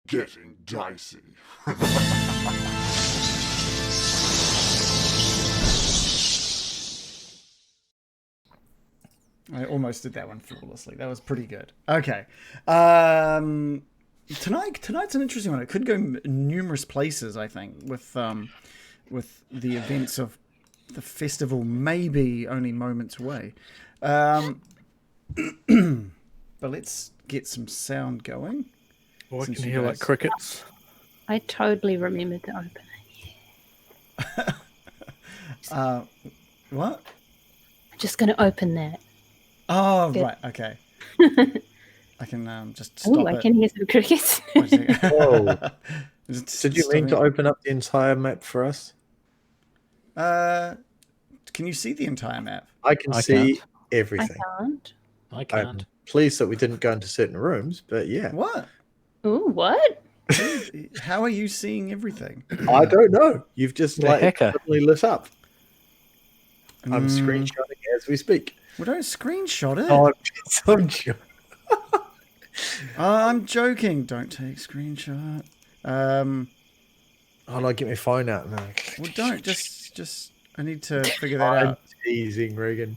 getting dicey. I almost did that one flawlessly. That was pretty good. Okay. Tonight's an interesting one. It could go numerous places, I think, with the events of the festival maybe only moments away. But let's get some sound going. Oh, I can hear like crickets. I totally remembered to open it. What? I'm just going to open that. Oh, Good. right. Okay. I can just stop Oh, I can hear some crickets. Whoa. Did you mean to open up the entire map for us? Can you see the entire map? I can see everything. I can't. I'm pleased that we didn't go into certain rooms, but yeah. What? Ooh, what? How are you seeing everything? I don't know. You've just hacker. suddenly lit up. I'm screenshotting as we speak. Well, don't screenshot it. Oh, I'm joking. I'm joking. Don't take screenshot. Oh no, get my phone out now. Well, don't. Just. I need to figure that I'm out. teasing, Regan.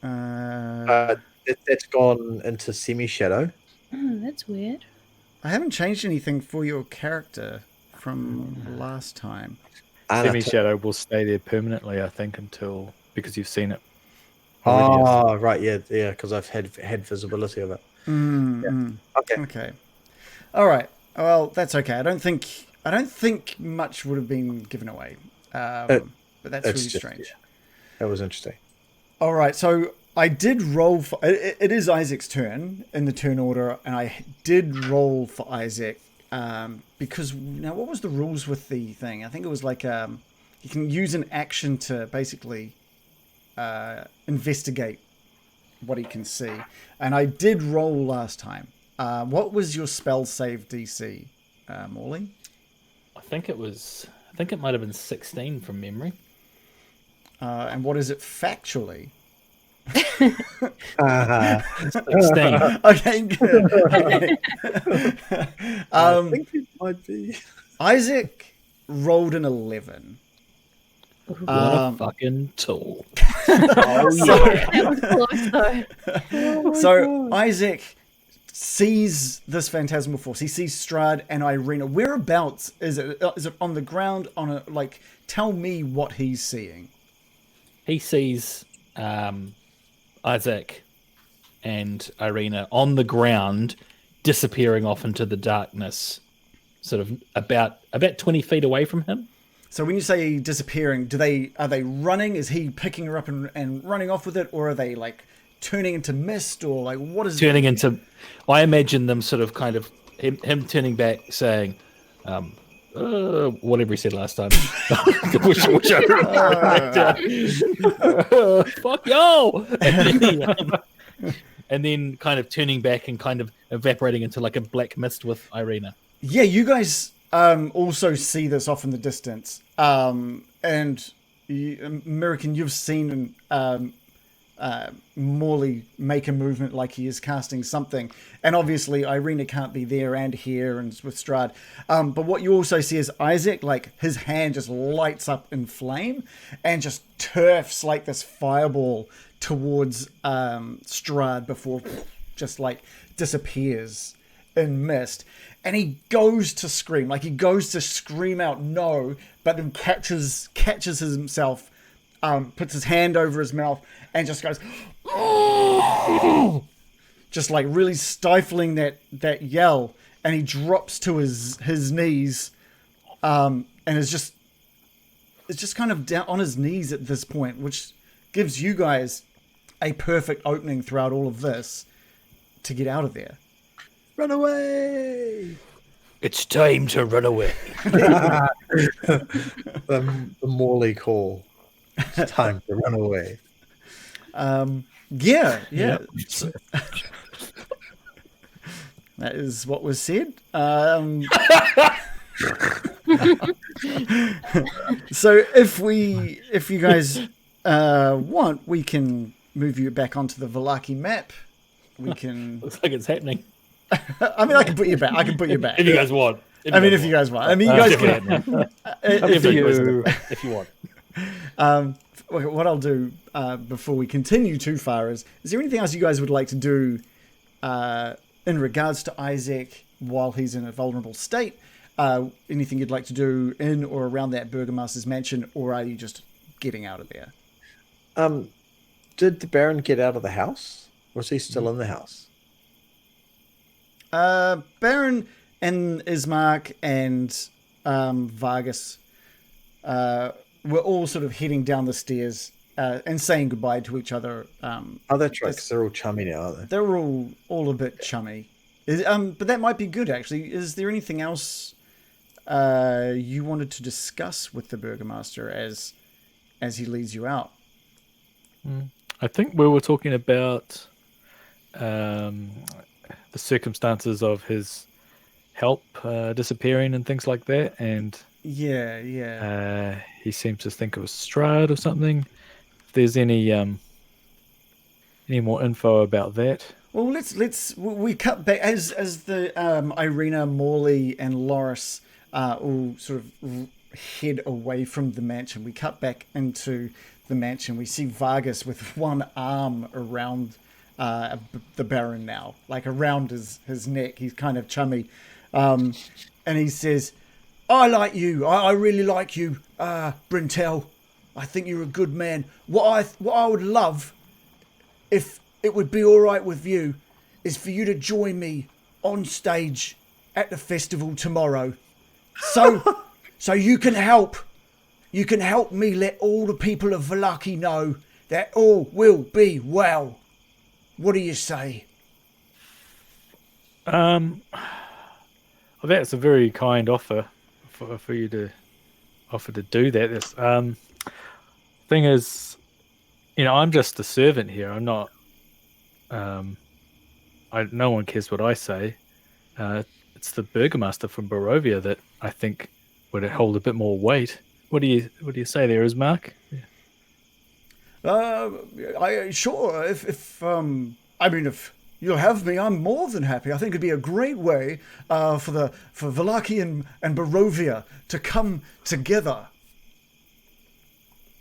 That's gone into semi-shadow. Oh, that's weird. I haven't changed anything for your character from last time. Semi-shadow will stay there permanently, I think, because you've seen it. Oh, right, yeah, because I've had visibility of it. Okay. All right. Well, that's okay. I don't think much would have been given away. But that's really strange. Yeah, that was interesting. All right. So I did roll for it is Isaac's turn in the turn order, and I did roll for Isaac because now what was the rules with the thing? I think it was like you can use an action to basically investigate what he can see, and I did roll last time. What was your spell save DC, Morley? I think it might have been 16 from memory. And what is it factually? 16. Okay, good. I think it might be. Isaac rolled an 11. What a fucking tool. That was close though. So Isaac sees this phantasmal force. He sees Strahd and Irina. Whereabouts is it? Is it on the ground? Tell me what he's seeing. He sees Isaac and Irina on the ground, disappearing off into the darkness, sort of about 20 feet away from him. So when you say disappearing, are they running? Is he picking her up and running off with it, or are they like turning into mist, or like what is turning into? I imagine them sort of kind of him turning back, saying, whatever he said last time. which fuck yo! And then kind of turning back and kind of evaporating into like a black mist with Irina. Yeah, you guys also see this off in the distance. And American, you've seen Morley make a movement like he is casting something. And obviously Irina can't be there and here and with Strahd. But what you also see is Isaac, like his hand just lights up in flame and just turfs like this fireball towards Strahd before just like disappears in mist. And he goes to scream, out no, but then catches himself, puts his hand over his mouth and just goes, just like really stifling that yell. And he drops to his knees, and it's just kind of down on his knees at this point, which gives you guys a perfect opening throughout all of this to get out of there. Run away! It's time to run away. The Morley call. It's time to run away. Yeah. So, that is what was said. So if you guys want, we can move you back onto the Vallaki map. We can. Looks like it's happening. I mean, I can put you back. If you guys want. If you guys want. I mean, you guys can. If you want. What I'll do before we continue too far is there anything else you guys would like to do in regards to Isaac while he's in a vulnerable state? Anything you'd like to do in or around that Burgomaster's mansion, or are you just getting out of there? Did the Baron get out of the house? Or is he still in the house? Baron and Ismark and Vargas were all sort of heading down the stairs and saying goodbye to each other. That's right, 'cause they're all chummy now, aren't they? They're all a bit chummy. But that might be good, actually. Is there anything else you wanted to discuss with the Burgomaster as he leads you out? I think we were talking about the circumstances of his help disappearing and things like that, and he seems to think it was Strahd or something. If there's any more info about that. Well, we cut back as the Irina, Morley, and Loris all sort of head away from the mansion. We cut back into the mansion. We see Vargas with one arm around the Baron now, like around his neck. He's kind of chummy, and he says, "I like you. I really like you, Brintel. I think you're a good man. What I would love, if it would be all right with you, is for you to join me on stage at the festival tomorrow. So you can help me let all the people of Vallaki know that all will be well. What do you say?" Well, that's a very kind offer for you to offer to do that. This thing is, I'm just a servant here. I'm not. No one cares what I say. It's the Burgomaster from Barovia that I think would hold a bit more weight. What do you say there, Ismark? Sure. If you'll have me, I'm more than happy. I think it'd be a great way for Vallaki and Barovia to come together.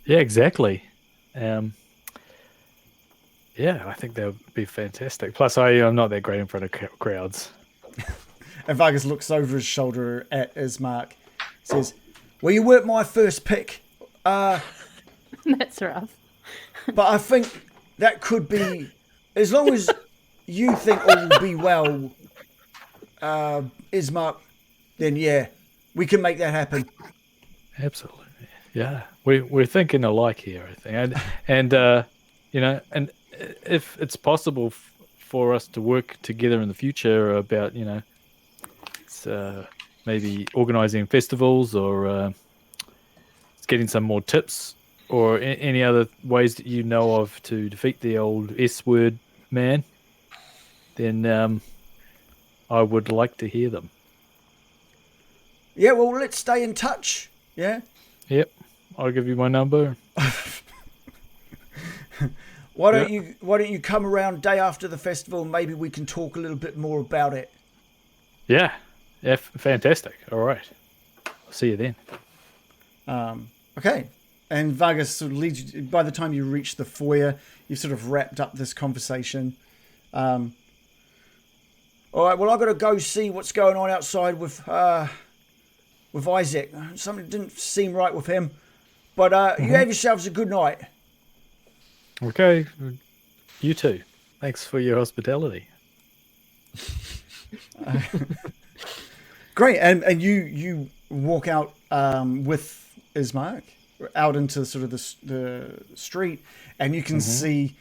Yeah, exactly. Yeah, I think that would be fantastic. Plus, I'm not that great in front of crowds. And Vargas looks over his shoulder at Ismark, says, "Well, you weren't my first pick. That's rough. But I think that could be, as long as you think all will be well, Ismark, then yeah, we can make that happen." Absolutely. Yeah, we're thinking alike here, I think, and and if it's possible for us to work together in the future about maybe organizing festivals or getting some more tips or any other ways that you know of to defeat the old S-word man, then I would like to hear them. Yeah, well, let's stay in touch. Yeah. Yep, I'll give you my number. Why don't you come around day after the festival? And maybe we can talk a little bit more about it. Yeah, fantastic. All right, I'll see you then. Okay. And Vargas sort of leads you. By the time you reach the foyer, you've sort of wrapped up this conversation. All right. Well, I've got to go see what's going on outside with Isaac. Something didn't seem right with him. But you have yourselves a good night. Okay. You too. Thanks for your hospitality. Great. And you walk out with Ismark out into sort of the street, and you can see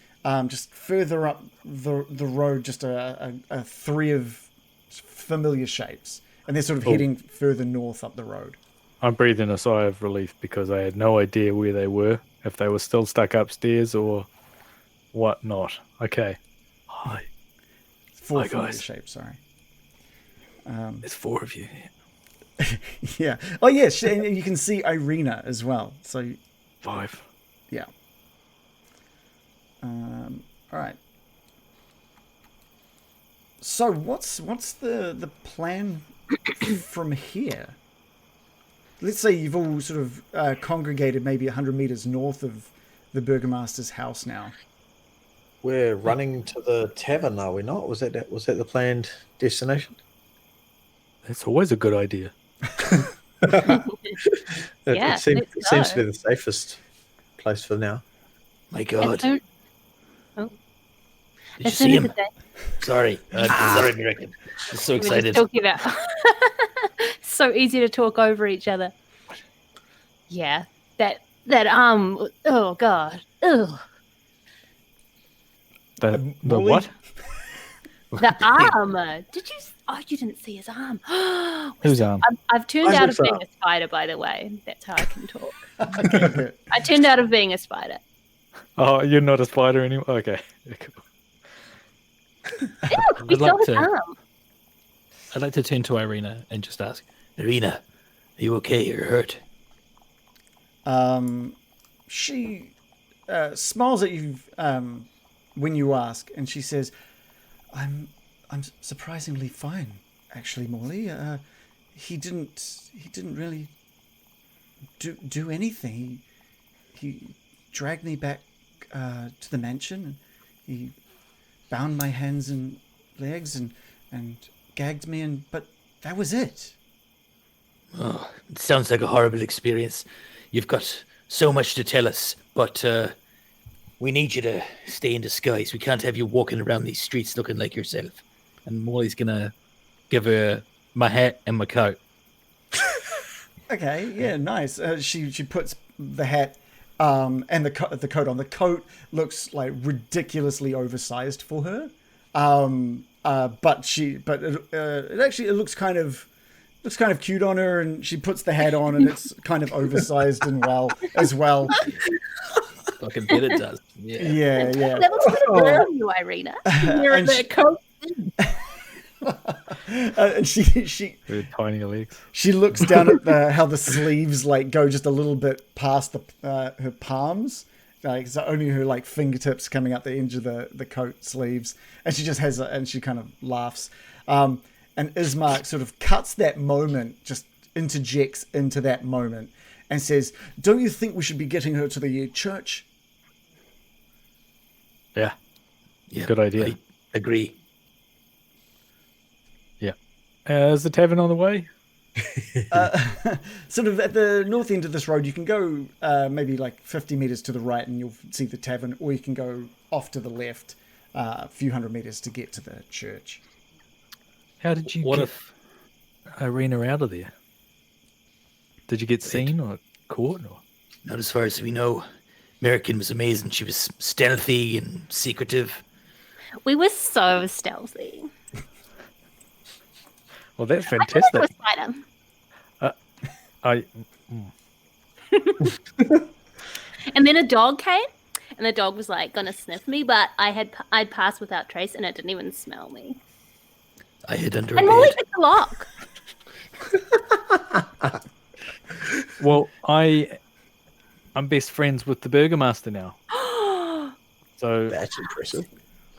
just further up the road just a three of familiar shapes, and they're sort of heading further north up the road. I'm breathing a sigh of relief because I had no idea where they were, if they were still stuck upstairs or what not. Okay. Hi. Four Hi, familiar guys. shapes, sorry. There's four of you. Yeah. Oh, yes, and you can see Irina as well. So, 5. yeah. All right. So what's the plan from here? Let's say you've all sort of congregated maybe 100 meters north of the Burgomaster's house now. We're running to the tavern, are we not? Was that the planned destination? That's always a good idea. Yeah, it seems let's to go. be the safest place for now. My As God. soon, Did you as soon see as him? the day Sorry. Sorry, American. I'm so we were just excited. talking about. So easy to talk over each other. Yeah, that arm. Oh God. Ugh. The Molly? what? The arm. Did you? Oh, you didn't see his arm. Whose arm? I've turned out of Isaac's being arm. a spider, by the way. That's how I can talk. Okay, good. I turned out of being a spider. Oh, you're not a spider anymore? Okay. Cool. We I'd like saw his to- arm. I'd like to turn to Irina and just ask, Irina, are you okay? You're hurt. She smiles at you when you ask, and she says, "I'm surprisingly fine, actually, Morley. He didn't really do anything. He dragged me back to the mansion, and he bound my hands and legs and gagged me, but that was it." Oh, it sounds like a horrible experience. You've got so much to tell us, but we need you to stay in disguise. We can't have you walking around these streets looking like yourself. And Molly's gonna give her my hat and my coat. Okay, yeah, nice. She puts the hat and the coat on. The coat looks like ridiculously oversized for her, but it looks kind of cute on her, and she puts the hat on, and it's kind of oversized and as well. Fucking bet it does. Yeah. Yeah. That looks pretty good on you, Irina. You're in And the coat. And she Very tiny legs. She looks down at how the sleeves like go just a little bit past her palms, like so only her like fingertips coming out the edge of the coat sleeves, and she just and she kind of laughs. And Ismark sort of cuts that moment, just interjects into that moment, and says, "Don't you think we should be getting her to the church?" Yeah. Yeah, Good idea. I agree. Yeah. Is the tavern on the way? Sort of at the north end of this road, you can go maybe like 50 meters to the right and you'll see the tavern, or you can go off to the left a few hundred meters to get to the church. How did you What get if Irina out of there? Did you get seen or caught? Or? Not as far as we know. American was amazing. She was stealthy and secretive. We were so stealthy. Well, that's I thought fantastic. it was spider. I And then a dog came, and the dog was like gonna sniff me, but I'd passed without trace, and it didn't even smell me. I hid under a And Molly bed. picked the lock. well, I'm best friends with the Burgomaster now. So That's impressive.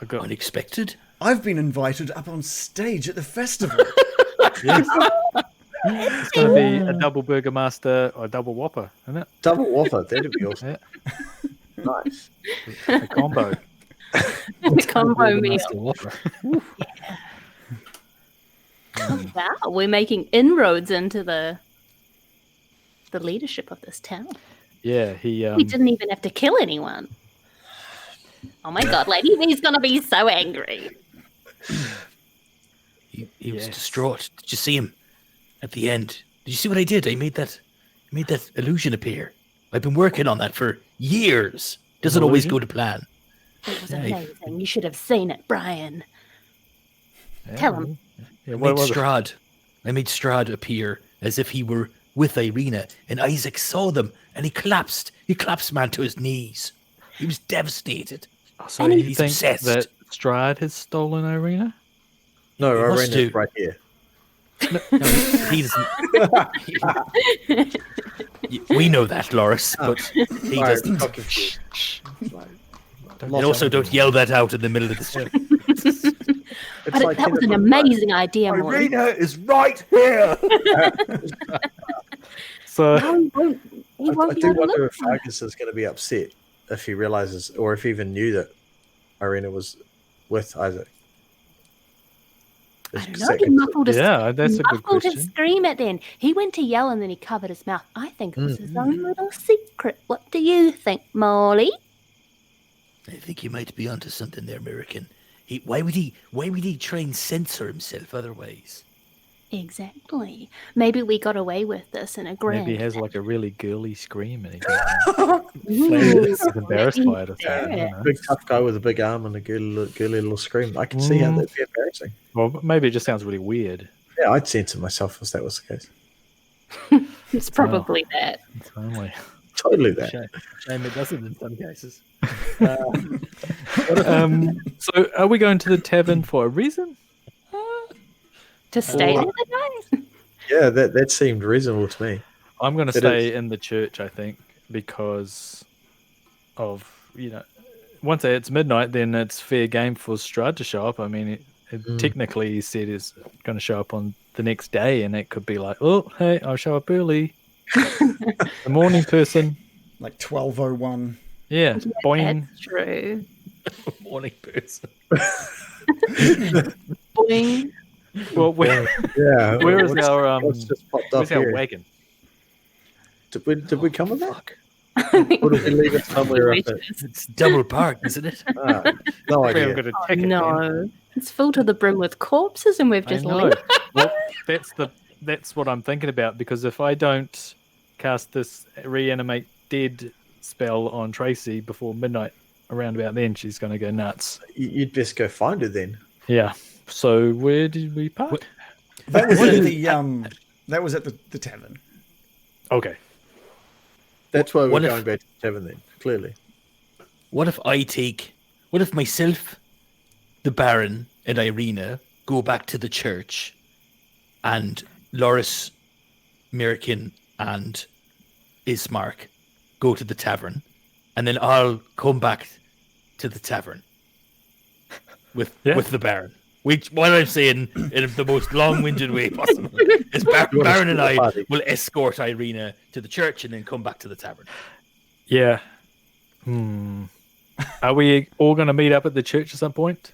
I got Unexpected. I've been invited up on stage at the festival. yes. It's going to be a double Burgomaster or a double Whopper, isn't it? Double Whopper, that'd be awesome. Yeah, Nice. a combo. The combo meal. Burgomaster Whopper. Oh, wow, we're making inroads into the leadership of this town. Yeah, he. We didn't even have to kill anyone. Oh my god, Lady V's gonna be so angry. He was Yes. distraught. Did you see him at the end? Did you see what I did? I made that illusion appear. I've been working on that for years. Doesn't always Illusion? go to plan. It was Yeah. amazing. You should have seen it, Brian. Yeah, Tell him. Yeah, I what made was it? Strahd. I made Strahd appear as if he were with Irina, and Isaac saw them, and he collapsed. He collapsed, man, to his knees. He was devastated. Oh, so And you he's think obsessed. that Strahd has stolen Irina? No, You must Irina's do. right here. No, he doesn't. We know that, Loris, but he Sorry, doesn't. got confused. Don't And also, don't yell that out in the middle of the street. It's But that was an amazing idea, Morty. Irina is right here. So No, he won't I be do able to wonder look if for it. Argus is going to be upset if he realizes, or if he even knew that Irina was with Isaac. I don't know. He muffled his, yeah, that's a good muffled his question. scream at the end. He went to yell and then he covered his mouth. I think it was his Mm. own little secret. What do you think, Molly? I think you might be onto something there, American. Why would he try and censor himself otherwise? Exactly. Maybe we got away with this in a grand. Maybe he has like a really girly scream and Ooh, he's embarrassed by it or something. I don't know. Big tough guy with a big arm and a girly little scream. I can see how that'd be embarrassing. Well, maybe it just sounds really weird. Yeah, I'd censor myself if that was the case. It's probably that. It's only. Totally that. Shame it doesn't in some cases. So, are we going to the tavern for a reason? To stay Or- there the night? Yeah, that seemed reasonable to me. I'm going to It stay is. in the church, I think, because of, once it's midnight, then it's fair game for Strahd to show up. I mean, technically, he said he's going to show up on the next day, and it could be like, oh, hey, I'll show up early. The morning person. Like 12:01. Yeah, boing. That's true. Morning person. Boing. Well, where Yeah. Where is our, what's just popped up where's our here? wagon? Did we come with that? Fuck. Or did we leave it somewhere up there? It's double parked, isn't it? No We've idea. got a ticket. then. No. It's full to the brim with corpses and we've I just know. left. Well, that's what I'm thinking about, because if I don't cast this reanimate dead spell on Tracy before midnight, around about then she's going to go nuts. You'd best go find her then. Yeah. So where did we park? That was at the tavern. Okay. That's why we're What if- going back to the tavern then, clearly. What if myself, the Baron, and Irina go back to the church, and Loris, Mirkin, and Ismark go to the tavern, and then I'll come back to the tavern with the Baron. What I'm saying in the most long-winded way possible is Baron and I will escort Irina to the church and then come back to the tavern. Yeah. Are we all going to meet up at the church at some point?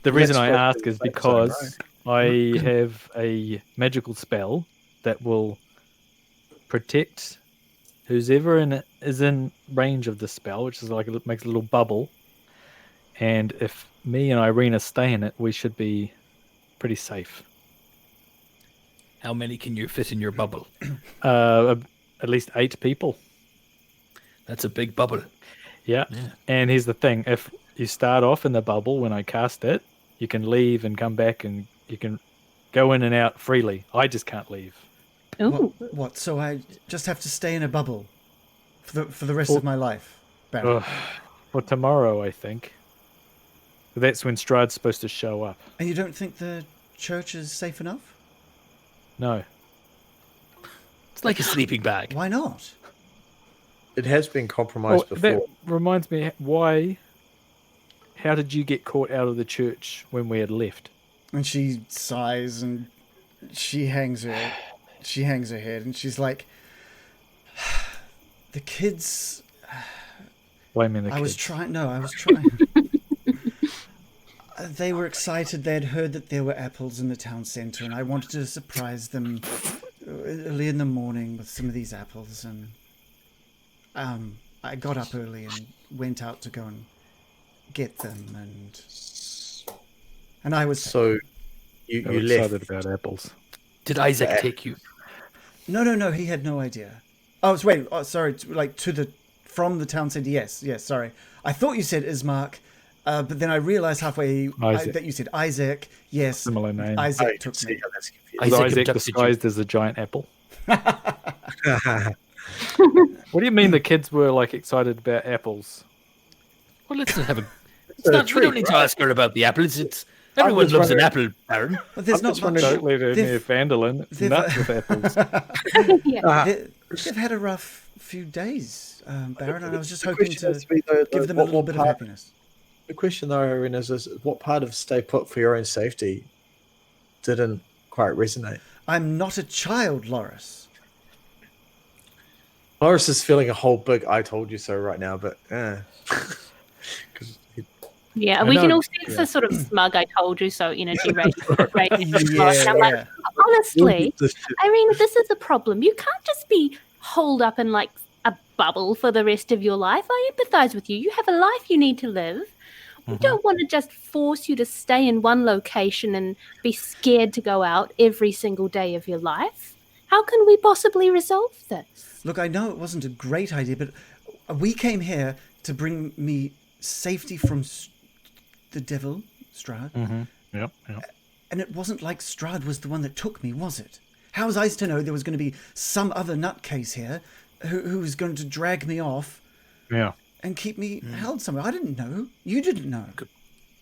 The reason I go ask to the is safe zone, because I have a magical spell that will protect whoever is in range of the spell, which is like it makes a little bubble. And if me and Irina stay in it, we should be pretty safe. How many can you fit in your bubble? At least 8 people. That's a big bubble. Yeah. And here's the thing: if you start off in the bubble when I cast it, you can leave and come back, and you can go in and out freely. I just can't leave. Ooh. What? So I just have to stay in a bubble for the rest of my life, Baron? Ugh. Well, tomorrow, I think. That's when Strahd's supposed to show up. And you don't think the church is safe enough? No. It's like a sleeping bag. Why not? It has been compromised Oh, before. that reminds me, how did you get caught out of the church when we had left? And she sighs and she hangs her head and she's like, the kids. Blaming the kids. I was trying. They were excited. They had heard that there were apples in the town centre, and I wanted to surprise them early in the morning with some of these apples. And I got up early and went out to go and get them. And I was So you They were left. excited about apples. Did Isaac take you? No. He had no idea. Oh, wait. Oh, sorry. Like from the town centre. Yes. Sorry. I thought you said Ismark. But then I realized halfway that you said Isaac. Yes, Similar name. Isaac Oh, you took see me. how that's confusing. Was Isaac Isaac abducted you. disguised as a giant apple? What do you mean the kids were like excited about apples? Well, let's not have a. a We treat, don't need to ask her about the apples. Everyone was loves an wondering- apple, Baron. But there's I'm not just much. wondering- Don't let her near Vandalin. It's they've- nuts with apples. Yeah. They've had a rough few days, Baron, and I was just The hoping question to has to be, though, give them a little what bit of part- happiness. The question, though, Irene, is what part of stay put for your own safety didn't quite resonate? I'm not a child, Loris. Loris is feeling a whole big "I told you so" right now, but Yeah, I we can know, all sense the sort of smug "I told you so" energy radiating. Yeah, I'm like, yeah. honestly, Irene, this is a problem. You can't just be holed up in like a bubble for the rest of your life. I empathize with you. You have a life you need to live. We don't want to just force you to stay in one location and be scared to go out every single day of your life. How can we possibly resolve this? Look, I know it wasn't a great idea, but we came here to bring me safety from the devil, Strahd. Yep. And it wasn't like Strahd was the one that took me, was it? How was I to know there was going to be some other nutcase here who was going to drag me off Yeah. and keep me held somewhere? I didn't know. You didn't know.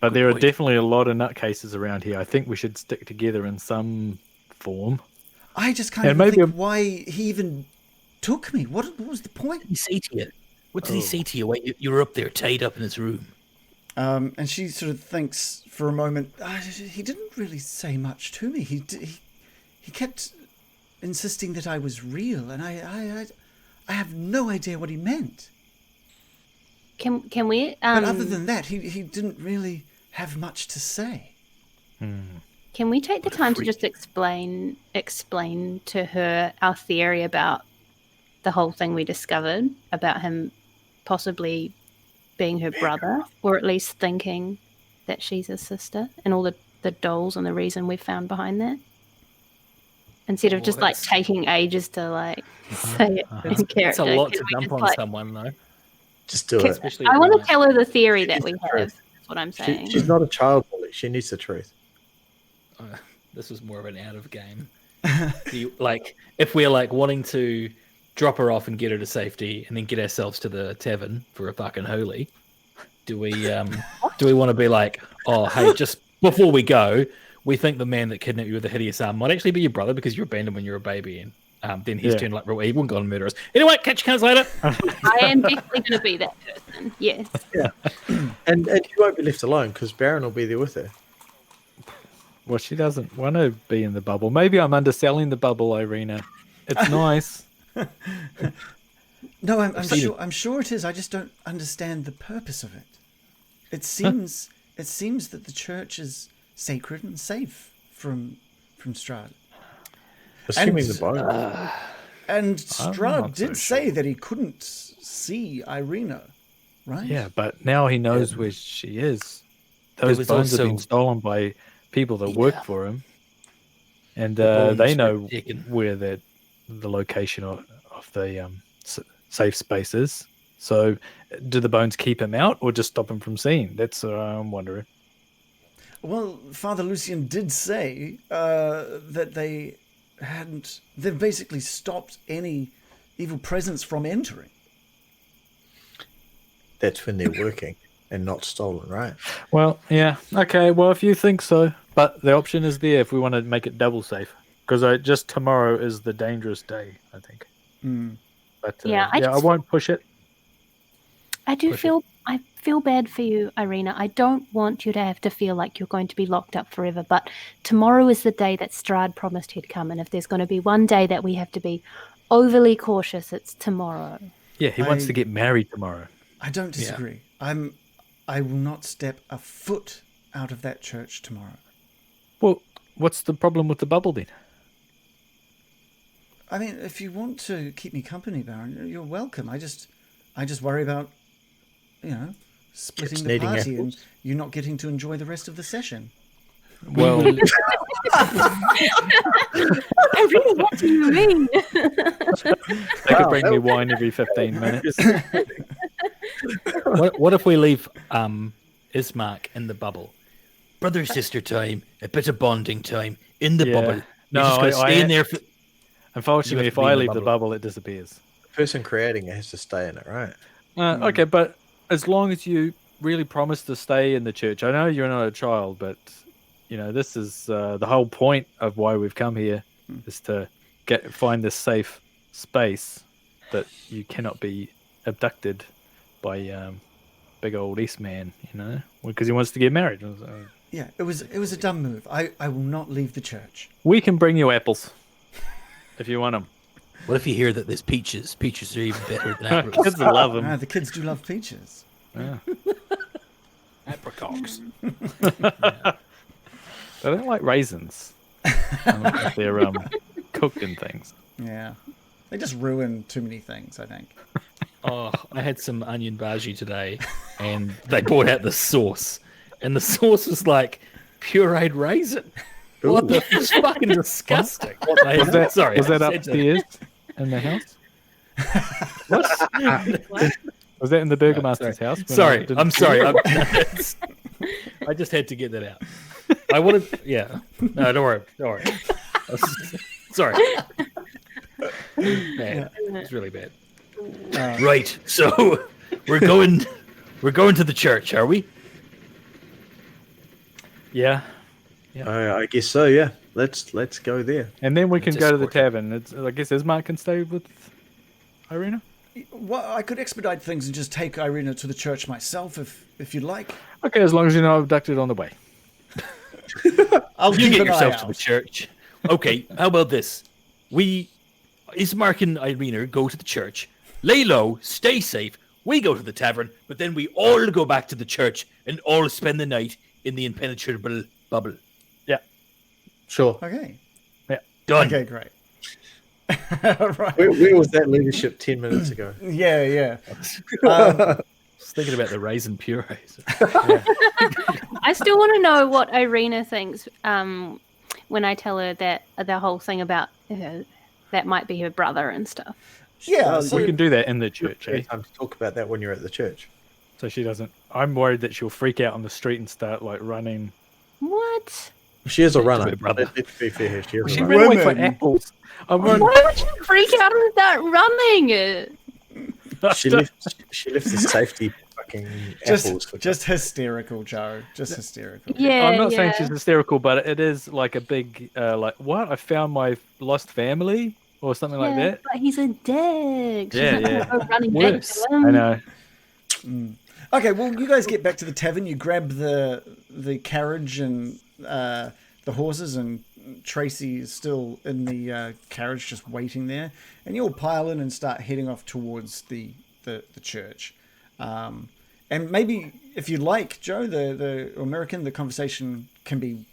But there are point. definitely a lot of nutcases around here. I think we should stick together in some form. I just can't And even maybe think why he even took me. What was the point? What did he say to you? What did he say to you when you were up there tied up in his room? And she sort of thinks for a moment. He didn't really say much to me. He kept insisting that I was real, and I have no idea what he meant. Can we? But other than that, he didn't really have much to say. Can we take the time to just explain to her our theory about the whole thing we discovered about him possibly being her brother, or at least thinking that she's his sister, and all the dolls and the reason we found behind that? Instead of just like taking ages to like say it in character. It's a lot Can to we dump just, on like, someone, though. just do it. Especially I at want to night. tell her the theory that She's we the have. truth. That's what I'm saying. She's not a child, Molly. She needs the truth. This was more of an out of game. Like, if we're like wanting to drop her off and get her to safety, and then get ourselves to the tavern for a fucking holy, do we want to be like, oh hey, just before we go, we think the man that kidnapped you with the hideous arm might actually be your brother because you abandoned when you were a baby, and then he's turned like real evil and gone and murder us. Anyway, catch you guys later. I am definitely going to be that person. Yes. Yeah, and you won't be left alone because Baron will be there with her. Well, she doesn't want to be in the bubble. Maybe I'm underselling the bubble, Irina. It's nice. No, I'm sure it is. I just don't understand the purpose of it. It seems that the church is sacred and safe from Strahd. Assuming And- the bone. And I'm Strahd not so did say sure. that he couldn't see Irina, right? Yeah, but now he knows where she is. Those was bones have been also- stolen by people that work for him, and bones they were know taken. where the location of the safe space is. So, do the bones keep him out or just stop him from seeing? That's what I'm wondering. Well, Father Lucian did say that they've basically stopped any evil presence from entering. That's when they're working and not stolen, right? Well, yeah, okay. Well, if you think so, but the option is there if we want to make it double safe, because just tomorrow is the dangerous day, I think. But Yeah, I I just- won't push it. I feel bad for you, Irina. I don't want you to have to feel like you're going to be locked up forever, but tomorrow is the day that Strahd promised he'd come, and if there's going to be one day that we have to be overly cautious, it's tomorrow. Yeah, he wants I- to get married tomorrow. I don't disagree. I will not step a foot out of that church tomorrow. Well, what's the problem with the bubble then? I mean, if you want to keep me company, Baron, you're welcome. I just worry about, splitting Just the needing party and apples. you not getting to enjoy the rest of the session. Well, Irina, what do you mean? they could bring me wine every 15 minutes. What if we leave Ismark in the bubble? Brother sister time, a bit of bonding time in the Yeah. bubble. No, You're just gonna I- stay in there for. Unfortunately, You if have to be I in the leave the bubble. bubble, it disappears. The person creating it has to stay in it, right? Okay, but as long as you really promise to stay in the church, I know you're not a child, but this is the whole point of why we've come here is to find this safe space that you cannot be abducted by big old S man, because he wants to get married. Yeah, it was a dumb move. I will not leave the church. We can bring you apples if you want them. What if you hear that there's peaches? Peaches are even better than apples. Kids will love them. The kids do love peaches. Yeah. Apricots. They don't like raisins. If they're cooked in things. Yeah. They just ruin too many things, I think. Oh, I had some onion bhaji today, and they brought out the sauce, and the sauce was like pureed raisin. What the? It's fucking disgusting. What they Was that, sorry, was that I said that. upstairs in the house? Was that in the Burgomaster's house? when I Sorry, didn't I'm see sorry. you? I just had to get that out. I wanted, yeah. No, don't worry. Don't worry. Sorry. Bad. It's really bad. Right. So we're going to the church, are we? Yeah. I guess so. Yeah. Let's go there. And then we can Let's go to the escort tavern. I guess Ismark can stay with Irina. Well, I could expedite things and just take Irina to the church myself if you'd like. Okay, as long as you're not abducted on the way. I'll You keep get an eye yourself to out. the church. Okay. How about this? Ismark and Irina go to the church. Lay low. Stay safe. We go to the tavern, but then we all go back to the church and all spend the night in the impenetrable bubble. Sure. Okay. Done. Okay, great. Right. Where was that leadership 10 minutes ago? Yeah. I was thinking about the raisin purees. I still want to know what Irina thinks when I tell her that the whole thing about that might be her brother and stuff. Yeah. We can do that in the church, Okay, eh? time to talk about that when you're at the church. So she doesn't. I'm worried that she'll freak out on the street and start like running. What? She is a runner. her brother. Let's be fair. She is She a ran runner. away for Women. apples. I'm Why would you freak out and start running? She left the safety fucking apples for Just hysterical, Joe. Just hysterical. Yeah, I'm not saying yeah. she's hysterical, but it is like a big, like, what? I found my lost family or something like Yeah, that. But he's a dick. She's Yeah, not gonna yeah. go running back Worse. to him. I know. Okay, well, you guys get back to the tavern. You grab the carriage and the horses, and Tracy is still in the carriage, just waiting there. And you all pile in and start heading off towards the church. And maybe, if you like, Joe, the American, the conversation can be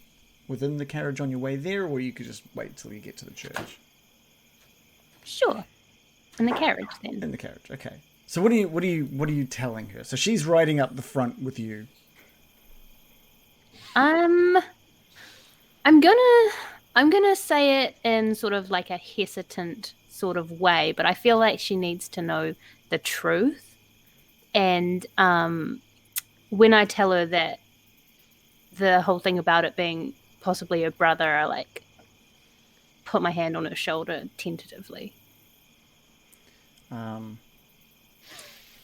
within the carriage on your way there, or you could just wait till you get to the church. Sure. In the carriage then. In the carriage, okay. So what are you telling her? So she's riding up the front with you. I'm gonna say it in sort of like a hesitant sort of way, but I feel like she needs to know the truth. And when I tell her that the whole thing about it being possibly her brother, I like put my hand on her shoulder tentatively.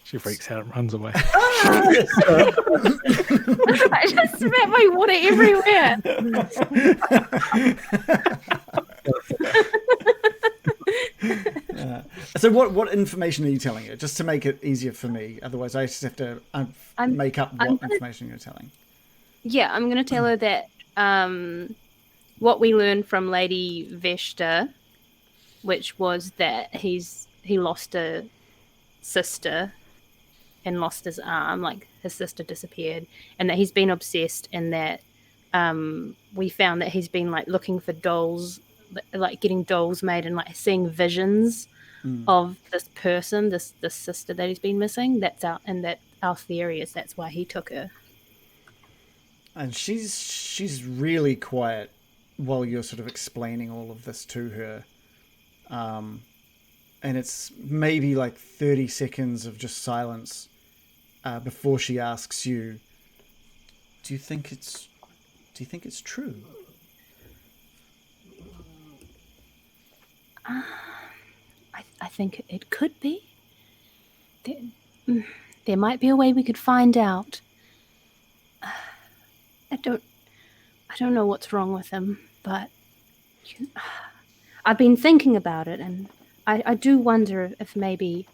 She freaks out and runs away. I just spat my water everywhere. So what information are you telling her? Just to make it easier for me. Otherwise, I just have to make up what information you're telling. Yeah, I'm going to tell her that what we learned from Lady Vesta, which was that he lost a sister and lost his arm, like his sister disappeared, and that he's been obsessed, and that we found that he's been like looking for dolls, like getting dolls made and like seeing visions of this person, this sister that he's been missing. That's our theory is that's why he took her. And she's really quiet while you're sort of explaining all of this to her. And it's maybe like 30 seconds of just silence before she asks you, do you think it's true? I think it could be. There might be a way we could find out. I don't know what's wrong with him, but I've been thinking about it, and I do wonder if maybe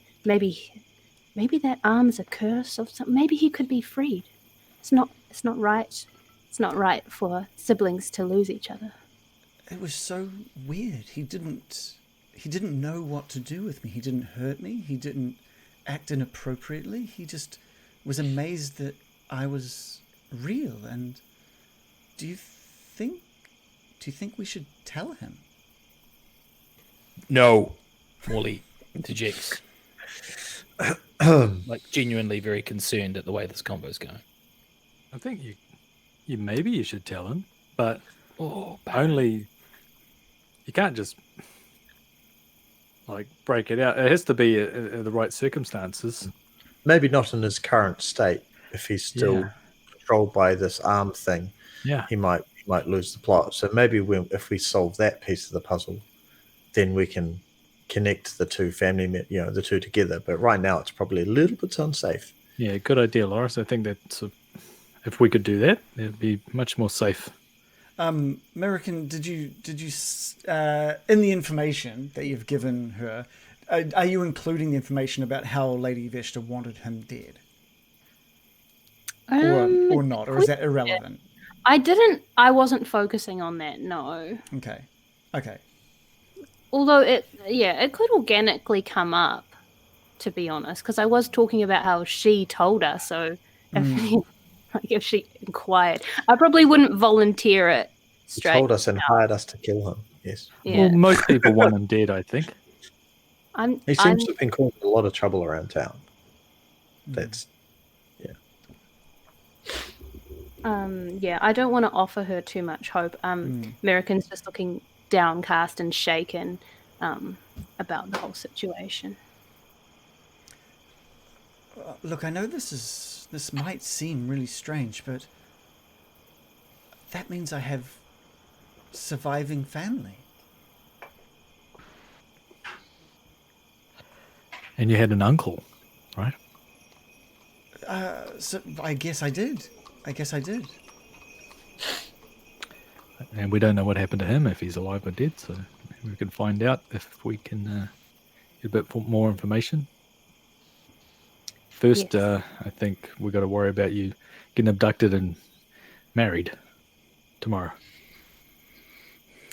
maybe that arm is a curse of something. Maybe he could be freed. It's not right. It's not right for siblings to lose each other. It was so weird. He didn't know what to do with me. He didn't hurt me. He didn't act inappropriately. He just was amazed that I was real. And do you think we should tell him? No. Morley interjects. Like genuinely very concerned at the way this combo's going. I think you maybe you should tell him, but Oh, only you can't just like break it out. It has to be in the right circumstances. Maybe not in his current state. If he's still Yeah. controlled by this arm thing, Yeah. he might lose the plot. So maybe if we solve that piece of the puzzle, then we can connect the two the two together. But right now, it's probably a little bit unsafe. Yeah, good idea, Loris. I think that if we could do that, it'd be much more safe. American, did you in the information that you've given her, are you including the information about how Lady Vesta wanted him dead, or not, or is that irrelevant? I wasn't focusing on that. No. Okay. Although it could organically come up, to be honest, because I was talking about how she told us. So if she inquired, I probably wouldn't volunteer it He straight. told us and hired us to kill him. Yes. Yeah. Well, most people want him dead, I think. He seems to have been causing a lot of trouble around town. That's I don't want to offer her too much hope. American's just looking downcast and shaken about the whole situation. Look, I know this might seem really strange, but that means I have surviving family. And you had an uncle, right? So I guess I did. And we don't know what happened to him, if he's alive or dead. So maybe we can find out if we can get a bit more information. First, Yes. I think we got to worry about you getting abducted and married tomorrow.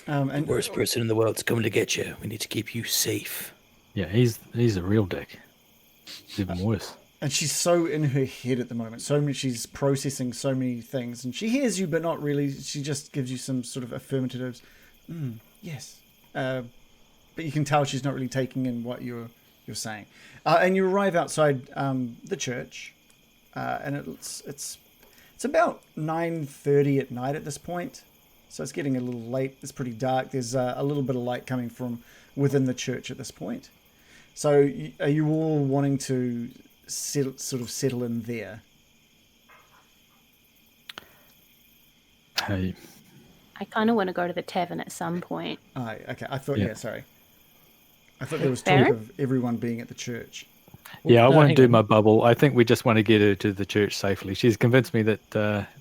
And Worst person in the world's coming to get you. We need to keep you safe. Yeah, he's a real dick. It's even worse. And she's so in her head at the moment. She's processing so many things, and she hears you, but not really. She just gives you some sort of affirmatives. Yes, but you can tell she's not really taking in what you're saying. And you arrive outside the church, and it's about 9:30 at night at this point, so it's getting a little late. It's pretty dark. There's a little bit of light coming from within the church at this point. So, are you all wanting to settle in there? Hey, I kind of want to go to the tavern at some point. Okay. I thought, Yeah. sorry. I thought there was Fair? talk of everyone being at the church. yeah, I no, want to hang do on. my bubble. I think we just want to get her to the church safely. She's convinced me that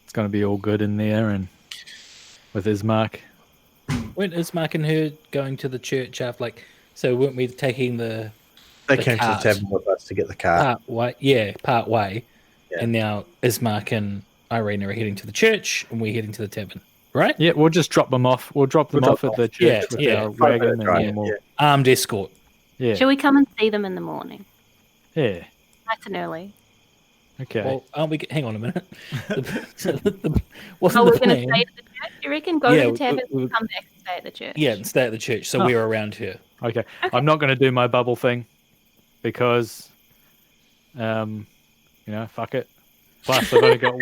it's going to be all good in there, and with Ismark. Weren't Ismark and her going to the church after, so weren't we taking the they The came cart. to the tavern with us to get the car. part way? Yeah, part way. Yeah. And now Ismark and Irene are heading to the church, and we're heading to the tavern, right? Yeah, we'll just drop them off. We'll drop them We'll off drop at the off. church Yeah, with yeah. our wagon, and then we'll. Armed escort. Yeah, Shall we come and see them in the morning, yeah. nice and early? Okay. Well, aren't we? Hang on a minute. Wasn't Oh, the we're going to plan? stay at the church. You reckon? Go Yeah, to the tavern, we- come back and stay at the church. Yeah, and stay at the church. So Oh. we're around here. Okay. I'm not going to do my bubble thing because, fuck it. Plus, I've only got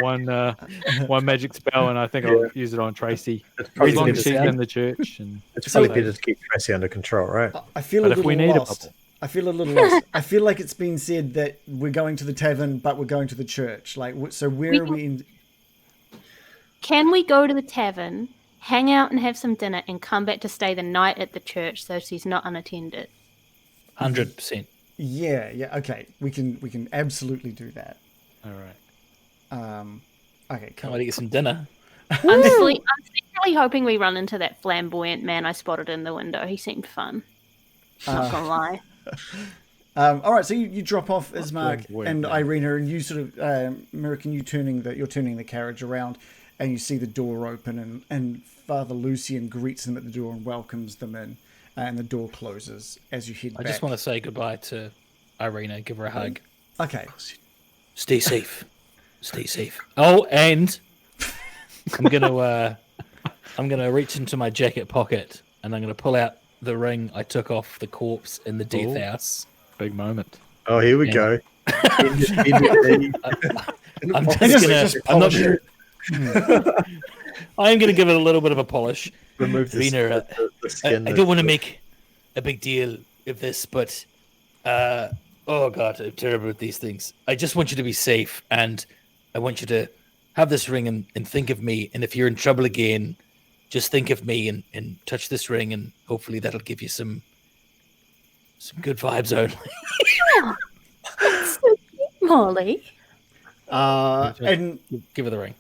one magic spell, and I think I'll use it on Tracy. It's As probably long better as to she's keep- in the church. And it's probably So- better to keep Tracy under control, right? I feel But a if little we need a lost. bubble. I feel a little lost. I feel like it's been said that we're going to the tavern, but we're going to the church. So where We are can- we in? Can we go to the tavern, hang out and have some dinner, and come back to stay the night at the church so she's not unattended? 100%. Yeah. Okay, we can absolutely do that. All right. Okay, Can't cool. wait to get some dinner. I'm secretly hoping we run into that flamboyant man I spotted in the window. He seemed fun. Not gonna lie. All right, so you drop off Ismark weird, and yeah. Irina, and you sort of, American, you're turning the carriage around, and you see the door open, and Father Lucian greets them at the door and welcomes them in, and the door closes as you head I back. just want to say goodbye to Irina, give her a hug. Okay. Stay safe. Stay safe. Oh, and I'm gonna reach into my jacket pocket and I'm gonna pull out the ring I took off the corpse in the death Oh. house. Big moment. Oh, here we Yeah. go. I'm just Just- gonna. just I'm not polish gonna. I am gonna give it a little bit of a polish. remove the, Rena, the skin. I don't want to make a big deal of this, but oh god, I'm terrible at these things. I just want you to be safe, and I want you to have this ring and think of me. And if you're in trouble again, just think of me and touch this ring, and hopefully that'll give you some good vibes only. That's so cute, Molly. And Give her the ring.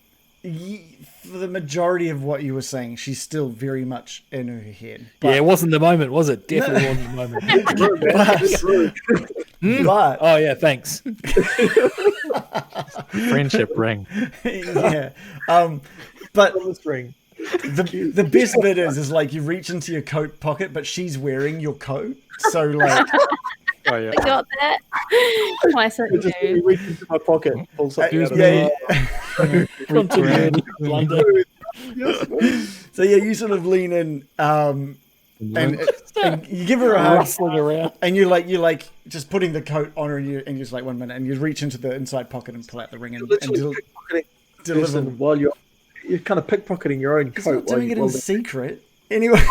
for the majority of what you were saying, she's still very much in her head. Yeah, it wasn't the moment, was it? Definitely wasn't the moment. But Oh yeah, thanks. Friendship ring. yeah, but this ring. the best bit is like you reach into your coat pocket, but she's wearing your coat, so like Oh yeah. I got that. Why so I just you? reach into my pocket, pull something out of yeah, Blunder. so yeah, you sort of lean in, and you give her a hug, Rustling around. and you're like just putting the coat on her, and you're just like 1 minute, and you reach into the inside pocket and pull out the ring and Literally pickpocketing deliver. person while you're kind of pickpocketing your own He's coat. not doing it in while secret, anyway.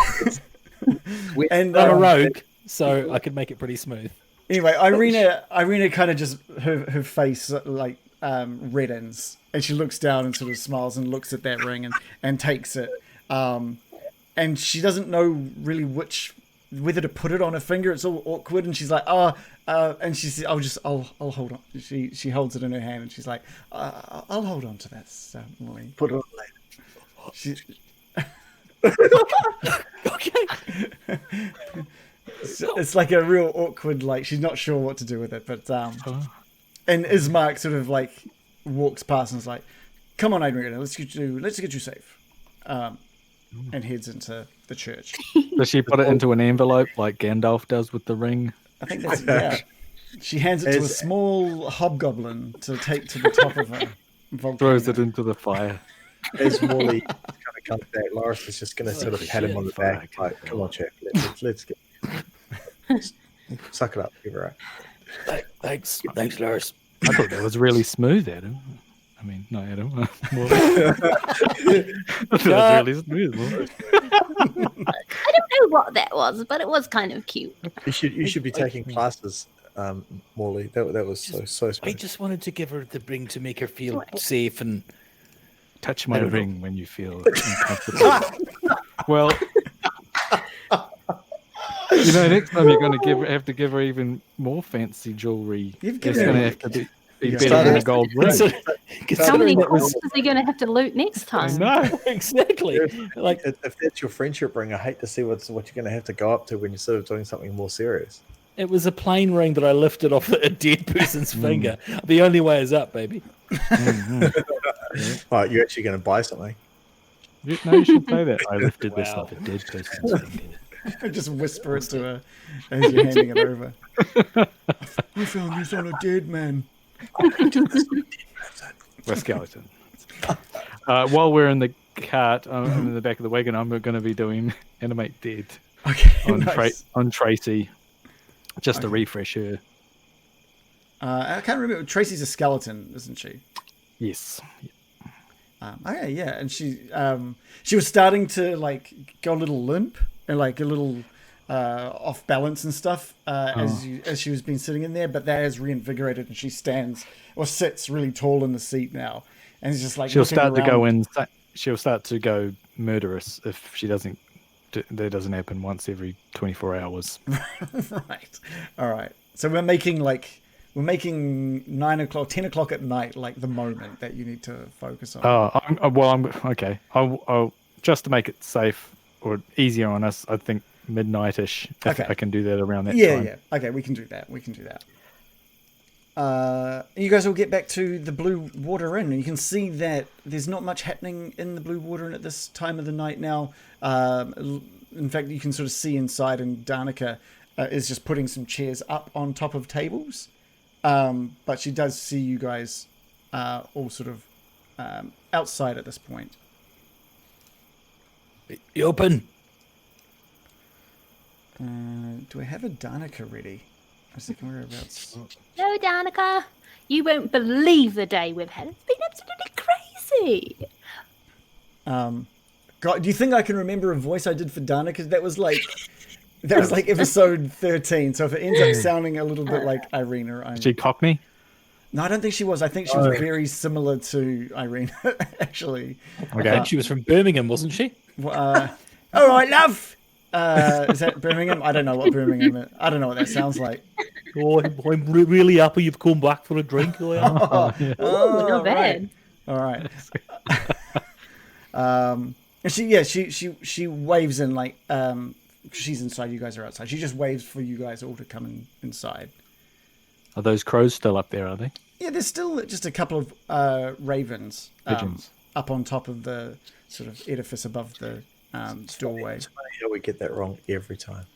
And I'm a rogue, so I could make it pretty smooth. anyway, Irina kind of just her face like reddens, and she looks down and sort of smiles and looks at that ring and takes it. And she doesn't know really whether to put it on her finger. It's all awkward, and she's like, and she says, I'll hold on. She holds it in her hand, and she's like, I'll hold on to that, Molly. put it on later. She, Okay. it's like a real awkward, like she's not sure what to do with it, but and Ismark sort of like walks past and is like, "Come on, Irina, let's get you safe," and heads into the church. Does she put it into an envelope like Gandalf does with the ring? I think that's yeah. She hands it to a small hobgoblin to take to the top of a volcano. Throws it into the fire. As Morley kind of comes back, Loris is just going to sort of pat him on the back, like, "Come on, chap, let's get suck it up, give her right." Thanks, Lars. I thought that was really smooth, Adam. I mean, not Adam. Well, that was really smooth. Well. I don't know what that was, but it was kind of cute. You should be taking classes, Morley. That was so I smooth. just wanted to give her the ring to make her feel safe and Touch my don't know. ring when you feel uncomfortable. Well, next time you're going to have to give her even more fancy jewelry. You've It's given going to her- have to be Yeah. better than a gold ring. So, How many considering that was corpses are you going to have to loot next time? No. exactly like If that's your friendship ring, I hate to see what you're going to have to go up to when you're sort of doing something more serious. it was a plain ring that I lifted off a dead person's finger. The only way is up, baby. Right, you're actually going to buy something. No, you should say that. I lifted this Wow. off a dead person's finger. Just whisper it to her as you're handing it over. I found this on a dead man. A skeleton. While we're in the cart, I'm in the back of the wagon. I'm going to be doing animate dead Okay, on nice. on Tracy, just to refresh her. I can't remember. Tracy's a skeleton, isn't she? Yes. Okay, yeah, and she was starting to like go a little limp and like a little off balance and stuff as she was been sitting in there, but that has reinvigorated and she stands or sits really tall in the seat now, and it's just like She'll looking start to go around. in. She'll start to go murderous if she doesn't. That doesn't happen once every 24 hours. Right. All right. So we're making 9 o'clock, 10 o'clock at night, like the moment that you need to focus on. I'm okay. I'll just to make it safe or easier on us. I think midnight-ish. If Okay. I can do that around that Yeah, time. yeah. Okay, we can do that. You guys will get back to the Blue Water Inn, and you can see that there's not much happening in the Blue Water Inn at this time of the night now. In fact, you can sort of see inside, and Danica is just putting some chairs up on top of tables. But she does see you guys all sort of outside at this point. You open? Do I have a Danica ready? I was thinking whereabouts. No, Danica, you won't believe the day we've had. It's been absolutely crazy. God, do you think I can remember a voice I did for Danica? Because that was like episode 13. So if it ends up sounding a little bit like Irina, She Cockney? no, I don't think she was. I think she was very similar to Irina, actually. I think she was from Birmingham, wasn't she? All right, love. Is that Birmingham? I don't know what Birmingham is. I don't know what that sounds like. Oh, I'm really happy you've come back for a drink. I am. Oh, not bad. All right. And she waves in like she's inside. You guys are outside. She just waves for you guys all to come inside. Are those crows still up there, are they? Yeah, there's still just a couple of ravens Pigeons. up on top of the sort of edifice above the doorway. It's funny how we get that wrong every time.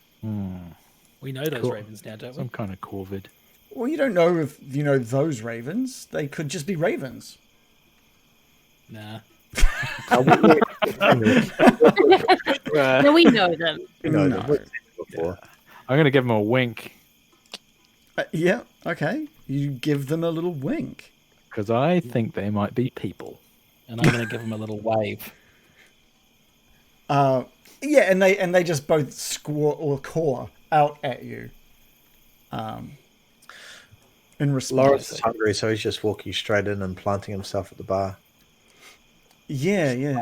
We know those Cool. ravens now, don't we? Some kind of corvid. Well, you don't know if you know those ravens. They could just be ravens. Nah. No, we know them. You know, No. we've seen it before. I'm going to give him a wink Yeah, okay. You give them a little wink. because I think they might be people. And I'm going to give him a little wave. Yeah, and they just both squaw or caw out at you. In response. Lawrence is hungry, so he's just walking straight in and planting himself at the bar. Yeah.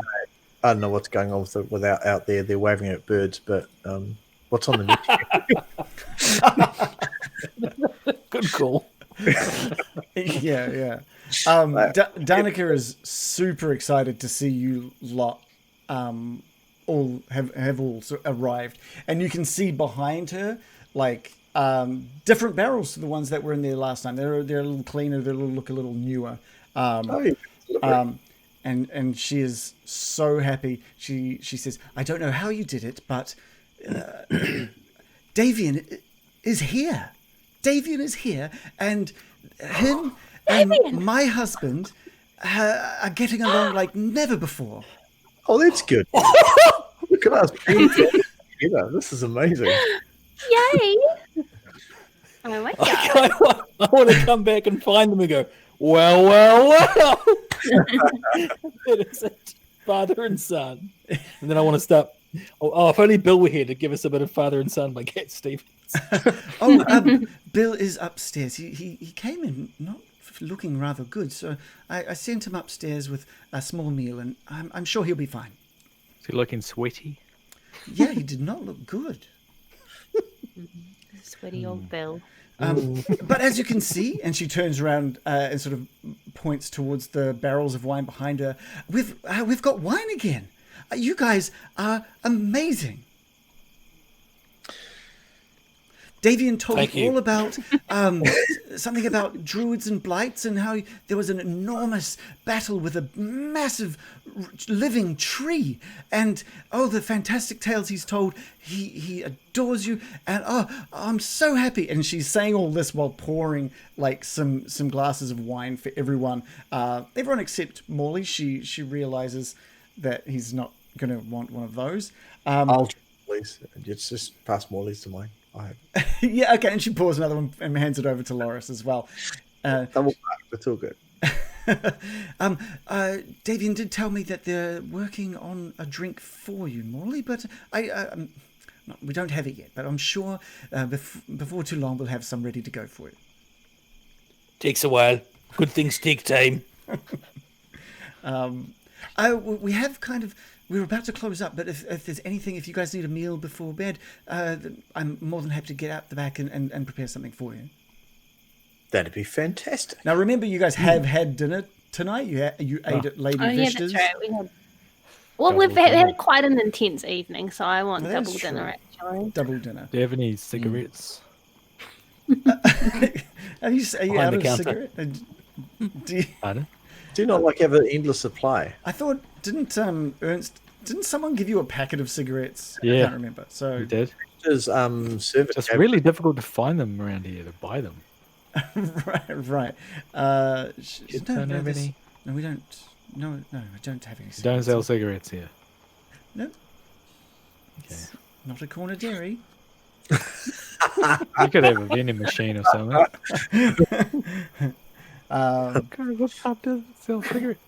I don't know what's going on without out there. They're waving at birds, but what's on the menu? Good call. Yeah. Danica is super excited to see you lot all have all arrived, and you can see behind her like different barrels to the ones that were in there last time. They're a little cleaner. They look a little newer. And she is so happy. She says, "I don't know how you did it, but Davian is here. Davian is here, and him and my husband are getting along like never before." Oh, that's good. Look at us being together. This is amazing. Yay! Oh my god. I want to come back and find them and go, well. That is it. Father and son. And then I want to start. Oh, if only Bill were here to give us a bit of Father and Son by Cat Stevens. Bill is upstairs. He came in not looking rather good, so I sent him upstairs with a small meal, and I'm sure he'll be fine. Is he looking sweaty? Yeah, he did not look good. Sweaty old Bill. But as you can see, and she turns around and sort of points towards the barrels of wine behind her, we've got wine again. You guys are amazing. Davian told Thank you. all about something about druids and blights and how there was an enormous battle with a massive living tree. And, the fantastic tales he's told. He adores you. And, I'm so happy. And she's saying all this while pouring, like, some glasses of wine for everyone. Everyone except Morley. She realizes that he's not going to want one of those. I'll please. It's just pass Morley's to mine. Yeah, okay, and she pours another one and hands it over to Loris as well. Double back, it's all good. Davian did tell me that they're working on a drink for you, Morley, but we don't have it yet, but I'm sure before too long we'll have some ready to go for you. Takes a while. Good things take time. We have we're about to close up, but if there's anything, if you guys need a meal before bed, I'm more than happy to get out the back and prepare something for you. That'd be fantastic. Now, remember, you guys have had dinner tonight. You ate at Lady Oh yeah, Vishta's. that's right. We had Well, Double we've had dinner. quite an intense evening, so I want That's double dinner actually. Double dinner. Do you have any cigarettes? Are you Behind out the of counter. cigarette? Do you, Pardon? Do you not like have an endless supply? I thought didn't Ernst? Didn't someone give you a packet of cigarettes? I Yeah. can't remember. So You did. There's service. It's really difficult to find them around here to buy them. right. You don't have there's- any? No, we don't. No, I don't have any. You don't cigarettes. sell cigarettes here. No, Okay. not a corner dairy. You could have a vending machine or something. What shop does sell cigarettes?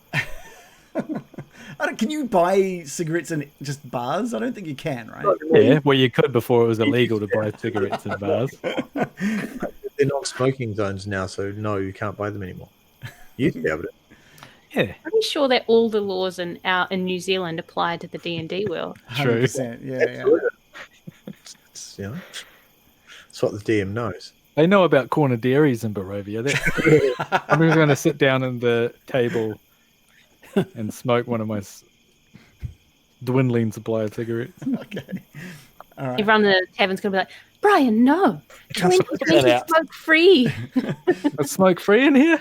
Can you buy cigarettes in just bars? I don't think you can, right? Yeah, well, you could before it was illegal to buy cigarettes in bars. They're not smoking zones now, so no, you can't buy them anymore. You used to be able to. Yeah, Pretty sure that all the laws in New Zealand apply to the D&D world. true. 100%. Yeah. Absolutely. It's, you know, it's what the DM knows. They know about corner dairies in Barovia. I'm just going to sit down at the table and smoke one of my dwindling supply of cigarettes. Okay. All right. Everyone in the tavern's going to be like, Brian, no. Can't smoke that 2020 out. smoke free. It's smoke free in here.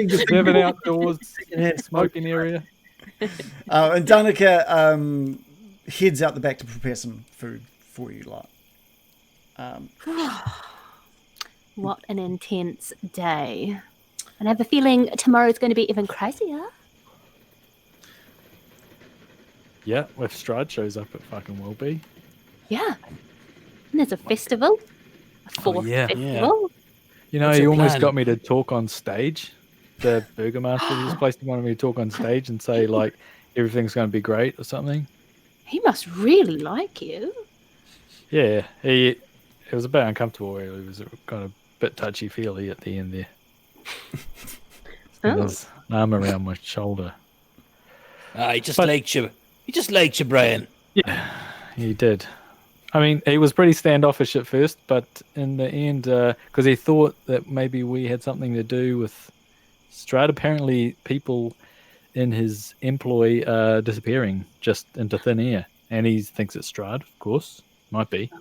Just We have an outdoors secondhand smoking area. And Danica heads out the back to prepare some food for you lot. What an intense day. And I have a feeling tomorrow's going to be even crazier. Yeah, if Strahd shows up, it fucking will be. Yeah. And there's a festival. A fourth yeah. festival. You know, What's he your almost plan? got me to talk on stage. The burgomaster of this place wanted me to talk on stage and say, like, everything's going to be great or something. He must really like you. Yeah, it was a bit uncomfortable. It was kind of a bit touchy-feely at the end there. And Oh. his arm around my shoulder. He just But- liked you. He just liked you, Brian. Yeah, he did. I mean, he was pretty standoffish at first, but in the end, because he thought that maybe we had something to do with Strahd. Apparently, people in his employ are disappearing just into thin air, and he thinks it's Strahd, of course. Might be.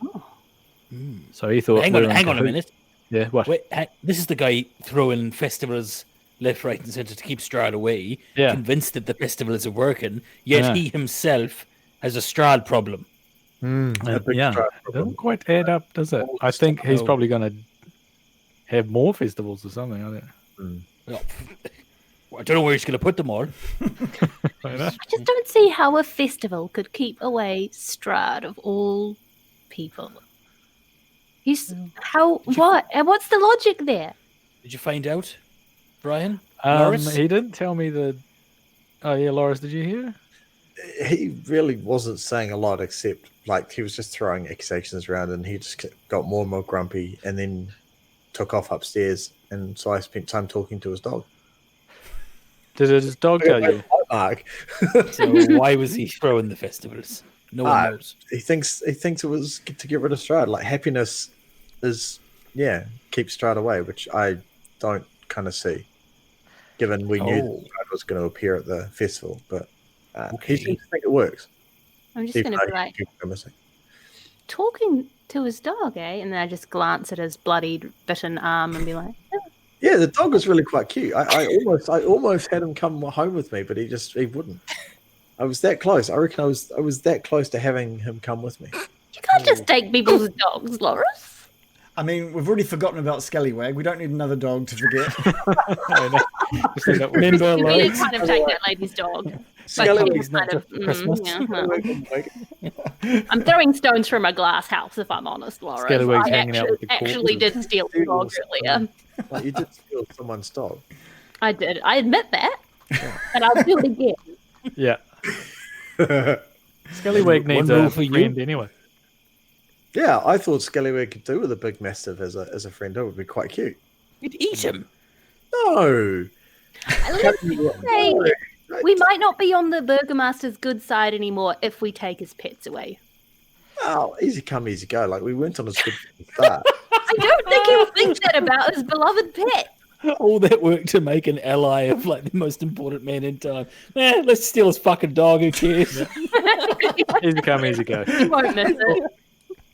So he thought. Hang we on, were in hang on a cahoots. minute. Yeah, what? Wait, this is the guy throwing festivals left, right, and centre to keep Strahd away. Yeah. Convinced that the festivals are working, yet Yeah. he himself has a Strahd problem. A big Yeah, Strahd it problem. doesn't quite add up, does it? I think he's No. probably going to have more festivals or something. I don't Well, I don't know where he's going to put them all. know. I just don't see how a festival could keep away Strahd of all people. He's how what? And what's the logic there? Did you find out, Brian? Loris? He didn't tell me the. Oh yeah, Loris, did you hear? He really wasn't saying a lot, except like he was just throwing accusations around, and he just got more and more grumpy, and then took off upstairs. And so I spent time talking to his dog. Did his dog tell you? Mark, So why was he throwing the festivals? No one knows. he thinks it was to get rid of Strahd. Like happiness is keep Strahd away, which I don't kind of see, given we knew Oh. that Strahd was going to appear at the festival. But Okay. he seems to think it works. I'm just even going to though be like people are missing. talking to his dog, eh? And then I just glance at his bloodied, bitten arm and be like, "Oh, Yeah, the dog was really quite cute. I almost had him come home with me, but he wouldn't. I was that close. I reckon I was that close to having him come with me. you can't just take people's dogs, Loris." I mean, we've already forgotten about Scallywag. We don't need another dog to forget. Just end up with- Remember, You really Loris? kind of take that lady's dog. But Scallywag's he's not kind of, just for Christmas. yeah, well, I'm throwing stones from a glass house, if I'm honest, Loris. Scallywag's I hanging out with the actually did steal the dog earlier. Like you did steal someone's dog. I did. I admit that. But I'll do it again. Yeah. Scallywag needs rule a for you. friend anyway. Yeah, I thought Scallywag could do with a big mastiff as a friend. That would be quite cute. You'd eat him. No. Let's say we might not be on the Burgomaster's good side anymore if we take his pets away. Oh, easy come, easy go. Like we went on a good start. I don't think he'll think that about his beloved pet. All that work to make an ally of like the most important man in town. Let's steal his fucking dog. Who cares? Easy come, easy go. He won't miss it.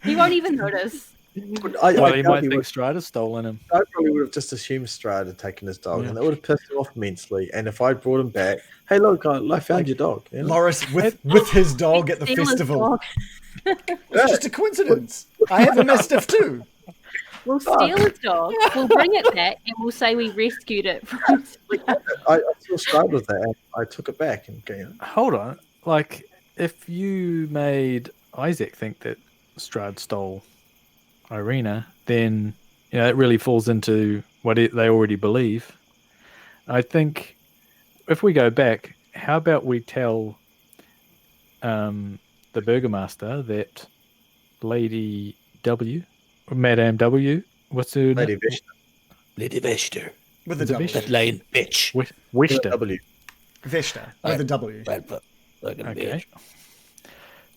He won't even notice. Well, he might think Strahd has stolen him. I probably would have just assumed Strahd had taken his dog, and that would have pissed him off immensely. And if I brought him back, hey, look, I found your dog. You know? Loris with his dog at the Steal his festival. dog. It's just a coincidence. I have a mastiff too. We'll steal his dog, we'll bring it back, and we'll say we rescued it from. I saw Strahd with that, and I took it back. And Hold on. Like, if you made Isaac think that Strahd stole Irina, then it really falls into what they already believe. I think if we go back, how about we tell the Burgomaster that Lady W, or Madame W, what's her Lady name? Vishta. Lady Veshter. With a Is it W. Vish? That lying bitch. Wishta. W. Vishta. With a W. Well, fucking Okay.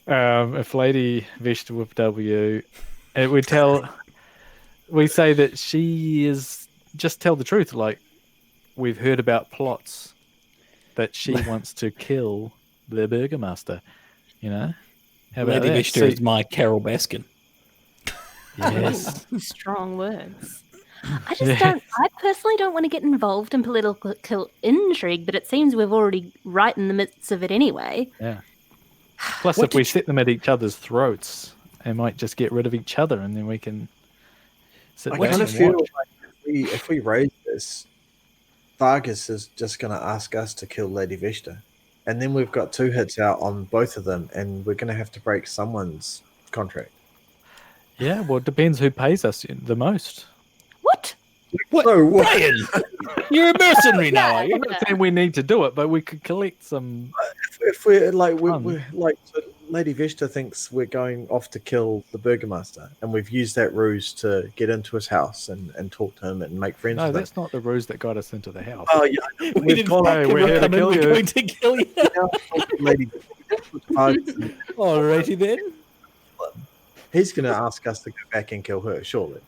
bitch. If Lady Vishta with W, we say that she is, just tell the truth. Like, we've heard about plots that she wants to kill the Burgomaster. How about Lady that? Vista is my Carol Baskin. Yes. Strong words. I personally don't want to get involved in political intrigue, but it seems we're already right in the midst of it anyway. Yeah. Plus, if we set them at each other's throats, they might just get rid of each other, and then we can sit I back kind and of feel watch. like if we raise this, Vargas is just going to ask us to kill Lady Vishta. And then we've got 2 hits out on both of them, and we're going to have to break someone's contract. Yeah, well, it depends who pays us the most. What? What? So what? Brian, you're a mercenary now, are you? I'm not saying we need to do it, but we could collect some. If we're like, Fun. we're like, so Lady Vishta thinks we're going off to kill the Burgomaster, and we've used that ruse to get into his house and talk to him and make friends No, with him. that's not the ruse that got us into the house. Oh, yeah. We We've didn't gone Hey, we're here to come in, kill we're you. going to kill you. now talk to Lady Vishta. Alrighty then. He's going to ask us to go back and kill her, surely.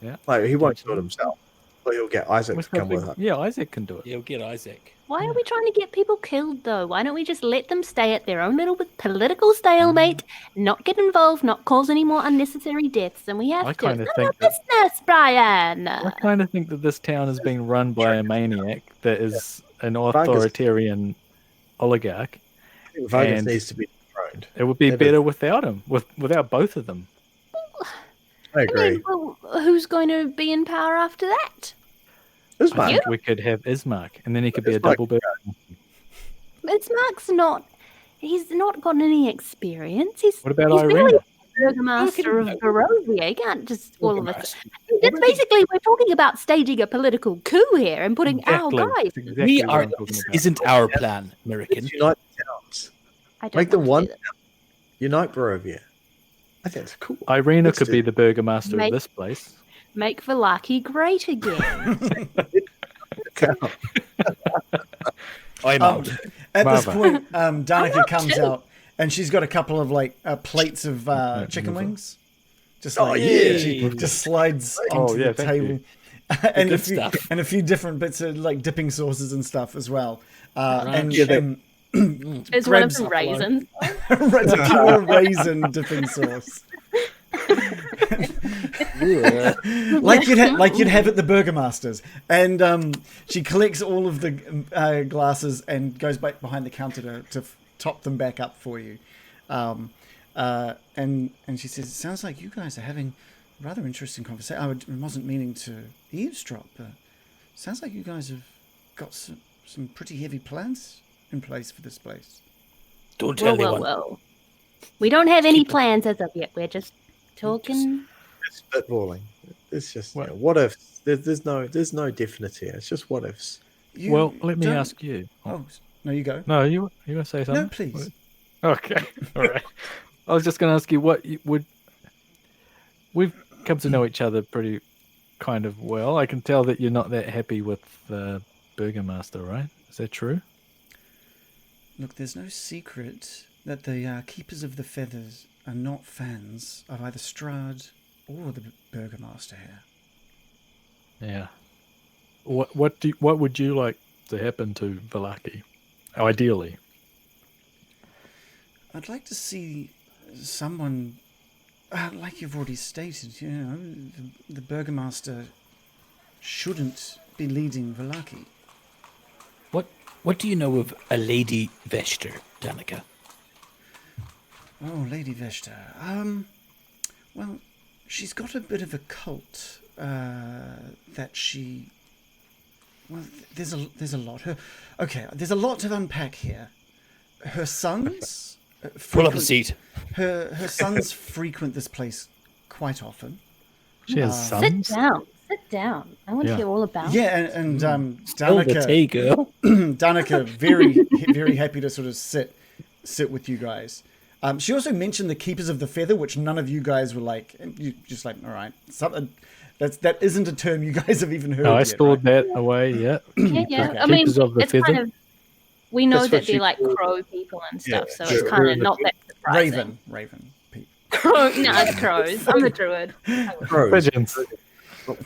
Yeah. Like, he won't do it himself. But he'll get Isaac to come with her. Yeah, Isaac can do it. You'll get Isaac. Why are we trying to get people killed, though? Why don't we just let them stay at their own little political stalemate, not get involved, not cause any more unnecessary deaths than we have I to? kinda It's none of think our that- business, Brian! I kind of think that this town is being run by a maniac that is an authoritarian oligarch. I think Vargas And- needs to be dethroned. It would be That better without him, without both of them. I agree. well, who's going to be in power after that? This I man, think we could have Ismark, and then he could be a Ismark, double bird. Bismarck's not. He's not got any experience. What about he's Irina? merely Burgomaster of Barovia. You can't just all of us. It's basically, we're talking about staging a political coup here and putting our Exactly. guys. That's exactly We what are. I'm talking about. Isn't our plan, American? let's unite the towns. I don't Make them want one. to do Unite Barovia. I think it's cool. Irina Let's could do be it. the Burgomaster Make- of this place. that. Make Valaki great again. I'm out. At this Marva. point, Danica comes out and she's got a couple of plates of chicken wings. Just like yeah. she just slides Oh, onto yeah, the thank table, and good stuff. and a few different bits of like dipping sauces and stuff as well. And, Yeah, they- and Is one of grabs them raisins? it's a pure raisin dipping sauce, like you'd have at the Burgomaster's. And she collects all of the glasses and goes back behind the counter to top them back up for you. And she says, "It sounds like you guys are having a rather interesting conversation. I wasn't meaning to eavesdrop, but it sounds like you guys have got some pretty heavy plans in place for this place." Don't tell anyone. Well. We don't have any plans as of yet. We're just talking. It's spitballing. It's just Well- what if. There's no definite here. It's just what ifs. You Well, let me don't- ask you. Oh, no, you go. No, you want to say something? No, please. Okay, all right. I was just going to ask you what you would. We've come to know each other pretty kind of well. I can tell that you're not that happy with the Burgomaster, right? Is that true? Look, there's no secret that the Keepers of the Feathers are not fans of either Strahd or the Burgomaster here. Yeah. What would you like to happen to Valaki? Ideally, I'd like to see someone, like you've already stated, you know, the Burgomaster shouldn't be leading Valaki. What do you know of a Lady Vester, Danica? Oh, Lady Vesta. Well, she's got a bit of a cult that she. Well, there's a lot. There's a lot to unpack here. Her sons. Pull up a seat. Her sons frequent this place quite often. she has Sit sons. down. Sit down. I want to Yeah. hear all about it. Yeah, and Spill the tea, Danica, girl. Danica, very happy to sort of sit with you guys. She also mentioned the Keepers of the Feather, which none of you guys were like. You just like, all right, something that isn't a term you guys have even heard. No, I yet, stored right? that away. Yeah. Yeah. Okay. I mean, Keepers of the it's kind Feather? of. We know That's that what they're she like called- crow people and stuff, Yeah, so sure. it's kind of not that surprising. Raven. Crow, no, it's crows. I'm a druid. Crows. Pigeons.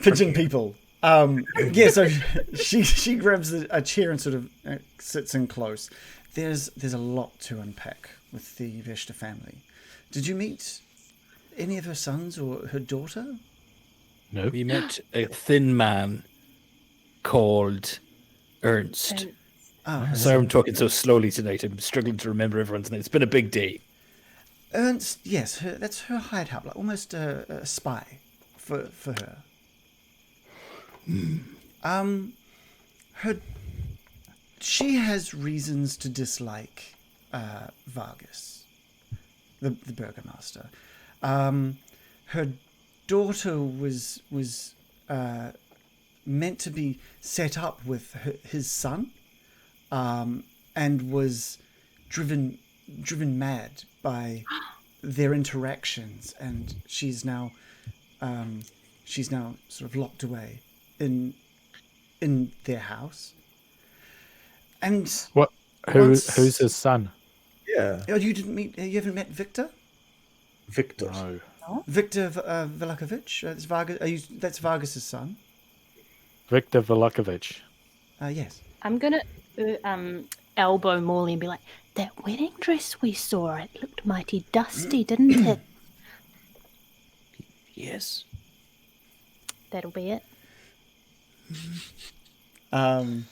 Pigeon people. Yeah, so she grabs a chair and sort of sits in close. There's a lot to unpack with the Vesta family. Did you meet any of her sons or her daughter? No. We met a thin man called Ernst. Oh, Sorry, I'm talking so slowly tonight. I'm struggling to remember everyone's name. It's been a big day. Ernst. Yes, that's her hideout, like almost a spy for her. She has reasons to dislike Vargas, the Burgomaster. Her daughter was meant to be set up with his son, and was driven mad by their interactions, and she's now sort of locked away in their house. And What? Once- Who's his son? Yeah, oh, you haven't met Victor? Victor. No. Victor Velakovic? That's Vargas. That's Vargas's son. Victor Velakovic. Yes. I'm gonna elbow Morley and be like, "That wedding dress we saw, it looked mighty dusty, didn't it?" Yes. That'll be it. And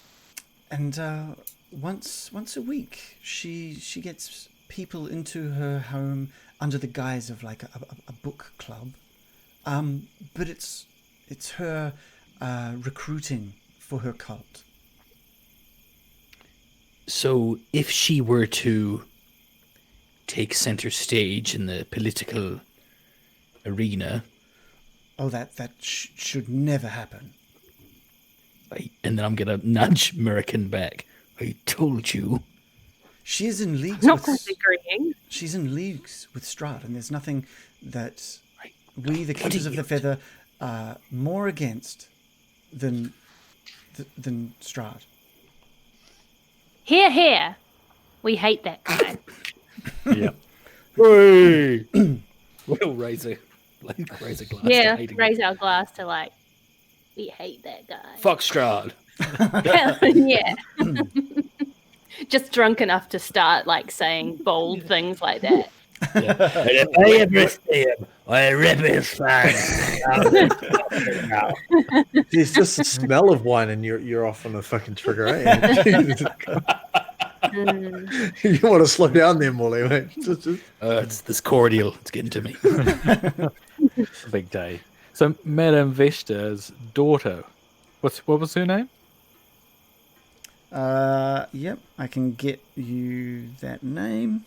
once a week, she gets people into her home under the guise of like a book club. But it's her recruiting for her cult. So if she were to take center stage in the political arena, Oh, that should never happen. and then I'm going to nudge American back. I told you. She is in leagues Not with disagreeing. she's in leagues with Strahd, and there's nothing that we, the What Keepers are of you the Feather, are more against than Strahd. Here. We hate that guy. Yeah. Hey! We'll raise a glass. Yeah, to hating raise our glass to like, we hate that guy. Fuck Strahd. Yeah. Just drunk enough to start like saying bold things like that. Yeah. And if I ever see him, I rip his fangs. There's just the smell of wine, and you're off on a fucking trigger, eh? You want to slow down there, Molly, mate. It's this cordial. It's getting to me. It's a big day. So Madame Vesta's daughter, what was her name? Yep, I can get you that name.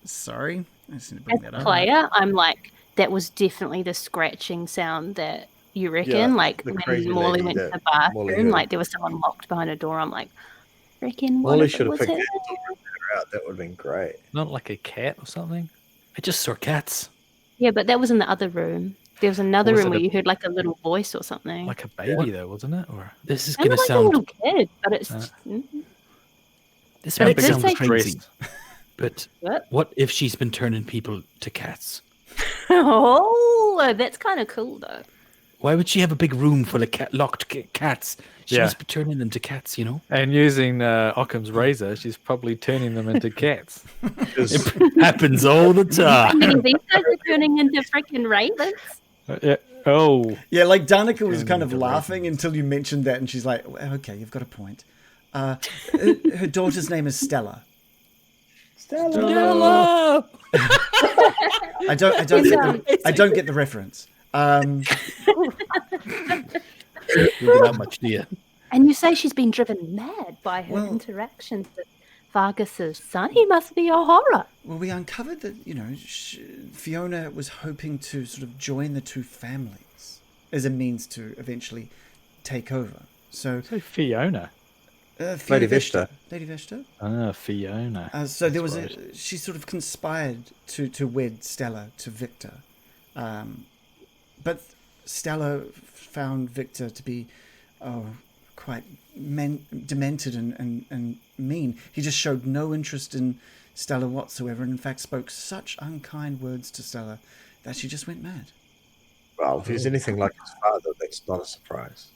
Sorry, I just need to bring As that a up. player, I'm like, that was definitely the scratching sound that you reckon. Yeah, like the when crazy Morley lady went to that the Morley bathroom, heard. like there was someone locked behind a door. I'm like, reckon one Molly of should it have was picked her. that door and let her out. That would have been great. Not like a cat or something? I just saw cats. Yeah, but that was in the other room. There was another Or was room it where a- you heard like a little voice or something. Like a baby though, wasn't it? Or This is Sounded going to like a sound. little kid, but it's This but might it did sound say- crazy. But What? what if she's been turning people to cats? Oh, that's kind of cool though. Why would she have a big room full of locked cats? She Yeah. must be turning them to cats, you know? And using Occam's razor, she's probably turning them into cats. It happens all the I time. mean, these guys are turning into freaking ravens. Yeah. Oh, Yeah, like Danica was And kind of the laughing ravens. until you mentioned that, and she's like, well, "Okay, you've got a point." Her daughter's name is Stella. Stella! I don't get the reference. You'll get that much, do you? And you say she's been driven mad by her Well- interactions with Vargas's son. He must be a horror. Well, we uncovered that, Fiona was hoping to sort of join the two families as a means to eventually take over. So, so Fiona. Fiona Lady Vista. Lady Vista. Ah, Fiona. So there That's was right. she sort of conspired to wed Stella to Victor. But Stella found Victor to be quite demented and mean. He just showed no interest in Stella whatsoever, and in fact spoke such unkind words to Stella that she just went mad. Well, if he's anything like his father, that's not a surprise.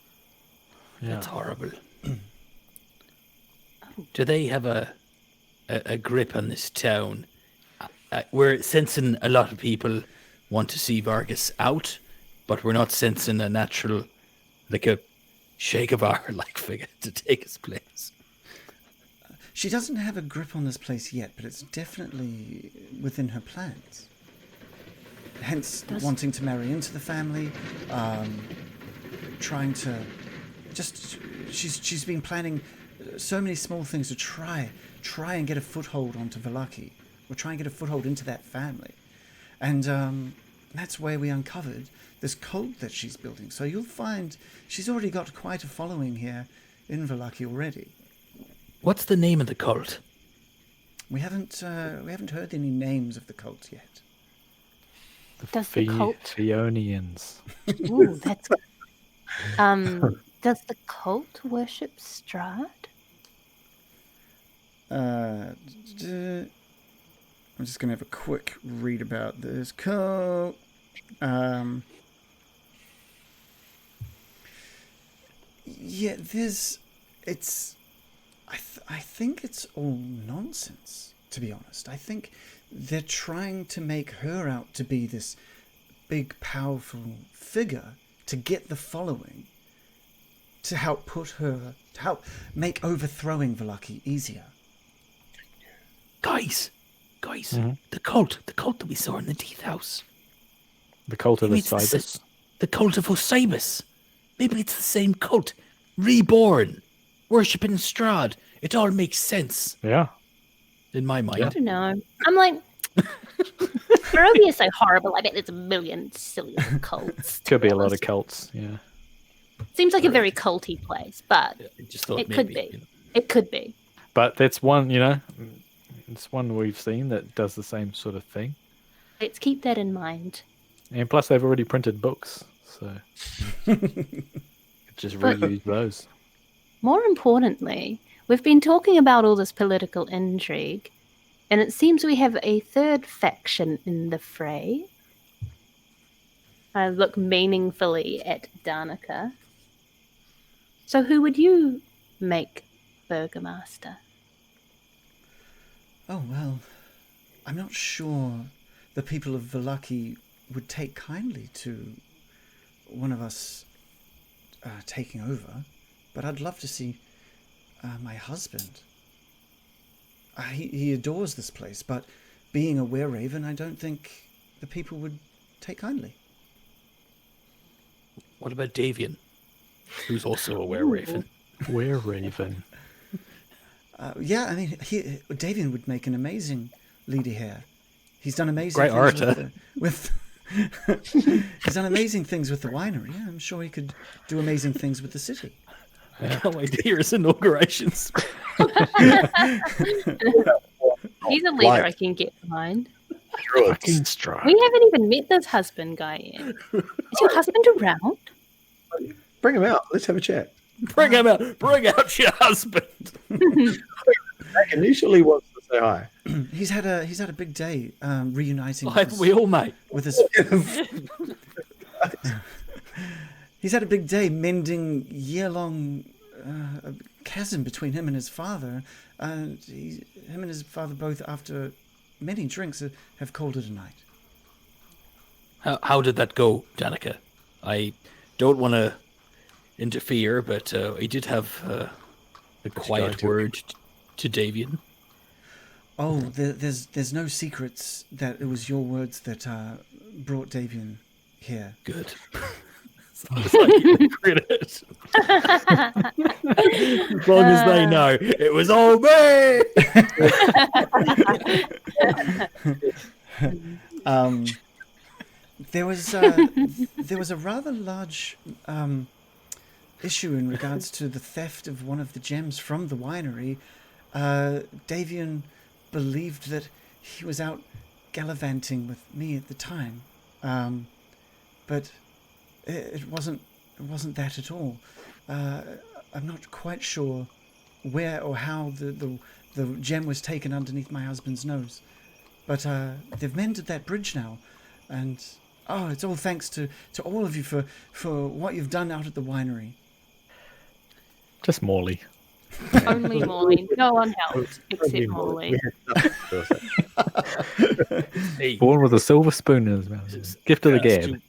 Yeah. That's horrible. Do they have a grip on this town? We're sensing a lot of people want to see Vargas out, but we're not sensing a natural, like a Che Guevara-like figure to take his place. She doesn't have a grip on this place yet, but it's definitely within her plans. Hence, wanting to marry into the family, trying to she's been planning so many small things to try and get a foothold onto Vallaki, or try and get a foothold into that family, and that's where we uncovered this cult that she's building. So you'll find she's already got quite a following here in Vallaki already. What's the name of the cult? We haven't heard any names of the cult yet. Does the cult? Fionians. Ooh, that's. Does the cult worship Strahd? I'm just going to have a quick read about this cult. Yeah, I think it's all nonsense, to be honest. I think they're trying to make her out to be this big, powerful figure to get the following, to help make overthrowing Vallaki easier. Guys, the cult that we saw in the Teeth House. The cult of Maybe the it's Cybus. the cult of Osiris. Maybe it's the same cult, reborn, worshipping Strahd. It all makes sense Yeah. in my mind. I don't know. I'm like, Barovia is so horrible. I bet there's a million silly little cults. to Could be a lot of honest. cults. Yeah. Seems like a very culty place, but I just thought it maybe, could be. you know. It could be. But that's one, it's one we've seen that does the same sort of thing. Let's keep that in mind. And plus, they've already printed books, so just But- reuse those. More importantly, we've been talking about all this political intrigue, and it seems we have a third faction in the fray. I look meaningfully at Danica. So who would you make Burgomaster? Oh, well, I'm not sure the people of Vallaki would take kindly to one of us taking over, but I'd love to see my husband. He adores this place, but being a were-raven, I don't think the people would take kindly. What about Davian, who's also a were-raven? Were Raven. Yeah, I mean, Davian would make an amazing leader here. He's done amazing Great things orator. with he's done amazing things with the winery. Yeah, I'm sure he could do amazing things with the city. I can't wait to hear his inaugurations. He's a leader I can get behind. Fucking Strahd. We haven't even met this husband guy yet. Is your husband around? Bring him out. Let's have a chat. Bring him out. Bring out your husband. Back initially wants to say hi. He's had a big day reuniting Haven't we all, mate? with his He's had a big day mending year-long chasm between him and his father. Him and his father both, after many drinks, have called it a night. How did that go, Danica? I don't want to interfere, but I did have a quiet word to Davian. Oh, there's no secrets that it was your words that brought Davian here. Good. It's like the credit. As long as they know it was all me. There was a rather large issue in regards to the theft of one of the gems from the winery. Davian believed that he was out gallivanting with me at the time, but it wasn't that at all. I'm not quite sure where or how the gem was taken underneath my husband's nose, but they've mended that bridge now, and it's all thanks to all of you for what you've done out at the winery. Just Morley. Only Morley. No one helped except Morley. Hey, Born with a silver spoon in his mouth. Gift of the gab.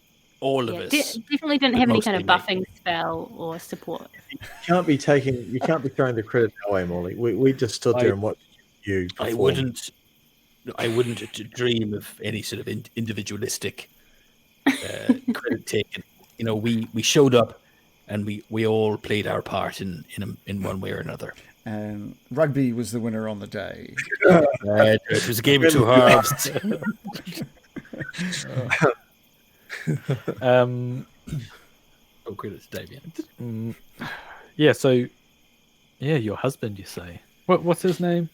all of us. Definitely didn't have any kind of Mostly buffing spell or support. You can't be throwing the credit away, Molly. We just stood there and watched you perform. I wouldn't dream of any sort of individualistic credit taken. You know, we showed up and we all played our part in one way or another. And rugby was the winner on the day. It was a game of two halves. Oh, credit to Davian. Yeah, so your husband, you say. What's his name?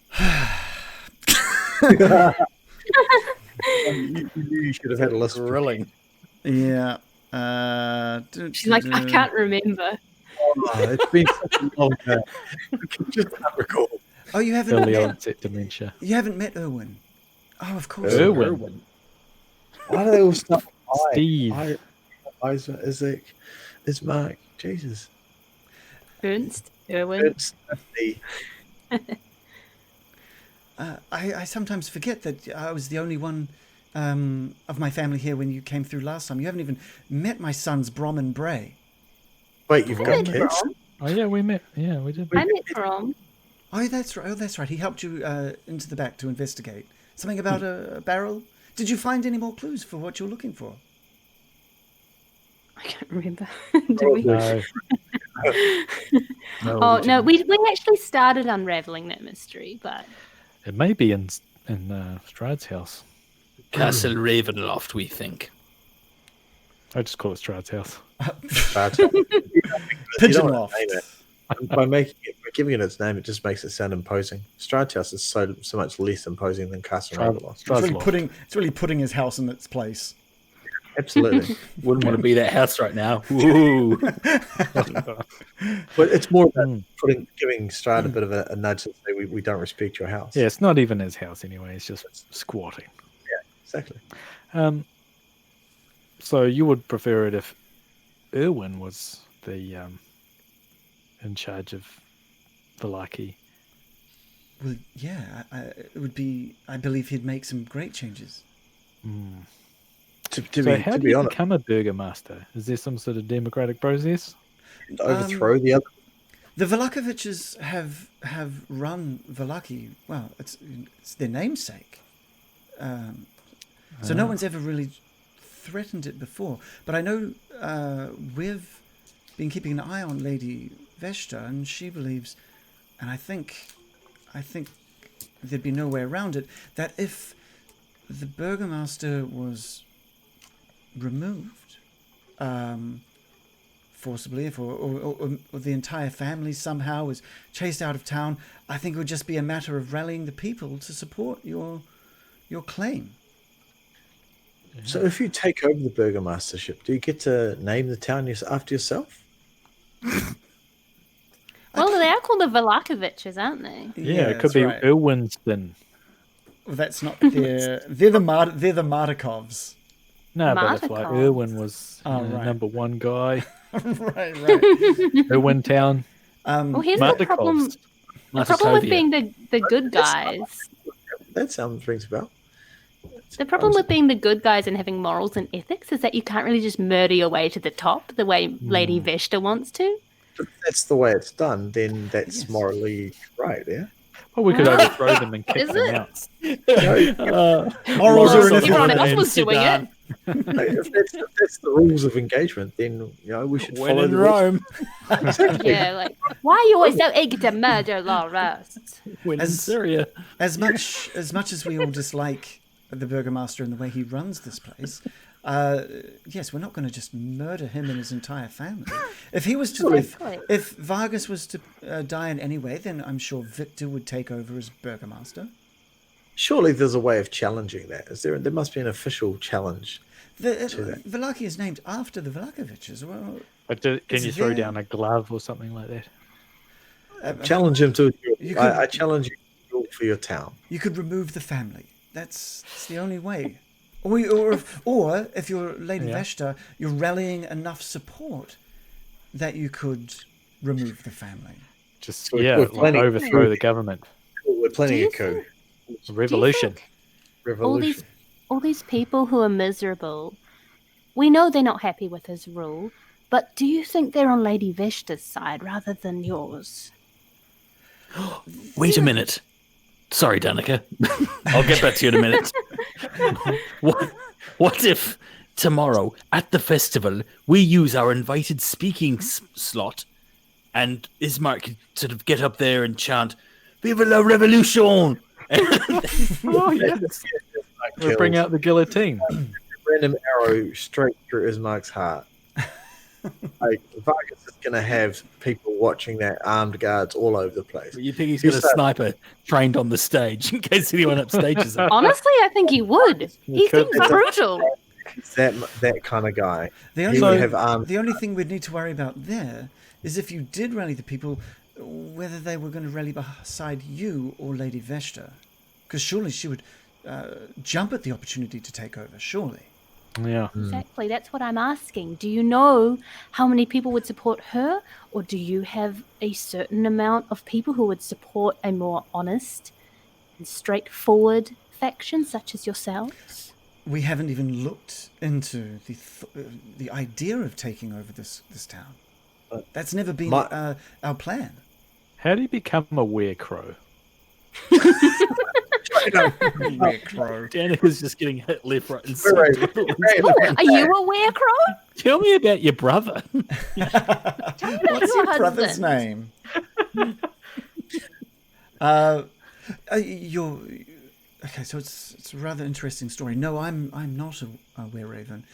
You should have had a list. Grilling. Yeah. She's like, I can't remember. It's been such a long day. I just can't recall. Oh, you haven't Early met onset dementia. You haven't met Erwin. Oh, of course. Erwin. Why do they all start with I? Steve. Isaac, it's Mark. Jesus. Ernst, Erwin. It's me. I sometimes forget that I was the only one of my family here when you came through last time. You haven't even met my sons, Brom and Bray. Wait, you've I got met kids? Brom. Oh yeah, we met. Yeah, we did. I met Brom. Oh, that's right. Oh, that's right. He helped you into the back to investigate. Something about a barrel? Did you find any more clues for what you're looking for? I can't remember. Did we? No. Oh no, we actually started unraveling that mystery, but It may be in Strahd's house. Castle Ravenloft, we think. I just call it Strahd's house. Pigeon Loft. By giving it its name, it just makes it sound imposing. Strahd's house is so much less imposing than Castle Ravenloft. It's really putting his house in its place. Absolutely. Wouldn't want to be that house right now. Woo. But it's more about giving Strahd a bit of a nudge to say we don't respect your house. Yeah, it's not even his house anyway. It's just squatting. Yeah, exactly. So you would prefer it if Erwin was the in charge of Vallaki? Well, yeah, it would be. I believe he'd make some great changes. To How do be you honest, become a burgomaster? Is there some sort of democratic process? overthrow the other. The Valakoviches have run Vallaki. Well, it's their namesake. So no one's ever really threatened it before. But I know we've been keeping an eye on Lady Veshta, and she believes, and I think there'd be no way around it, that if the burgomaster was removed forcibly, or the entire family somehow was chased out of town, I think it would just be a matter of rallying the people to support your claim. So if you take over the burgomastership, do you get to name the town after yourself? well, they are called the Valakoviches, aren't they? Yeah, it could that's be right. Erwinston. Well, that's not they're the Mardikovs. No, but that's why Martyr Irwin was right. number one guy. right. Irwin Town. Well, here's the Martykovs. problem. The problem with Martykovia. being the good guys. That sounds rings a bell. The problem with being the good guys and having morals and ethics is that you can't really just murder your way to the top the way Lady Veshta wants to. If that's the way it's done, then that's Yes. morally right, yeah? Well, we could overthrow them and kick Is them it? out. Morals are an Everyone ethical. else was doing it. If that's the rules of engagement, then we should When follow in the rules. Rome. Yeah, like, why are you always so eager to murder Loras? When in As- Syria. As much as we all dislike the Burgomaster and the way he runs this place, yes, we're not going to just murder him and his entire family. If he was to, if Vargas was to die in any way, then I'm sure Victor would take over as Burgomaster. Surely there's a way of challenging that. Is there? There must be an official challenge. Vlaki is named after the Vlakoviches. Well, But can It's you throw there. down a glove or something like that? Challenge him to. You could- I challenge you to rule for your town. you could remove the family. That's the only way. Or if you're Lady Veshta, you're rallying enough support that you could remove the family. Just We're like planning- overthrow the government. We're planning a coup. Revolution. Revolution. All these people who are miserable, we know they're not happy with his rule, but do you think they're on Lady Veshta's side rather than yours? Wait a minute. Sorry, Danica. I'll get back to you in a minute. What if tomorrow at the festival we use our invited speaking slot and Ismark could sort of get up there and chant "Viva la Revolution"? Oh, yes. We'll bring out the guillotine. Random arrow straight through Ismark's heart. Like Vargas is going to have people watching that, armed guards all over the place. You think he's got a sniper trained on the stage in case anyone upstages him? Honestly, I think he would. He could. seems brutal. It's that kind of guy. The He would have armed. only thing we'd need to worry about there is if you did rally the people, whether they were going to rally beside you or Lady Veshta. Because surely she would jump at the opportunity to take over, surely. Yeah. Exactly, that's what I'm asking. Do you know how many people would support her, or do you have a certain amount of people who would support a more honest and straightforward faction, such as yourselves? We haven't even looked into the idea of taking over this town. That's never been our plan. How do you become a werecrow? Danica's just getting hit left, right, and Right. center. Are you a werecrow? Tell me about your brother. What's your brother's name? You're okay. So it's a rather interesting story. No, I'm not a were-raven.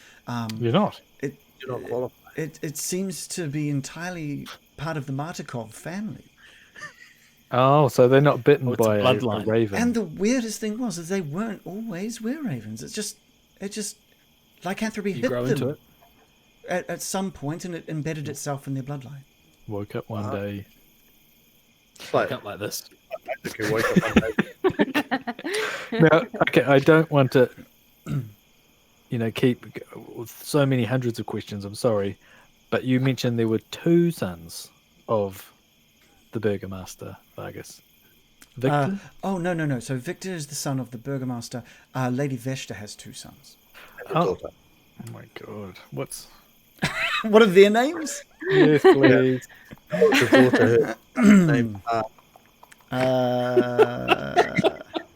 You're not. You're not qualified. It seems to be entirely part of the Martikov family. Oh, so they're not bitten it's a by a bloodline. raven. And the weirdest thing was that they weren't always were-ravens. It just lycanthropy You hit grow them into it. at some point, and it embedded itself in their bloodline. Woke up one day. It's like, Cut like this. okay, wake up one day. Now, okay, I don't want to, keep with so many hundreds of questions. I'm sorry, but you mentioned there were two sons of the Burgomaster, Vargas. Victor? No. So Victor is the son of the Burgomaster. Lady Veshta has two sons. Oh my God! What's What are their names? yes, please? The daughter, her name.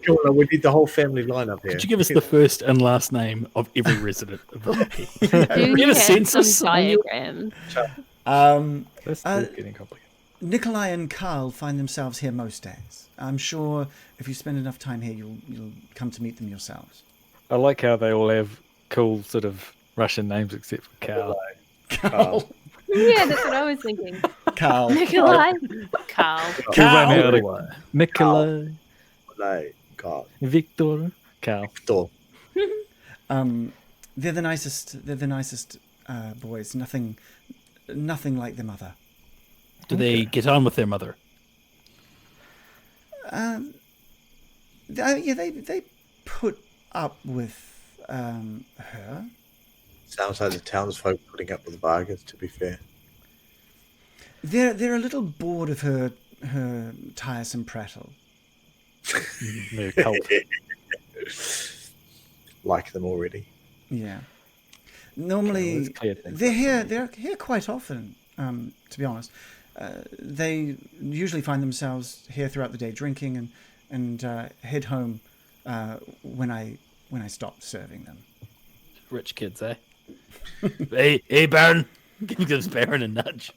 Come on, we need the whole family line up here. Could you give us the first and last name of every resident of Vallaki? Do you you have a have census some on you? diagram? This Uh, is getting complicated. Nikolai and Karl find themselves here most days. I'm sure if you spend enough time here, you'll come to meet them yourselves. I like how they all have cool sort of Russian names except for Carl. Karl. Yeah, that's what I was thinking. Karl. Nikolai, Carl. Everyone out of Carl. Nikolai, Like, God, Victor, Carl. Victor. They're the nicest. They're the nicest boys. Nothing like their mother. Do they get on with their mother? They put up with her. Sounds like the townsfolk putting up with the bargains, to be fair. They're a little bored of her tiresome prattle. They're a cult. Like them already. Yeah. Normally, let's clear things they're here quite often. To be honest, they usually find themselves here throughout the day drinking and head home when I stop serving them. Rich kids, eh? Hey, Baron. Gives Baron a nudge.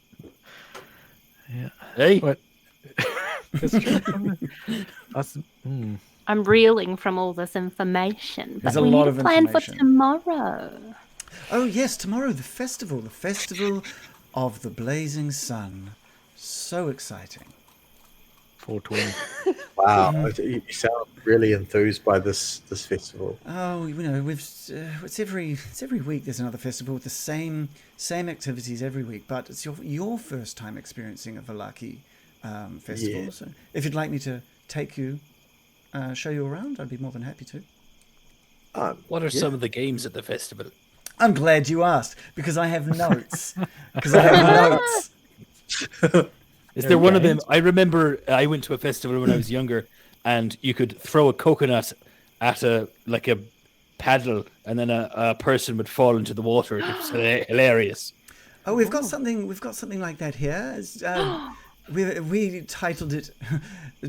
Yeah. Hey. What? That's true. I'm reeling from all this information, but There's a we lot need of a plan for information. tomorrow. Oh yes, tomorrow the festival of the blazing sun. So exciting. 420. Wow, you sound really enthused by this festival. Oh, it's every week. There's another festival with the same activities every week, but it's your first time experiencing a Valaki festival. Yeah. So if you'd like me to take you, show you around, I'd be more than happy to. What are some of the games at the festival? I'm glad you asked because I have notes. Because I have notes. Is there one of them? I remember I went to a festival when I was younger, and you could throw a coconut at a paddle, and then a person would fall into the water. It was hilarious. Oh, we've got something like that here. We titled it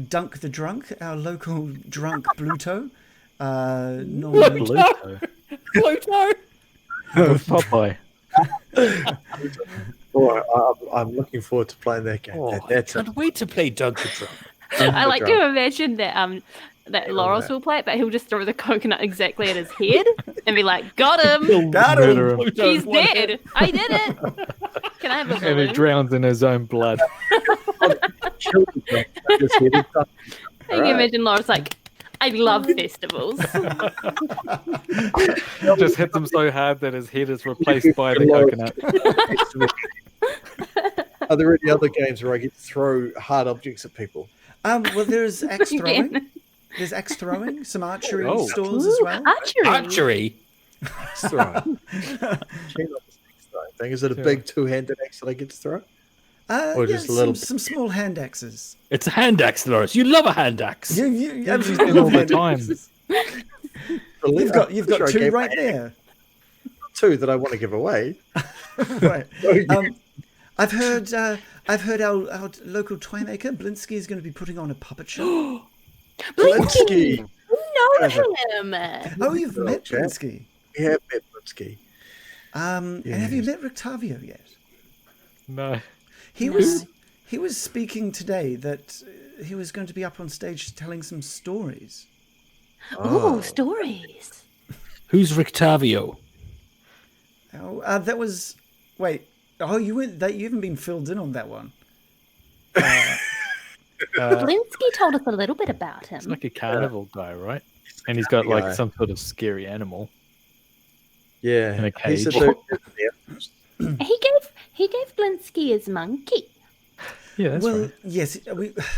"Dunk the Drunk," our local drunk Bluto. Normally, Pluto. Popeye. I'm looking forward to playing that game. Oh, That's I can't wait to play Dunk the Drum. I like to imagine that that Loros will play it, but he'll just throw the coconut exactly at his head and be like, "Got him! Murder him. He's dead! I did it! Can I have a And he balloon?" drowns in his own blood. I can imagine Laura's like, "I love festivals." Just hits him so hard that his head is replaced by the coconut. Are there any other games where I get to throw hard objects at people? well, there's axe throwing. Again. There's axe throwing, some archery Oh. stalls as well. Archery. Archery. Axe throwing. Thing. Is it a big two-handed axe that I get to throw? Or just a little- some small hand axes. It's a hand axe, Loris. You love a hand axe. You them absolutely all love the hand time. axes. You've You've got two right there. Two that I want to give away. Right. I've heard our local toy maker Blinsky is going to be putting on a puppet show. Blinsky. Know him. Oh, you've met Okay. Blinsky. We have met Blinsky. And have you met Rictavio yet? No. He was speaking today that he was going to be up on stage telling some stories. Oh, stories. Who's Rictavio? Oh, that was. Wait. Oh, you haven't been filled in on that one. Blinsky told us a little bit about him. It's like a carnival guy, right? And he's got like some sort of scary animal. Yeah. In a He's cage. He gave Blinsky his monkey. Yeah, that's Well, right. yes,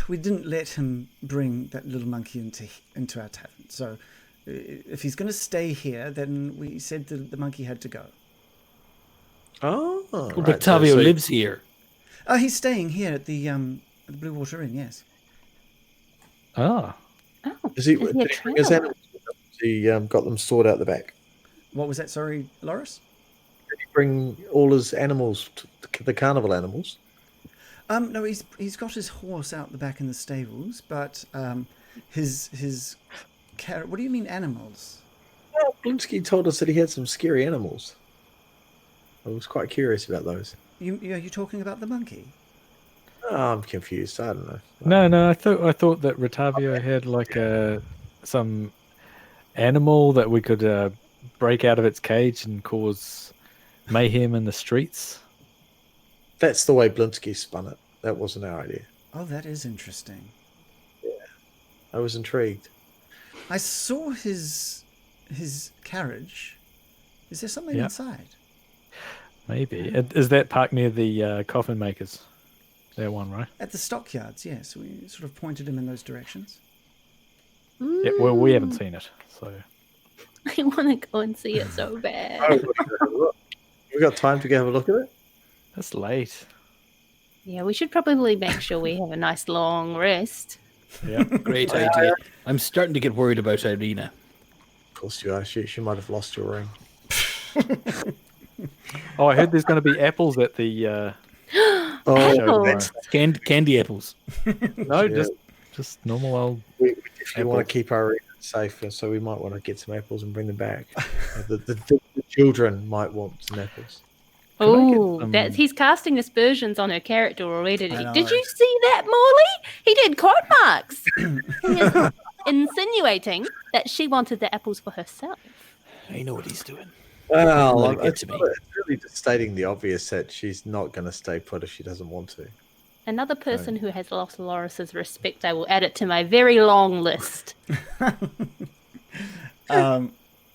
we didn't let him bring that little monkey into our tavern. So, if he's going to stay here, then we said the monkey had to go. Oh, Well, right. Rictavio So- lives here. Oh, he's staying here at the Blue Water Inn. Yes. Ah. Oh, Is he? is he a Did he bring his traveller? animals with him? Has he got them stored out the back? What was that? Sorry, Loris. Did he bring all his animals, the carnival animals? No, he's got his horse out the back in the stables, but his carrot. What do you mean animals? Well, Blinsky told us that he had some scary animals. I was quite curious about those. Are you talking about the monkey? Oh, I'm confused. I don't know. No. I thought that Rictavio had like some animal that we could break out of its cage and cause mayhem in the streets. That's the way Blinsky spun it. That wasn't our idea. Oh, that is interesting. I was intrigued. I saw his carriage. Is there something Yeah. inside? Maybe. Is that park near the coffin makers? That one, right? At the stockyards, yes. We sort of pointed him in those directions. Yeah, well, we haven't seen it, so I want to go and see it so bad. Oh, got time to go have a look at it? That's late. Yeah, we should probably make sure we have a nice long rest. Yeah. Great idea. I'm starting to get worried about Irina. Of course you are. She might have lost your ring. Oh, I heard there's going to be apples at the. Apples? that's Candy apples. No, Yeah. just normal old. we definitely want Apples. to keep our ring safe, so we might want to get some apples and bring them back. The children might want some apples. I get Oh, some- that's he's casting aspersions on her character already. I know. Did you see that, Morley? He did quote marks. He is insinuating that she wanted the apples for herself. I know what he's doing. Well, Let it get it's to me. really just stating the obvious that she's not going to stay put if she doesn't want to. Another person who has lost Loris's respect, I will add it to my very long list.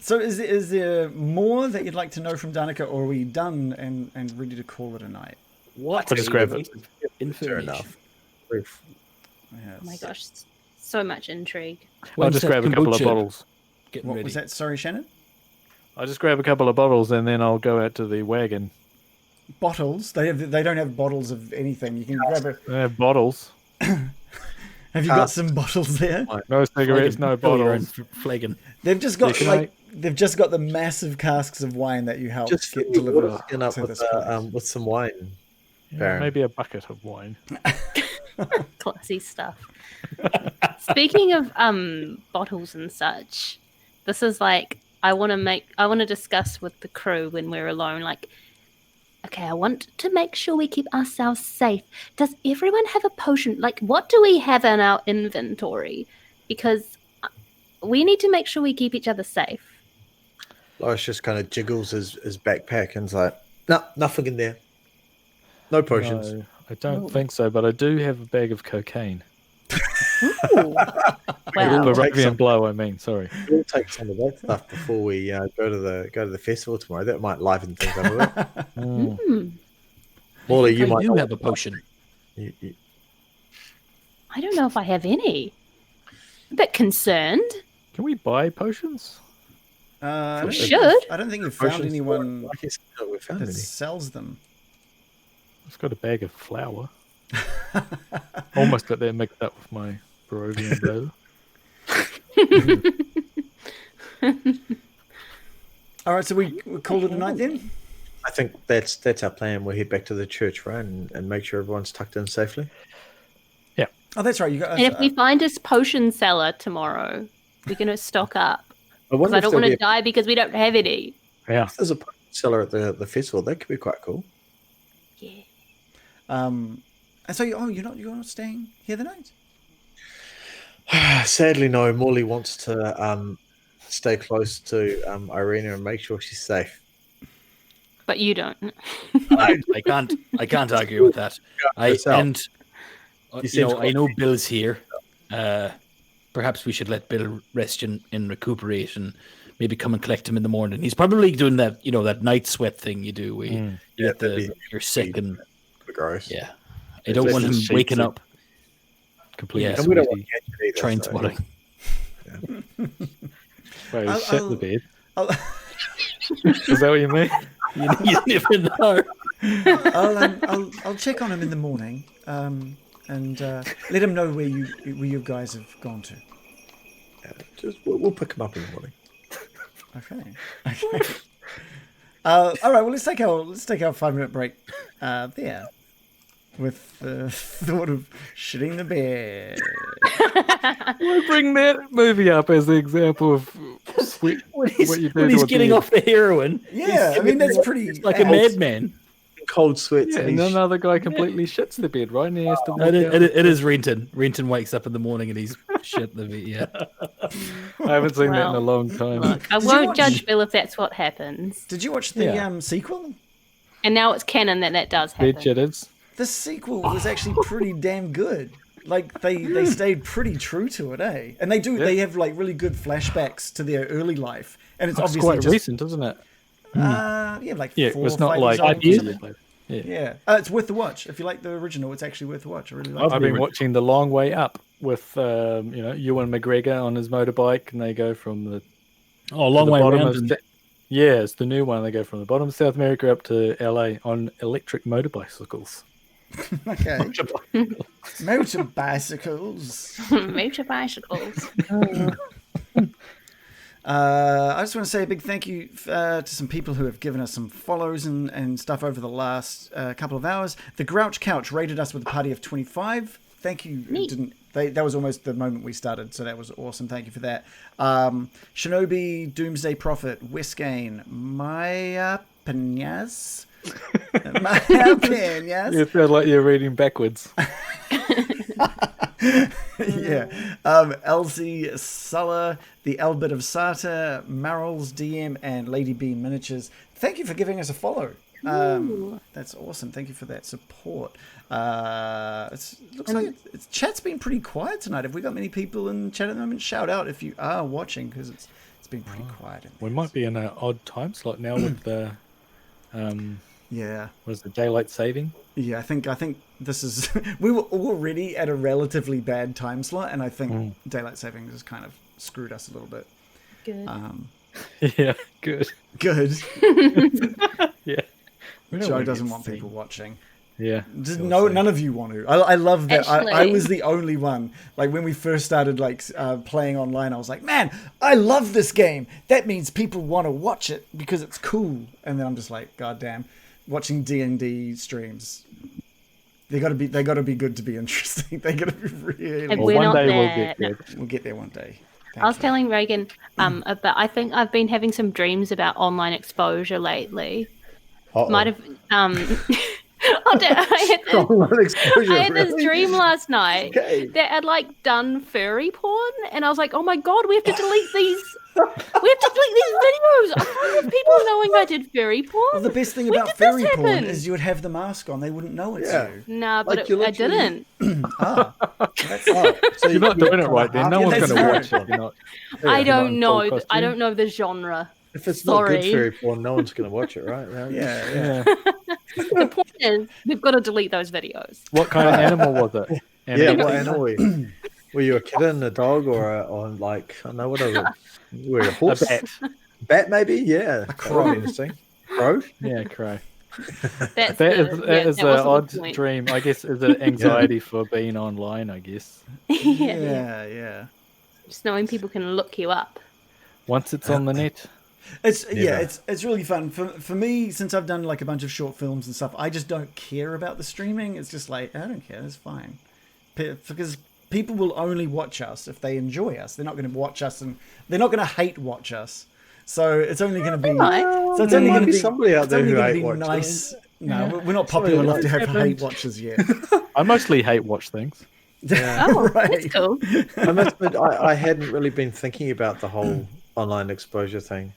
So is there more that you'd like to know from Danica, or are we done and ready to call it a night? What? I'll just grab it. Fair Information. enough. Yes. Oh my gosh, so much intrigue. I'll When's just that grab a couple of kombucha bottles. Getting What ready. was that? Sorry, Shannon? I'll just grab a couple of bottles and then I'll go out to the wagon. Bottles? They don't have bottles of anything. You can grab a. They have bottles. Have you got some bottles there? No cigarettes, no bottles. Flagon. They've just got Yeah, can they've just got the massive casks of wine that you helped Just get fill your delivered water skin up to with, this place. with some wine. Yeah, Baron. maybe a bucket of wine. Classy stuff. Speaking of bottles and such, this is like I want to discuss with the crew when we're alone. Like, okay, I want to make sure we keep ourselves safe. Does everyone have a potion? Like, what do we have in our inventory? Because we need to make sure we keep each other safe. Loris just kind of jiggles his backpack and's like, no, nothing in there. No potions. No, I don't think so, but I do have a bag of cocaine. Ooh. Wow. Baravian blow, I mean, sorry. We'll take some of that stuff before we go to the festival tomorrow. That might liven things up a bit. Hmm. Morley, you I might do not have a potion. you- I don't know if I have any. A bit concerned. Can we buy potions? I don't We think should. I don't think you've found potions- anyone I guess we found that any. sells them. I've got a bag of flour. Almost got that mixed up with my Baravian blow. All right, so we called it a night then. I think that's our plan. We'll head back to the church, right, and make sure everyone's tucked in safely. Oh, that's right. You got. And if we find a potion seller tomorrow, we're going to stock up. Because wonder I if don't there'll want to be a- die because we don't have any. Yeah. If there's a potion seller at the festival, that could be quite cool. Yeah. And so you're not staying here the night. Sadly, no. Morley wants to stay close to Irina and make sure she's safe. But you don't. I can't argue with that. yourself. And You you seem know, to- I know Bill's here. Perhaps we should let Bill rest and recuperate, and maybe come and collect him in the morning. He's probably doing that, that night sweat thing you do, where you Yeah, get that'd be- you're sick and Gross. yeah. I don't want him Sheets waking are up completely Yeah. And we don't sweaty. want to catch it either, train so- spotting. Wait, I'll- shit in I'll- the bed. I'll, Is that what you mean? You never know. I'll check on him in the morning, and let him know where you guys have gone to. We'll pick him up in the morning. Okay. All right. Well, let's take our 5-minute break there, with the thought of shitting the bed. Why bring that movie up as the example of what you do When he's to a getting bed? off the heroin, Yeah, I mean that's pretty. he's like a bad. madman. Cold sweats. Yeah, and and he's another guy completely shits the bed, right? And he has to walk It, out. it is Renton. Renton wakes up in the morning and he's shit the bed. Yeah. I haven't seen that in a Well, long time. Look, I you won't watch- judge Bill if that's what happens. Did you watch the Yeah. sequel? And now it's canon that does Bed happen. shitters. The sequel was actually pretty damn good. Like they stayed pretty true to it, eh? And they do. Yeah. They have like really good flashbacks to their early life, and it's It's obviously quite just recent, isn't it? like Yeah, 4 it's or not 5 like years old or years something. later. Yeah, it's worth the watch. If you like the original, it's actually worth the watch. I really like. I've it. been watching The Long Way Up with Ewan McGregor on his motorbike, and they go from the Oh, a long the way bottom around. of And Sta- Yeah, it's the new one. They go from the bottom of South America up to LA on electric motorbicycles. Okay. Motor bicycles. Motor bicycles. I just want to say a big thank you to some people who have given us some follows and stuff over the last couple of hours. The Grouch Couch rated us with a party of 25. Thank you. That was almost the moment we started, so that was awesome. Thank you for that. Shinobi, Doomsday Prophet, Westgain, Maya Peñas. Maya Peñas. You feel like you're reading backwards. Yeah. Elsie Sulla, the Albert of Sata, Maryl's DM, and Lady B Miniatures. Thank you for giving us a follow. That's awesome. Thank you for that support. Looks like chat's been pretty quiet tonight. Have we got many people in chat at the moment? Shout out if you are watching, because it's been pretty quiet. We might be in an odd time slot now with the was the daylight saving? Yeah, I think this is we were already at a relatively bad time slot, and I think daylight savings has kind of screwed us a little bit. Good. Yeah, good. Yeah. Joe doesn't want people watching. Yeah. No, none of you want to. I love that. Actually, I was the only one. Like when we first started playing online, I was like, man, I love this game. That means people want to watch it because it's cool. And then I'm just like, God damn, watching D&D streams. They gotta be good to be interesting. They gotta be really. And we're one not day there. we'll get there. We'll get there one day. I was telling Reagan about. I think I've been having some dreams about online exposure lately. Might have. I had this dream last night that I'd done furry porn, and I was like, "Oh my god, we have to delete these. We have to delete these videos. I can't have people knowing I did furry porn." Well, the best thing When about did this furry porn happen? is you would have the mask on; they wouldn't know it's you. Nah, but you I didn't. So You're not doing it right then. No one's that's going to right. watch it. You're not, I you're not don't in know. full I costume. don't know the genre. if it's not good Sorry. fairy porn, no one's going to watch it, right? Yeah. The point is, we've got to delete those videos. What kind of animal was it? Yeah, what animal were you? Were you a kitten, a dog, or I don't know, what are we? Were you a horse? A bat. Bat, maybe? Yeah. A crow. Interesting. Crow? Yeah, crow. That's That is that an wasn't odd the point. dream. I guess is it anxiety for being online, I guess. Yeah. Just knowing people can look you up. Once it's on the net. It's really fun for me, since I've done a bunch of short films and stuff. I just don't care about the streaming. It's just I don't care. It's fine, because people will only watch us if they enjoy us. They're not going to watch us, and they're not going to hate watch us. So it's only going to be. So it's only going to be somebody out there who hate watch nice. No, we're not popular enough to have hate watchers yet. I mostly hate watch things. Oh, Right. that's cool. I must admit, I hadn't really been thinking about the whole online exposure thing.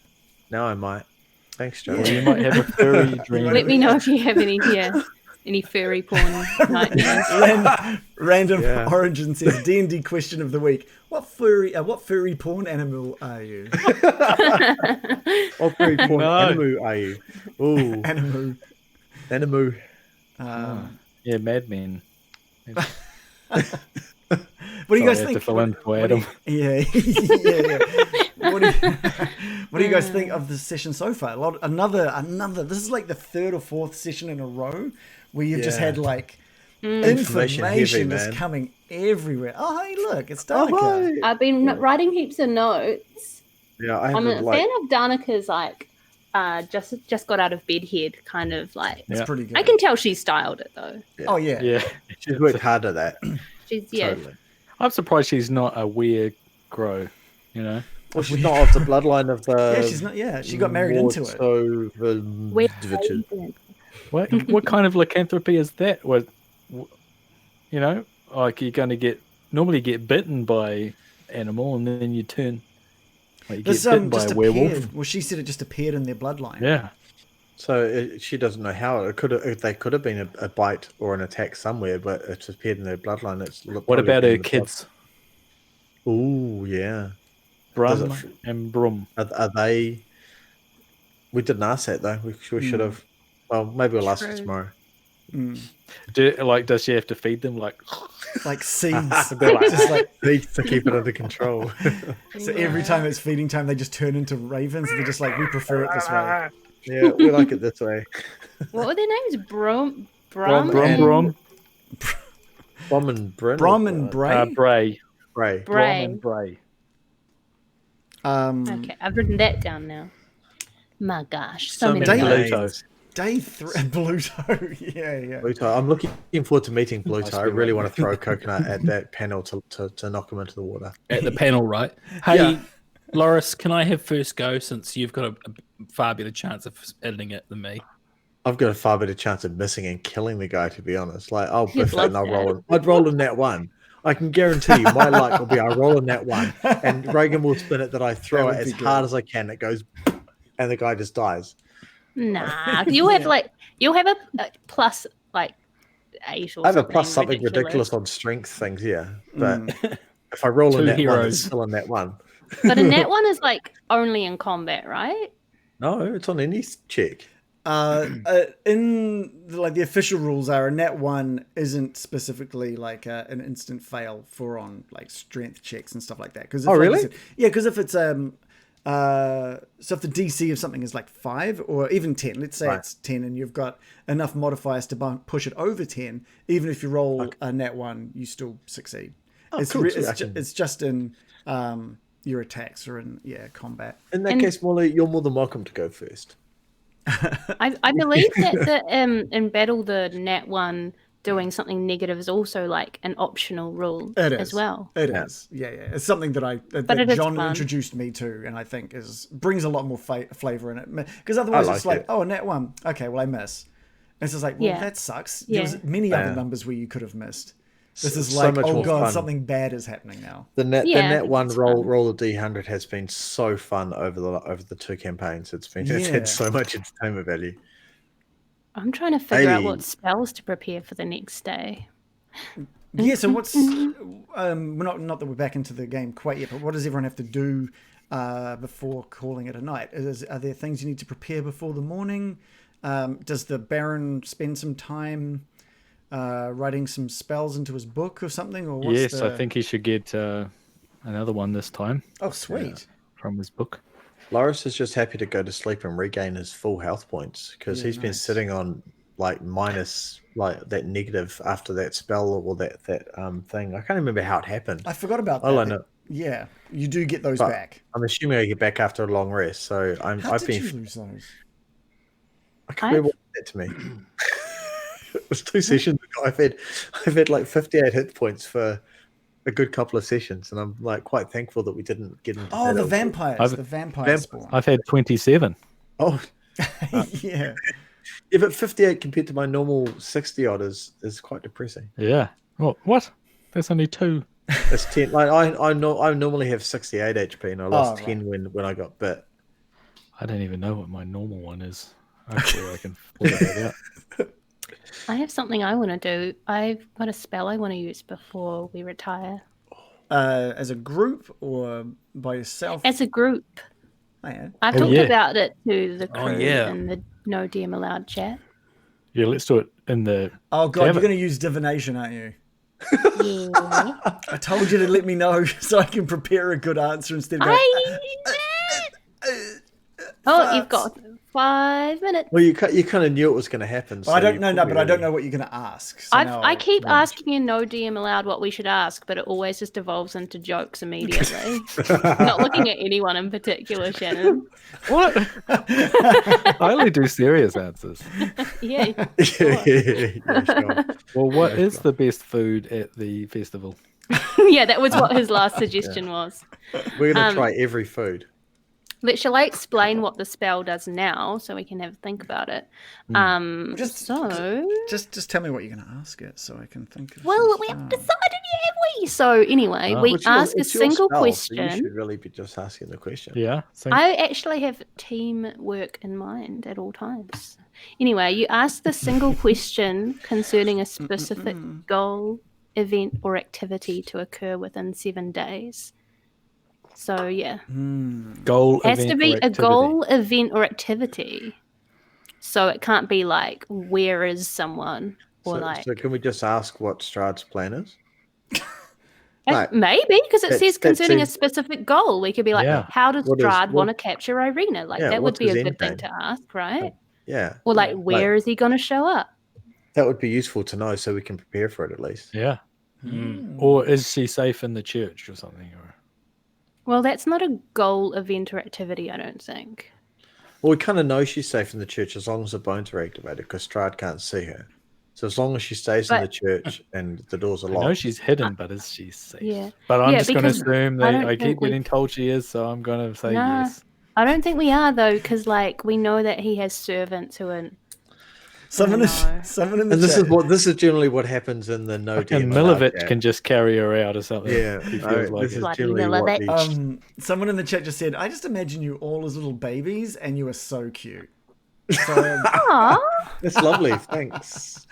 Now I might. Thanks, Joe. Or you might have a furry dream. Let me know if you have any furry porn nightmares. Random Yeah. Origin says D&D question of the week. What furry porn animal are you? What fairy porn No. animal are you? Ooh, Animal. animal. Yeah, Mad Men. What do you guys Sorry, I have think? to fill in for Adam. Yeah. What do you guys think of the session so far? Another. This is the third or fourth session in a row where you've just had information heavy, is man. coming everywhere. Oh, hey, look, it's Danica. hi. I've been writing heaps of notes. Yeah, I I'm haven't a fan of Danica's just got out of bed head kind of It's Yeah. pretty good. I can tell she styled it though. Oh yeah. Yeah. she's worked hard at that. She's Totally. I'm surprised she's not a weird grow, you know? Well, she's not of the bloodline of the. Yeah, she's not. Yeah, she got married into it. So Where- What kind of lycanthropy is that? What, you know, you're going to normally get bitten by animal and then you turn, you get bitten by a werewolf. appeared. Well, she said it just appeared in their bloodline. Yeah. So she doesn't know how it could have. They could have been a bite or an attack somewhere, but it's appeared in their bloodline. What about her kids? Oh yeah. Brum Does it- and Brum. Are they? We didn't ask that though. We should have. Well, maybe we'll ask it True. tomorrow. Does she have to feed them like? Like seeds. They're like, Just like Needs to keep it under control. so every time it's feeding time, they just turn into ravens. They're just like, we prefer it this way. Yeah, we like it this way. What were their names? Brom, Brom and Brom, Brom and Bryn. Brom and Bray. Bray, Bray. Brom Bray. and Bray. Okay, I've written that down now. My gosh, so many many names. Pluto. Day 3. Pluto. Yeah. Pluto. I'm looking forward to meeting Pluto. I really want to throw a coconut at that panel to knock him into the water. At the panel, right? Hey, Yeah. Loris, can I have first go since you've got a far better chance of editing it than me? I've got a far better chance of missing and killing the guy, to be honest. Like, I'll You'd biff it and love I'll roll that. in. I'd roll in that one. I can guarantee you my luck will be I roll in that one and Reagan will spin it that I throw That it would as be hard good. as I can. It goes and the guy just dies. Nah, you'll have a plus like 8 or I have a something plus something ridiculous on strength things, yeah. But Mm. if I roll Two in that one, heroes. it's still in that one. But in that one is like only in combat, right? No, it's on any check. In like the official rules are a nat 1 isn't specifically like an instant fail for on like strength checks and stuff like that. Because really? Yeah, because if it's so if the DC of something is like 5 or even 10, let's say Right. it's 10 and you've got enough modifiers to push it over 10, even if you roll a nat 1, you still succeed. Oh, it's cool. So it's just in your attacks or in combat. in that And- case, Molly, you're more than welcome to go first. I believe that in battle the nat 1 doing something negative is also like an optional rule It is as well. It is. Yeah. It's something that But that it is John fun. introduced me to, and I think brings a lot more flavor in it. Because otherwise, I it's like like, it. oh, a net 1. Okay, well, I miss. And it's just like, well, Yeah. that sucks. Yeah. There was many other Yeah. numbers where you could have missed. This is So like, much oh more god, fun. something bad is happening now. The net Yeah, one it's roll fun. roll the D100 has been so fun over the 2 campaigns. It's Yeah. had so much entertainment value. I'm trying to figure out Hey. what spells to prepare for the next day. Yeah. So what's we're not that we're back into the game quite yet, but what does everyone have to do before calling it a night? Are there things you need to prepare before the morning? Does the Baron spend some time writing some spells into his book or something? Or what's Yes, the... I think he should get another one this time Oh, sweet. from his book. Loris is just happy to go to sleep and regain his full health points because Yeah, he's been nice. sitting on like minus like that negative after that spell or that thing. I can't remember how it happened. I forgot about that. All I know, Yeah, you do get those But- back. I'm assuming I get back after a long rest. So How I've did been. you lose those? I can't remember what that to me. It was 2 sessions ago. I've had like 58 hit points for a good couple of sessions, and I'm like quite thankful that we didn't get into. Oh, that. the vampires. I've- The vampire Vamp- spawn. I've had 27. Oh, Yeah. yeah, but 58 compared to my normal 60 odd is quite depressing. Yeah. Oh, what? That's only 2. It's 10. Like I normally have 68 HP, and I lost right. 10 when I got bit. I don't even know what my normal one is. Hopefully I can figure that out. I have something I want to do. I've got a spell I want to use before we retire. As a group or by yourself? As a group. Oh, yeah. I've Oh, talked yeah. about it to the Oh, crew yeah. in the No DM Allowed chat. Yeah, let's do it in the... Oh god, Damn you're it. going to use divination, aren't you? Yeah. I told you to let me know so I can prepare a good answer instead of going, Oh, you've got 5 minutes. Well, you kind of knew it was going to happen. I don't you know, probably but I don't really- know what you're going to ask. So now I keep asking in No DM Allowed what we should ask, but it always just devolves into jokes immediately. Not looking at anyone in particular, Shannon. What? I only do serious answers. Yeah. yeah, sure. Well, what is the best food at the festival? Yeah, that was what his last suggestion was. We're going to try every food. But shall I explain what the spell does now so we can have a think about it? Just tell me what you're going to ask it so I can think of Well, some we haven't stuff. decided yet, have we? So anyway, we It's your- ask a it's your single spell, so question. you should really be just asking the question. Yeah. So I actually have teamwork in mind at all times. Anyway, you ask the single question concerning a specific goal, event, or activity to occur within 7 days. So, yeah. goal Has event to be or a activity. goal, event, or activity. So it can't be like, where is someone? Or So can we just ask what Strahd's plan is? Like, maybe, because it that- says that concerning a seems- specific goal. We could be like, Yeah. how does What is- Strahd what- want to capture Irina? Like, Yeah, that would what's be a his good end thing game? to ask, right? Yeah, Or like, where is he going to show up? that would be useful to know so we can prepare for it at least. Yeah. Hmm. Or is she safe in the church or something? Or Well, that's not a goal, event, or activity, I don't think. Well, we kind of know she's safe in the church as long as the bones are activated because Strahd can't see her. So as long as she stays in the church and the doors are I know locked, she's hidden, but is she safe? Yeah. But I'm Yeah, just going to because assume I that don't I keep think we- getting told she is, so I'm going to say No. yes. I don't think we are, though, because, like, we know that he has servants who are... Someone No. in the and this chat. is generally what happens in the no And DM Milovich chat. can just carry her out or something. Yeah, He no, feels like this it. is Bloody generally what Milovich. the Someone in the chat just said, I just imagine you all as little babies and you are so cute. So, Aw! It's lovely, thanks.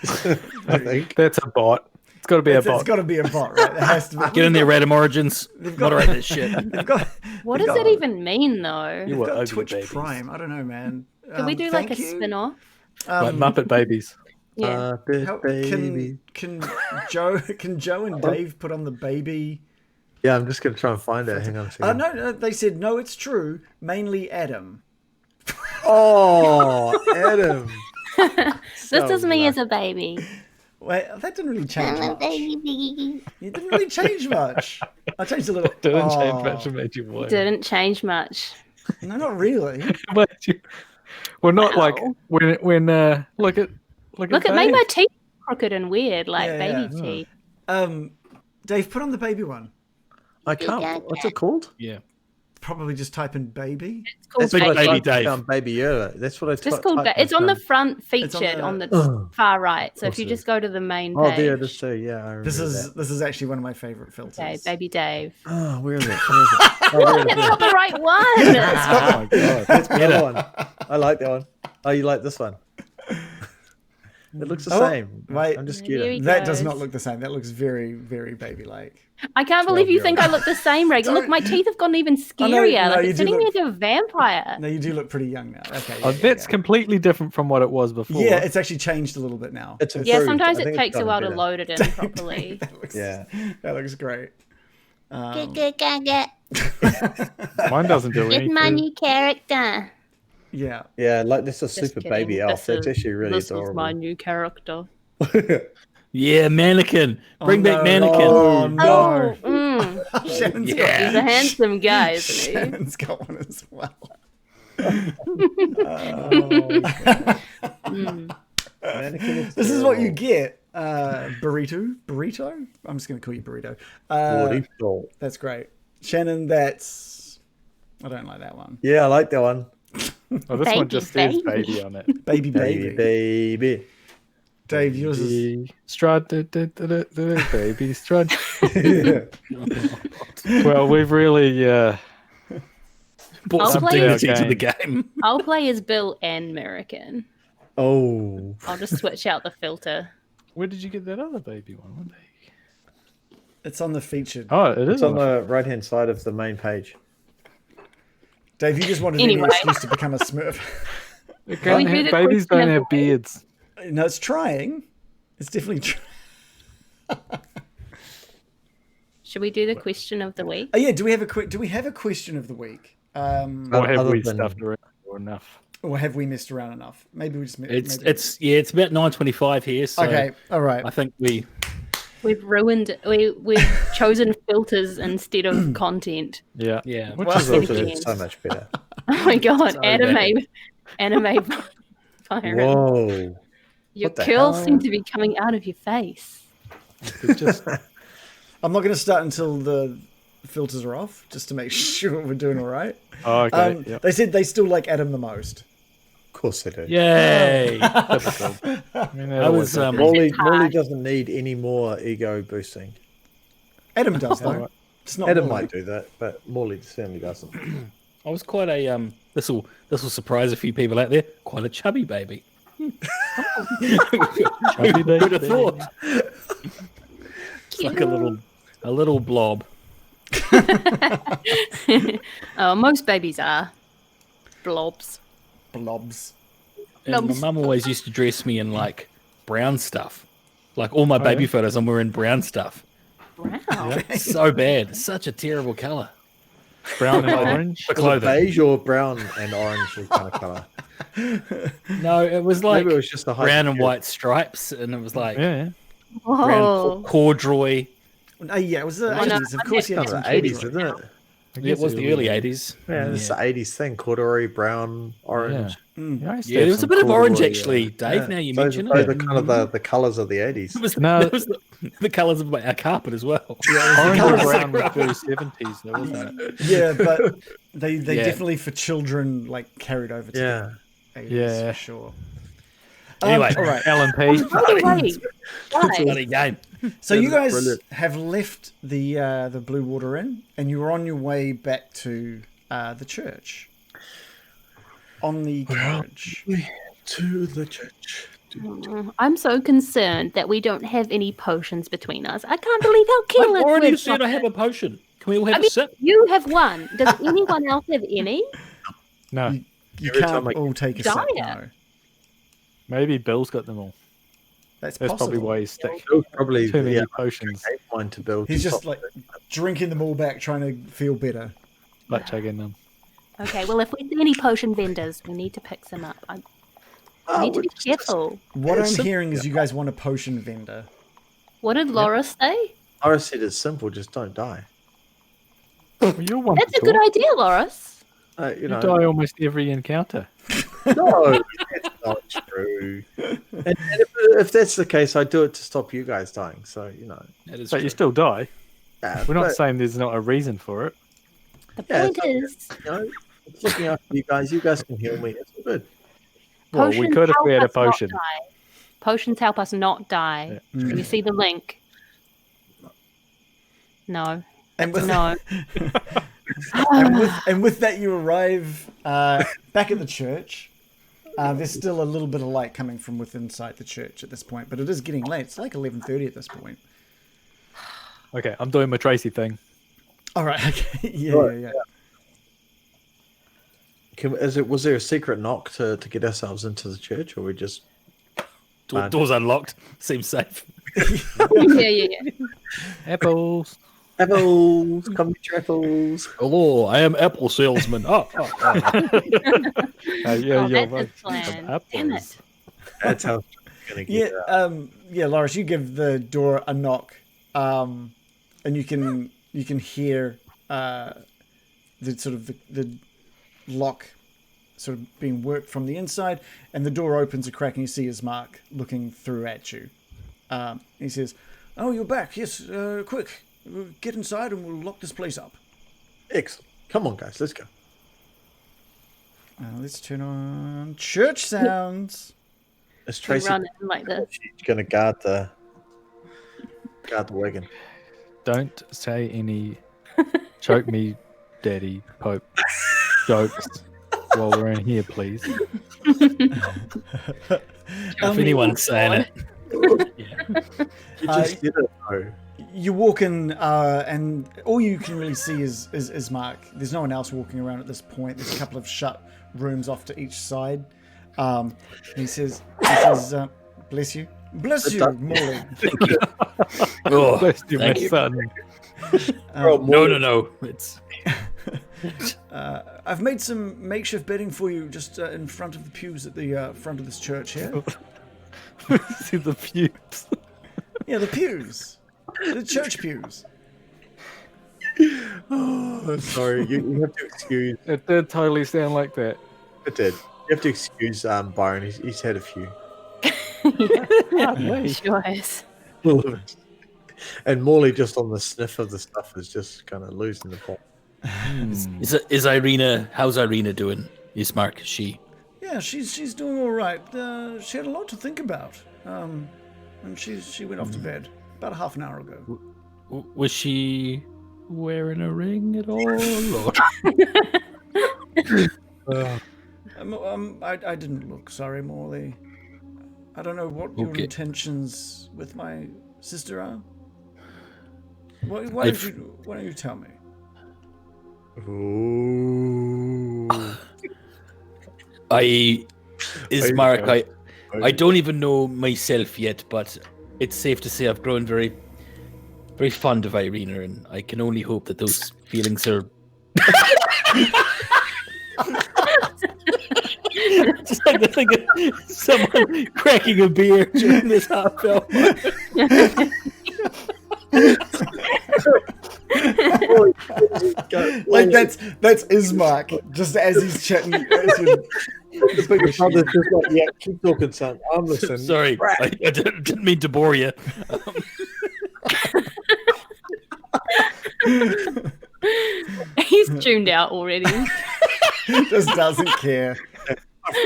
I think. That's a bot. It's got to be a it's bot. got to be a bot, right? It has to be. Get in there, Random Origins. got- Moderate this shit. They've got, What they've does got- that even mean, though? You they've were got ugly Twitch babies. Prime. I don't know, man. Could we do, like, a thank you. spin-off? Like Muppet Babies. Yeah. How, Baby. can Joe and Dave put on the baby? Yeah, I'm just gonna try and find it. Hang on a second. No, they said no. It's true. Mainly Adam. Oh, Adam. This is me as a baby. Wait, that didn't really change I'm a much. baby. It didn't really change much. I changed a little. Didn't change Oh, much. It made you whine. Didn't change much. No, not really. It made you- Well, not like Wow. when look at Look, it made Dave. my teeth crooked and weird, like Yeah, baby yeah. teeth. Dave, put on the baby one. I can't. What's it called? Yeah. Probably just type in baby. It's called Big baby. Baby typed Dave. down Baby Yoda. That's what I It's typed. called. It's on the front It's on featured the- on the far right. So if you Awesome. just go to the main Oh, page, there it is too. Yeah, I remember This is that. this is actually one of my favorite filters. okay, baby Dave. Oh, where is it? Where is it? Oh, there it It's is. not the right one. Oh my god. That's the other one. I like that one. Oh, you like this one? It looks the Oh, same. wait. I'm just Here kidding. we That does goes. not look the same. That looks very, very baby-like. I can't believe you think I look the same, Reagan. Look, my teeth have gotten even Oh, no, scarier. no, like you it's do turning me look- into a vampire. No, you do look pretty young now. Okay. Oh, yeah, that's yeah. completely different from what it was before. Yeah, it's actually changed a little bit now. It's Yeah, improved. sometimes I it think it's takes a gotten while to better. load it in properly. That looks, Yeah. that looks great. Mine doesn't do anything. new character. Yeah. Yeah, like this is a Just super kidding. baby elf. That's actually really this adorable. is my new character. Yeah, mannequin. Bring back no. mannequin. Oh, no. Oh, mm. Shannon's He's Yeah. a handsome guy, isn't he? Shannon's got one as well. Mannequin is This is what you adorable. get. Burrito? I'm just going to call you Burrito. Burrito. That's great. Shannon, that's... I don't like that one. Yeah, I like that one. Oh, this one Baby, just says baby. baby on it. Baby. Baby. Dave, yours is... Baby Strahd, baby Strahd. Well, we've really Brought I'll some play dignity it. to the game. I'll play as Bill and American. Oh. I'll just switch out the filter. Where did you get that other baby one? What the- It's on the featured. Oh, it is It's on on the right hand side of the main page. Dave, you just wanted Anyway. any excuse to become a Smurf. the- Can't we do have- the babies question don't of have the week? beards. No, it's trying. It's definitely trying. Should we do the question of the week? Oh yeah, do we have a question of the week? Or have Other we than- stuffed around or enough? Or have we messed around enough? Maybe we just It's maybe... it's about 9:25 here. So Okay, all right. I think we We've ruined. We've chosen filters instead of content. Yeah. Yeah. Which Well, is Filters okay. is so much better. Oh my god! Sorry, Anime fire. Whoa. Your what the curls hell? seem to be coming out of your face. It's just I'm not going to start until the filters are off, just to make sure we're doing all right. oh, okay. Yep. They said they still like Adam the most. Of course they do. Yay! Typical. I mean, that I always was happens. Morley It's hard. doesn't need any more ego boosting. Adam does though. Alright. It's not Adam Morley. might do that, but Morley certainly doesn't. I was quite a this will surprise a few people out there. Quite a chubby baby. Chubby baby. Who'd have thought? It's like a little blob. Oh, most babies are blobs. Blobs. And my mum always used to dress me in like brown stuff. Like all my baby photos, I'm wearing brown stuff. Wow. So bad. Such a terrible color. Brown and orange. For Was it clothing. beige or brown and orange kind of color? No, it was like Maybe it was just a brown and white stripes, and it was like Yeah. brown Whoa. corduroy. Yeah, it was the Oh, no, 80s. Of course, you had Kind of some the 80s, corduroy. isn't it? It was the early 80s. Yeah, it's the 80s thing. Corduroy, brown, orange. Yeah, I used to Yeah, have there was a some bit of orange corduroy, actually, Dave. Yeah. Now you those, mention those it. are kind of the colours of the 80s. It was, No. it was the colours of our carpet as well. Orange and colours. brown was very 70s, though, wasn't it? Yeah, but they Yeah. definitely for children like carried over to Yeah. the 80s Yeah. for sure. Anyway, all right. Alan P. By the way, guys, bloody game. So you guys Brilliant. have left the Blue Water Inn, and you're on your way back to the church. On the carriage. To the church. I'm so concerned that we don't have any potions between us. I can't believe how careless I've already we've said I gotten. have a potion. Can we all have I a mean, sip? you have one. Does anyone else have any? No, You Every time can't I- all take a sip. Dire. No. maybe Bill's got them all. That's That's possible. probably why he's stuck. Bill's probably Too many yeah, potions. cave mine to build. He's to just stop- like drinking them all back, trying to feel better. Like chugging them. Okay, well, if we see any potion vendors, we need to pick some up. I need to be careful. What Yeah, I'm simple. hearing is you guys want a potion vendor. What did Laura say? Laura said it's simple, just don't die. Well, you're one That's to a good talk. idea, Loris. You You know, die almost every encounter. no, that's not true. And if that's the case, I do it to stop you guys dying. So you know, That is But true. you still die. yeah, We're not but, saying there's not a reason for it. The Yeah, point is, you know, it's looking after you guys. You guys can heal me. It's all good. Well, we potions could if we had a help us not potion. die. Potions help us not die. Can you see the link? No. And with, No. and with that, you arrive back at the church. There's still a little bit of light coming from within inside the church at this point, but it is getting late. It's like 11:30 at this point. Okay, I'm doing my Tracy thing. All right. Okay. Yeah. Right, Yeah. Was there a secret knock to get ourselves into the church, or we just? Doors unlocked. Seems safe. yeah. Apples. Apples, come get your apples. Hello, I am apple salesman. Yeah, Oh, you're that's right. his plan. Some Damn apples. it. That's how it's gonna Yeah. get. Yeah. Loris, you give the door a knock, and you can hear the sort of the lock sort of being worked from the inside, and the door opens a crack, and you see his mark looking through at you. He says, "Oh, you're back. Yes, quick. Get inside and we'll lock this place up." Excellent. Come on, guys, let's go. Let's turn on church sounds. Is We Tracy run in like this. she's gonna guard the wagon? Don't say any choke me, daddy, Pope jokes while we're in here, please. If anyone's saying it. You just did it though. You walk in, and all you can really see is Mark. There's no one else walking around at this point. There's a couple of shut rooms off to each side. He says, "Bless you, bless you, Morley." Thank you. Oh, Bless you, my thank you. son. No. It's I've made some makeshift bedding for you just in front of the pews at the front of this church here. See the pubes. Yeah, the pews, the church pews. Oh, sorry. You have to excuse. It did totally sound like that. It did. You have to excuse Byron. He's had a few. Sure is. And Morley, just on the sniff of the stuff, is just kind of losing the plot. is Irina? How's Irina doing? Is Mark? She? Yeah, she's doing all right. She had a lot to think about, and she went off to bed about a half an hour ago. Was she wearing a ring at all? Or? I didn't look. Sorry, Morley. I don't know what your Okay. intentions with my sister are. Why don't you tell me? Ooh. I Ismark, I don't even know myself yet, but it's safe to say I've grown very, very fond of Irina, and I can only hope that those feelings are. Just like to think of someone cracking a beer during this half hour. Like that's Ismark, just as he's chatting. Big brother's just like, yeah, keep talking, son. I'm listening. Sorry, I didn't mean to bore you. He's tuned out already. Just doesn't care.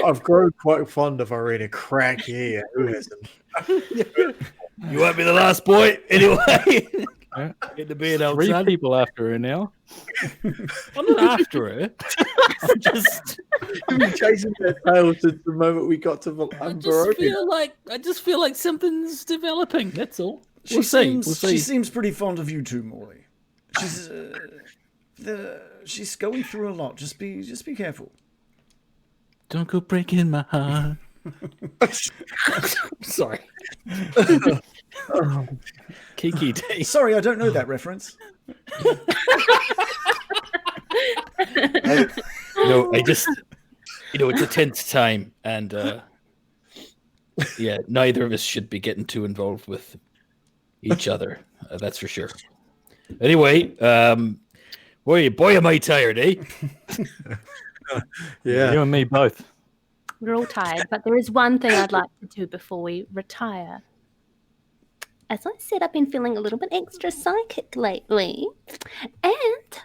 I've grown quite fond of Irina. Crack, yeah. Who hasn't? You won't be the last boy, anyway. Get the beard out, 3 son. people after her now. I'm not after her. I'm just. You've been chasing that tail since the moment we got to I just feel like something's developing. That's all. We'll see. She seems pretty fond of you too, Morley. She's going through a lot. Just be careful. Don't go breaking my heart. Sorry. Kiki Day. Sorry, I don't know that reference. No, I just, it's a tense time, and yeah, neither of us should be getting too involved with each other. That's for sure. Anyway, boy, am I tired, eh? Yeah. You and me both. We're all tired, but there is one thing I'd like to do before we retire. As I said, I've been feeling a little bit extra psychic lately, and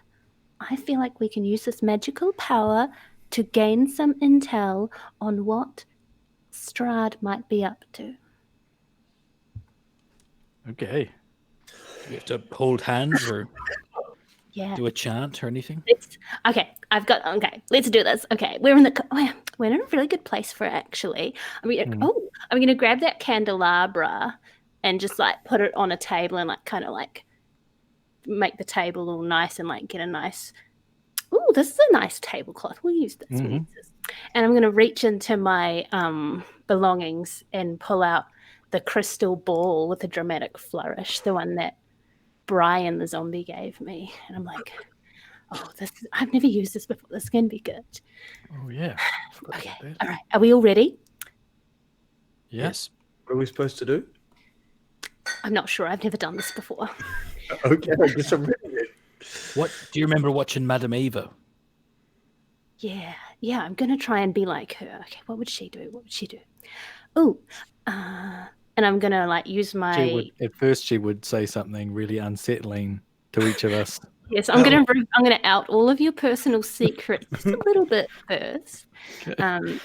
I feel like we can use this magical power to gain some intel on what Strahd might be up to. Okay. You have to hold hands or Yeah. do a chant or anything. Okay, let's do this. Okay, we're in a really good place for it, actually. I'm gonna grab that candelabra and just like put it on a table and like kind of like make the table all nice and like get a nice. Ooh, this is a nice tablecloth. We'll use this. We'll use this. And I'm gonna reach into my belongings and pull out the crystal ball with a dramatic flourish, the one that Brian the zombie gave me. And I'm like, I've never used this before. This is going to be good. Oh, yeah. Okay. All right. Are we all ready? Yes. What are we supposed to do? I'm not sure. I've never done this before. Okay, I guess I'm ready. What do you remember watching Madame Eva? Yeah. I'm going to try and be like her. Okay. What would she do? Oh, and I'm going to like use my... At first, she would say something really unsettling to each of us. Yes, I'm going to out all of your personal secrets just a little bit first. And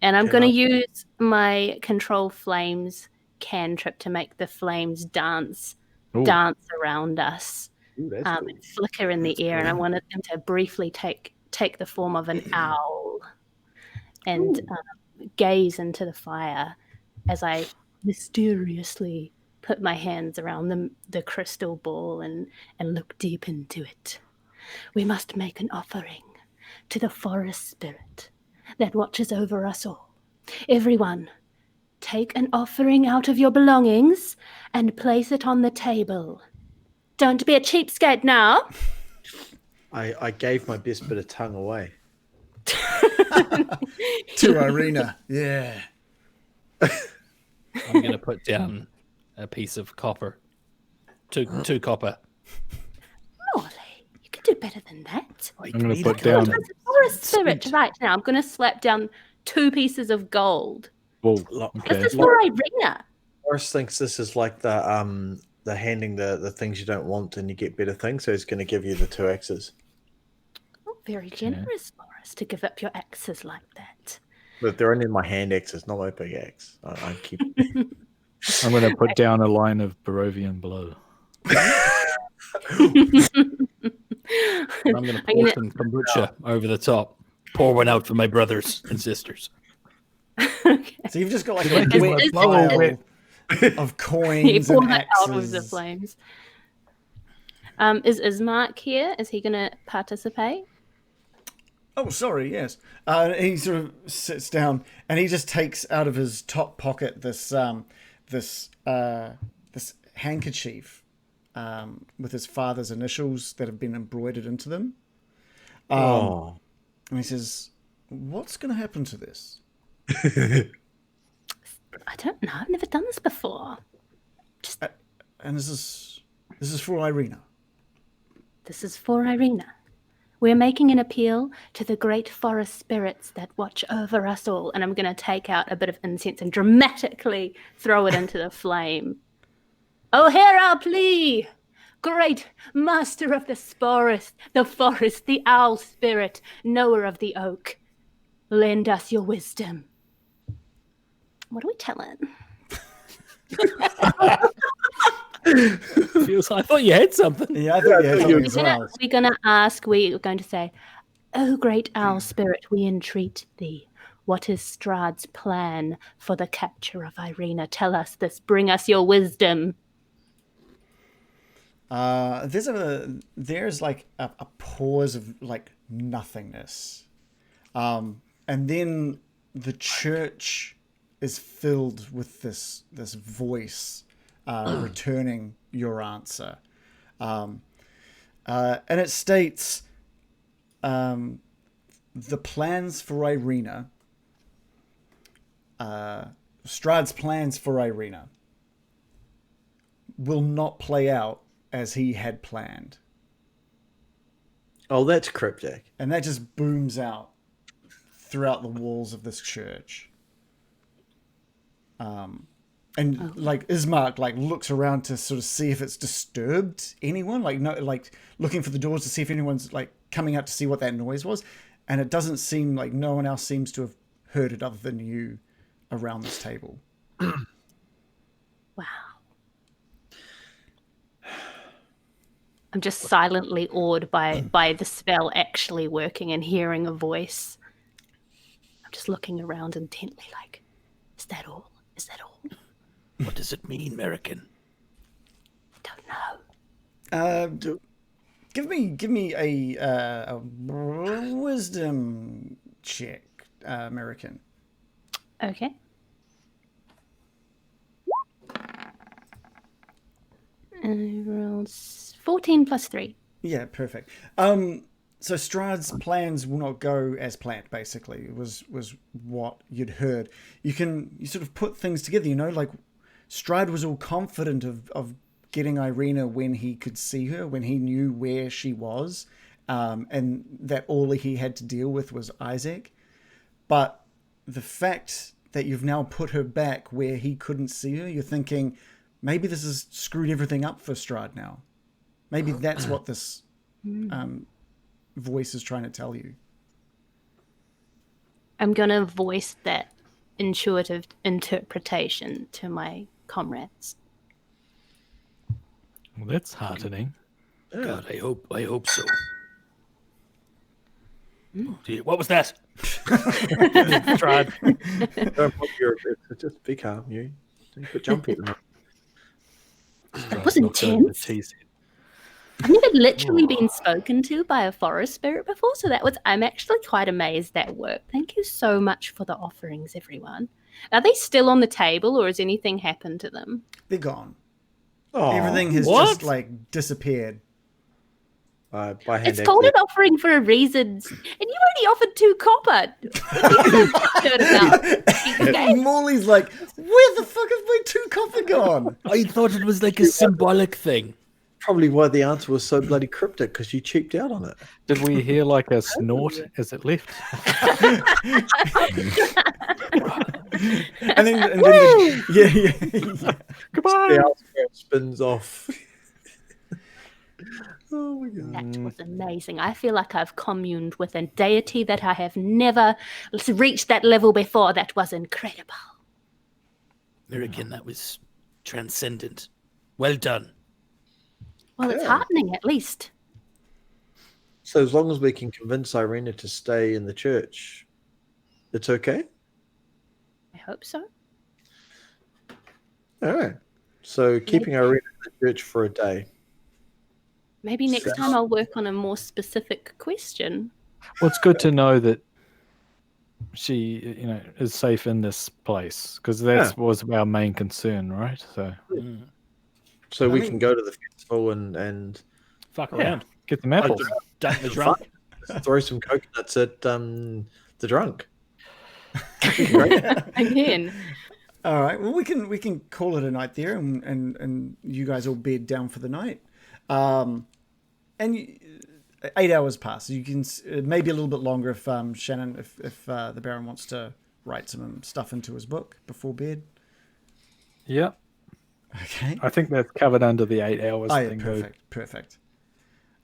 I'm going to use my control flames cantrip to make the flames dance around us. Ooh, and flicker in the air. And I wanted them to briefly take the form of an owl and gaze into the fire as I mysteriously put my hands around the crystal ball and look deep into it. We must make an offering to the forest spirit that watches over us all. Everyone, take an offering out of your belongings and place it on the table. Don't be a cheapskate now. I gave my best bit of tongue away. To Irina. Yeah. I'm going to put down a piece of copper. Two copper. Molly, you could do better than that. I'm going to put down... As a forest spirit right now, I'm going to slap down 2 pieces of gold. Whoa, This okay. is for Irina. Boris thinks this is like the handing the things you don't want and you get better things, so he's going to give you the 2 axes. Oh, very generous, Boris, to give up your axes like that. But they're only my hand axes, not my big axe. I keep. I'm going to put down a line of Barovian blow. I'm going to pour some kombucha over the top. Pour one out for my brothers and sisters. Okay. So you've just got like a wet pile of coins He pulled and that out of the axes. flames. Is Mark here? Is he going to participate? Oh, sorry, yes. He sort of sits down and he just takes out of his top pocket this handkerchief with his father's initials that have been embroidered into them. Oh. And he says, "What's going to happen to this?" I don't know. I've never done this before. And this is for Irina. This is for Irina. We're making an appeal to the great forest spirits that watch over us all. And I'm going to take out a bit of incense and dramatically throw it into the flame. Oh, hear our plea! Great master of the forest, the owl spirit, knower of the oak. Lend us your wisdom. What do we tell it? I thought you had something. Yeah, I think We're going to say, "Oh, great owl spirit, we entreat thee. What is Strahd's plan for the capture of Irina? Tell us this. Bring us your wisdom." There's like a pause of like nothingness, and then the church is filled with this voice returning your answer, and it states, the plans for Irina, Strahd's plans for Irina will not play out as he had planned. Oh, that's cryptic. And that just booms out throughout the walls of this church. And like Ismark like looks around to sort of see if it's disturbed anyone, like looking for the doors to see if anyone's like coming out to see what that noise was. And it doesn't seem like no one else seems to have heard it other than you around this table. Wow. I'm just silently awed by the spell actually working and hearing a voice. I'm just looking around intently like, is that all? Is that all? What does it mean, American? I don't know. Give me a wisdom check, American. Okay. I rolled 14 plus 3. Yeah, perfect. So Strahd's plans will not go as planned, basically. It was what you'd heard. You sort of put things together, you know, like Strahd was all confident of getting Irina when he could see her, when he knew where she was, and that all he had to deal with was Isaac. But the fact that you've now put her back where he couldn't see her, you're thinking, maybe this has screwed everything up for Strahd now. Maybe that's what this voice is trying to tell you. I'm going to voice that intuitive interpretation to my comrades. Well, that's heartening. God, I hope so. Oh, dear. What was that? Strahd. Don't put your just be calm, you. Don't put jumpy. That was intense. I've never literally been spoken to by a forest spirit before, so I'm actually quite amazed that worked. Thank you so much for the offerings, everyone. Are they still on the table, or has anything happened to them? They're gone. Oh, Everything has just like disappeared. by hand It's called an offering for a reason, and you only offered 2 copper. Morley's like, where the fuck has my 2 copper gone? I thought it was like a symbolic thing. Probably why the answer was so bloody cryptic, because you cheaped out on it. Did we hear like a snort as it left? and then yeah. Goodbye. The outskirts spins off. Oh my god. That was amazing. I feel like I've communed with a deity that I have never reached that level before. That was incredible. American, that was transcendent. Well done. Well, it's heartening at least. So as long as we can convince Irina to stay in the church, it's okay? I hope so. All right. So keeping Irina in the church for a day. Maybe next time I'll work on a more specific question. Well, it's good to know that she, is safe in this place because that was our main concern, right? So So we can go to the festival and Fuck around. get them apples. Dump the drunk. throw some coconuts at the drunk. Again. All right. Well, we can call it a night there, and you guys all bed down for the night. And 8 hours pass. You can maybe a little bit longer if Shannon, if the Baron wants to write some stuff into his book before bed. Yeah. Okay. I think that's covered under the 8 hours Oh, yeah, thing. perfect.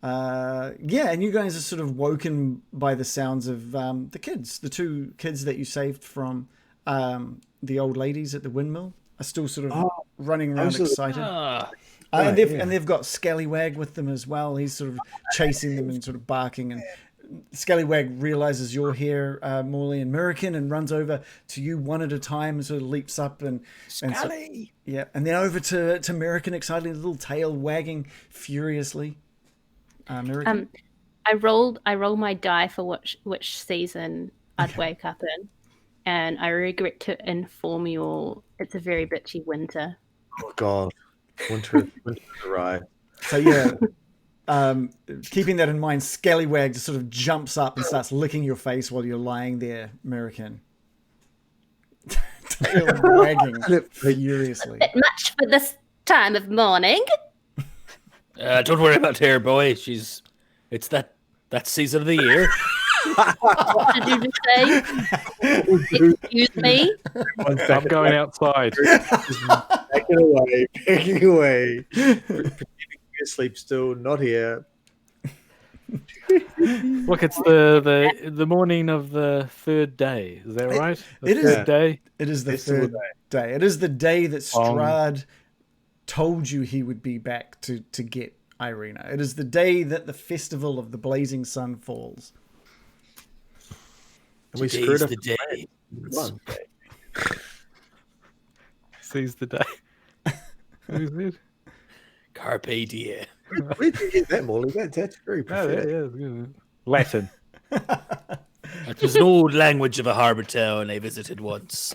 And you guys are sort of woken by the sounds of the kids. The two kids that you saved from the old ladies at the windmill are still sort of running around excited. And they've got Scallywag with them as well. He's sort of chasing them and sort of barking. And Scallywag realizes you're here, Morley and American, and runs over to you one at a time and sort of leaps up and Scally! and then over to American, excitedly, little tail wagging furiously. American. I rolled my die for which season I'd wake up in, and I regret to inform you all it's a very bitchy winter. Oh God, winter arrived. So keeping that in mind, Scallywag just sort of jumps up and starts licking your face while you're lying there, American. Tail wagging furiously. Bit much for this time of morning. Don't worry about her, boy. It's that season of the year. What did you just say? Excuse me? I'm going outside. Backing away. Pretending to sleep still, not here. Look, it's the morning of the third day. Is that right? It is. Third day. It is the third day. It is the day that Strahd told you he would be back to get Irina. It is the day that the festival of the blazing sun falls. And we screwed up the day. one. Seize the day. Who's it? Carpe diem. Where did you get that, Morley? That's very prophetic. Latin. It was an old language of a harbour town I visited once.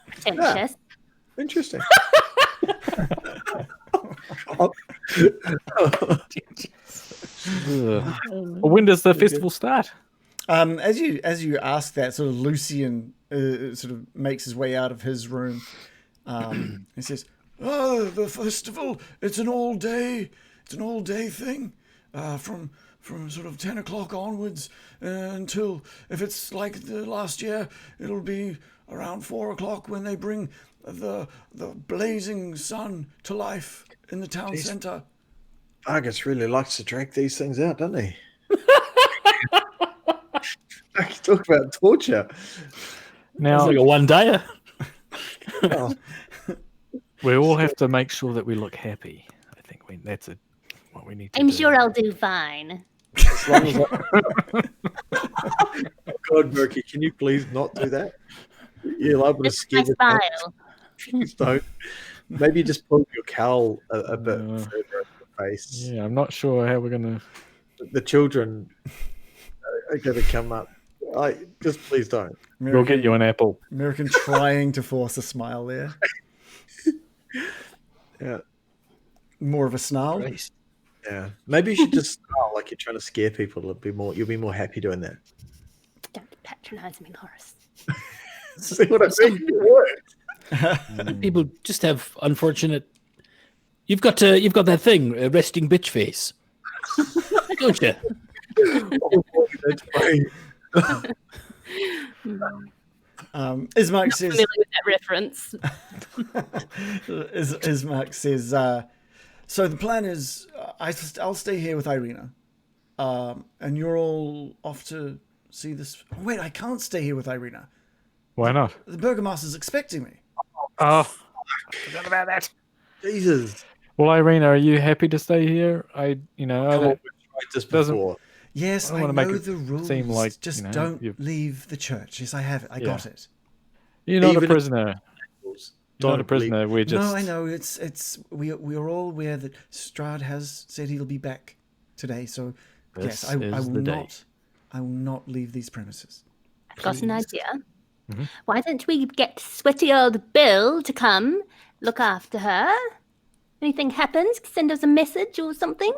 Pretentious. Interesting. When does the festival start? As you ask that, sort of Lucian sort of makes his way out of his room. He says, "Oh, the festival! It's an all day thing, from sort of 10 o'clock onwards until, if it's like the last year, it'll be around 4 o'clock when they bring the blazing sun to life in the town centre." Vargas really likes to drag these things out, doesn't he? Talk about torture. Now, It's like a one-dayer. Oh, we all have to make sure that we look happy. I think that's what we need to do. I'm sure I'll do fine. as long as Oh, God, Murky, can you please not do that? You're liable to It's scare my the style. Please don't. Maybe just pull your cowl a bit further over the face. Yeah, I'm not sure how we're going to... The children are going to come up. Just please don't. We'll get you an apple. American trying to force a smile there. Yeah. More of a snarl. Christ. Yeah. Maybe you should just snarl like you're trying to scare people. You'll be more happy doing that. Don't patronize me, Horace. See what I mean? It worked. People just have unfortunate. You've got that thing, resting bitch face, don't you? That's funny. Ismark says. Familiar with that reference. Ismark says. So the plan is, I'll stay here with Irina, and you're all off to see this. Oh, wait, I can't stay here with Irina. Why not? The Burgomaster's expecting me. Oh, I forgot about that. Jesus. Well, Irina, are you happy to stay here? I Come on, we've tried this Doesn't- before. Yes, I I don't wanna know make it the rules. seem like, Just you know, don't you've- leave the church. Yes, I have it. I got it. You're not Even a if- prisoner. You're not a Don't prisoner. We're just... No, I know. We're all aware that Strahd has said he'll be back today. So This yes, I is will the day. not I will not leave these premises. I've got an Please. idea. Mhm. Why don't we get sweaty old Bill to come look after her? Anything happens, send us a message or something.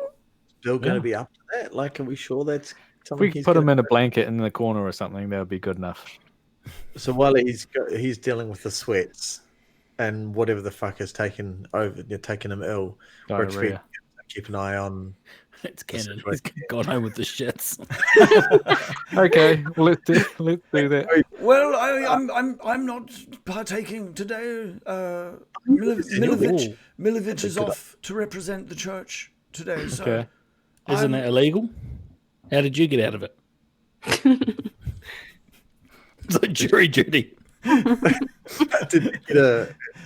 Bill going Yeah. to be up to that? Like, are we sure that's If something we he's put him gonna in a blanket in the corner or something, that would be good enough. So while he's dealing with the sweats and whatever the fuck is taking him ill, we're expecting Diarrhea. him to keep an eye on. It's canon. situation. He's gone home with the shits. Okay, well, let's do that. Well, I'm not partaking today. Milovich is off to represent the church today. So Okay. Isn't that illegal? How did you get out of it? It's like jury duty.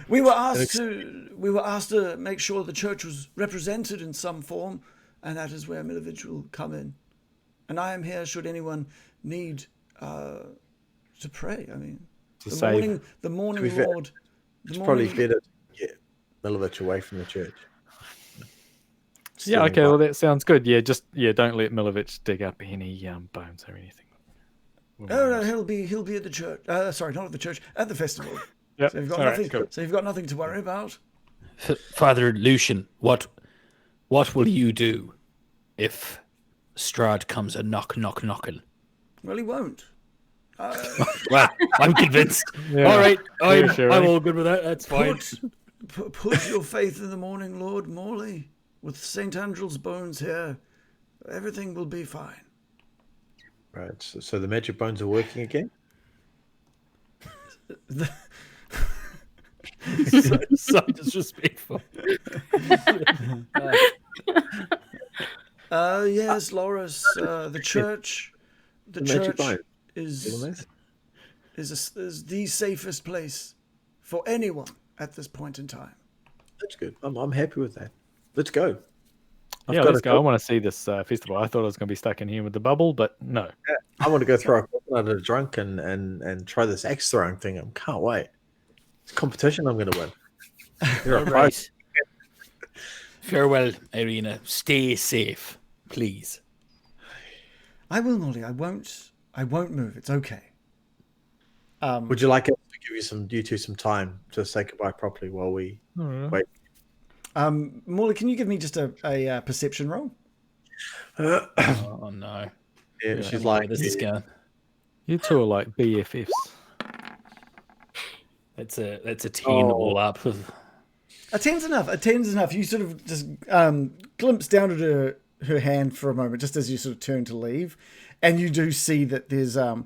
we were asked to make sure the church was represented in some form, and that is where Milovich will come in. And I am here should anyone need to pray. I mean, To save. the morning To be fair, Lord. It's probably better to get Milovich away from the church. Yeah, okay, well, that sounds good. Yeah, don't let Milovich dig up any bones or anything. Oh no, he'll be at the church. Sorry, not at the church, at the festival. Yep. So you've got All right, nothing. cool. So you've got nothing to worry about. Father Lucian, what will you do if Strahd comes a knocking? Well, he won't. Well, I'm convinced. Yeah, All right, I'm reassuring. all good with that. That's fine. Put your faith in the morning, Lord Morley. With St. Andrew's bones here, everything will be fine. Right. So the magic bones are working again. So disrespectful. Yes, Loris. The church. The magic church bone. is the safest place for anyone at this point in time. That's good. I'm happy with that. Let's go. Yeah, let's go. I want to see this festival. I thought I was going to be stuck in here with the bubble, but no. I want to go throw a coconut at a drunk and try this axe throwing thing. I can't wait. It's a competition I'm going to win. You're a All prize. right. Farewell, Irina. Stay safe, please. I will, Molly. I won't move. It's okay. Would you like us to give you two some time to say goodbye properly while we wait? Molly, can you give me just a perception roll? Oh no. Yeah, she's like, this is going. You two are like BFFs. That's a 10 all up. A 10's enough. A 10's enough. You sort of just glimpse down at her hand for a moment, just as you sort of turn to leave, and you do see that there's the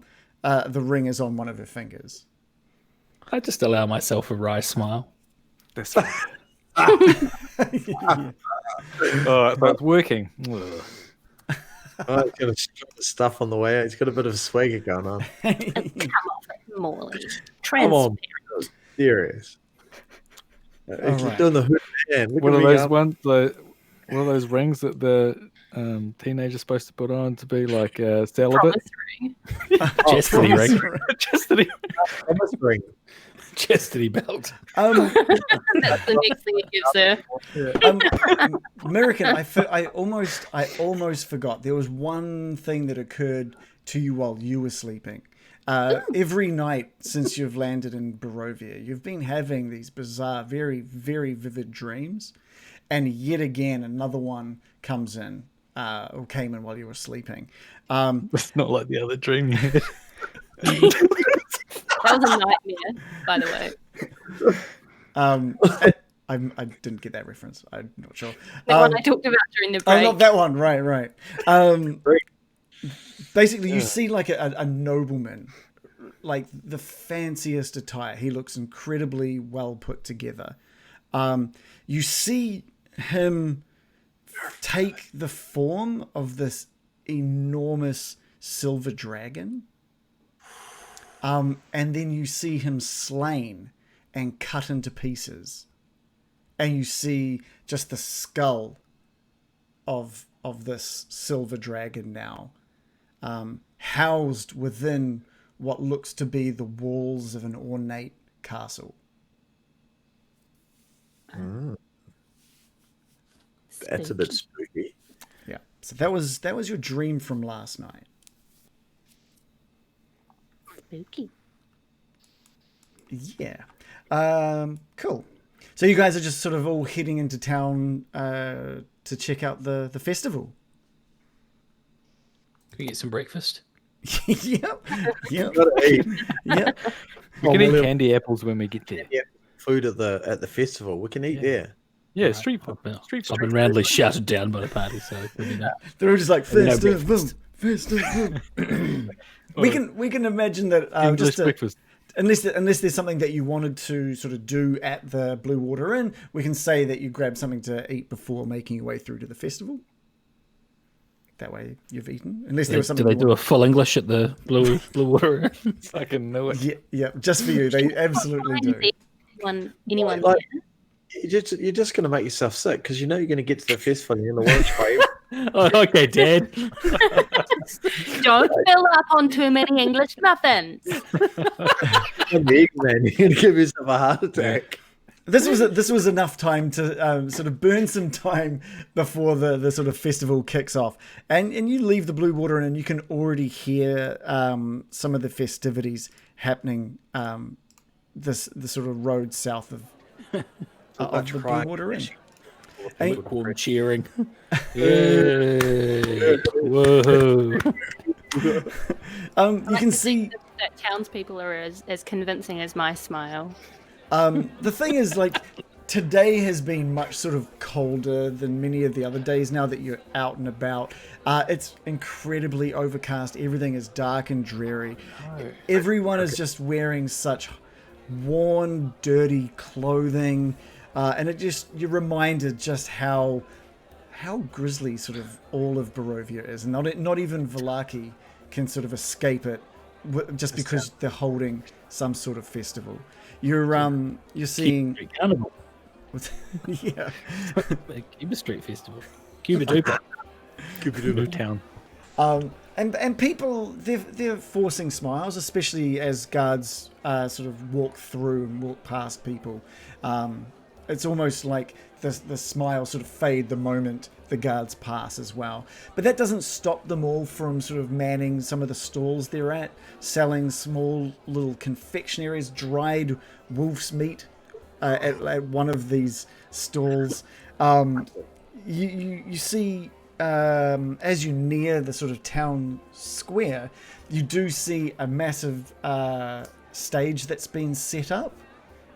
ring is on one of her fingers. I just allow myself a wry smile. That's fine. Oh, but it's working. Ugh. Oh, he's got the stuff on the way out. He's got a bit of swagger going on. Come off it, Morley. Come on, Transparent. serious. He's right. doing the hood hand. Look What at are me those up. ones? What are those rings that the teenager's supposed to put on to be like celibate? Promise ring. Chastity ring. Chastity. Promise ring. Chastity belt. That's the next thing it gives her. American, I almost forgot. There was one thing that occurred to you while you were sleeping. Every night since you've landed in Barovia, you've been having these bizarre, very, very vivid dreams. And yet again, another one comes in, or came in while you were sleeping. It's not like the other dream you had. That was a nightmare, by the way. I didn't get that reference. I'm not sure. The one I talked about during the break. Oh, not that one. Right. Basically, you see like a nobleman, like the fanciest attire. He looks incredibly well put together. You see him take the form of this enormous silver dragon. And then you see him slain and cut into pieces. And you see just the skull of this silver dragon now, housed within what looks to be the walls of an ornate castle. That's a bit spooky. Yeah. So that was your dream from last night. Spooky. Yeah. Cool. So you guys are just sort of all heading into town to check out the festival. Can we get some breakfast? Yep. Yep. Gotta eat. Yep. We can eat candy apples when we get there. Yeah, food at the festival. We can eat there. Yeah, street food. Street I've food. been roundly shouted down by the party, so maybe not. They're all just like No festival, breakfast. festival. we can imagine that English just to, breakfast. unless there's something that you wanted to sort of do at the Blue Water Inn, we can say that you grab something to eat before making your way through to the festival. That way you've eaten. Unless there was something. Do they you do a full English at the Blue Water? Fucking know it. Yeah, yeah, just for you. They absolutely do. Anyone Like, you're just going to make yourself sick because you know you're going to get to the festival and you're in the lunch break. Oh, okay, Dad. don't fill up on too many English muffins. Man, you're going to give yourself a heart attack. This was enough time to sort of burn some time before the sort of festival kicks off, and you leave the Blue Water Inn and you can already hear some of the festivities happening. The sort of road south of the Blue Water Inn. Lukewarm cheering. Yay! Whoa! You can see that townspeople are as convincing as my smile. the thing is, like, today has been much sort of colder than many of the other days now that you're out and about. It's incredibly overcast. Everything is dark and dreary. Everyone is just wearing such worn, dirty clothing. And you're reminded just how grisly sort of all of Barovia is. And not even Vallaki can sort of escape it just because they're holding some sort of festival. You're seeing Carnival. yeah. Cuba Street Festival. Cuba Duper. New town. And people they're forcing smiles, especially as guards sort of walk through and walk past people. It's almost like the smile sort of fade the moment the guards pass as well. But that doesn't stop them all from sort of manning some of the stalls they're at, selling small little confectionaries, dried wolf's meat at one of these stalls. You see, as you near the sort of town square, you do see a massive stage that's been set up,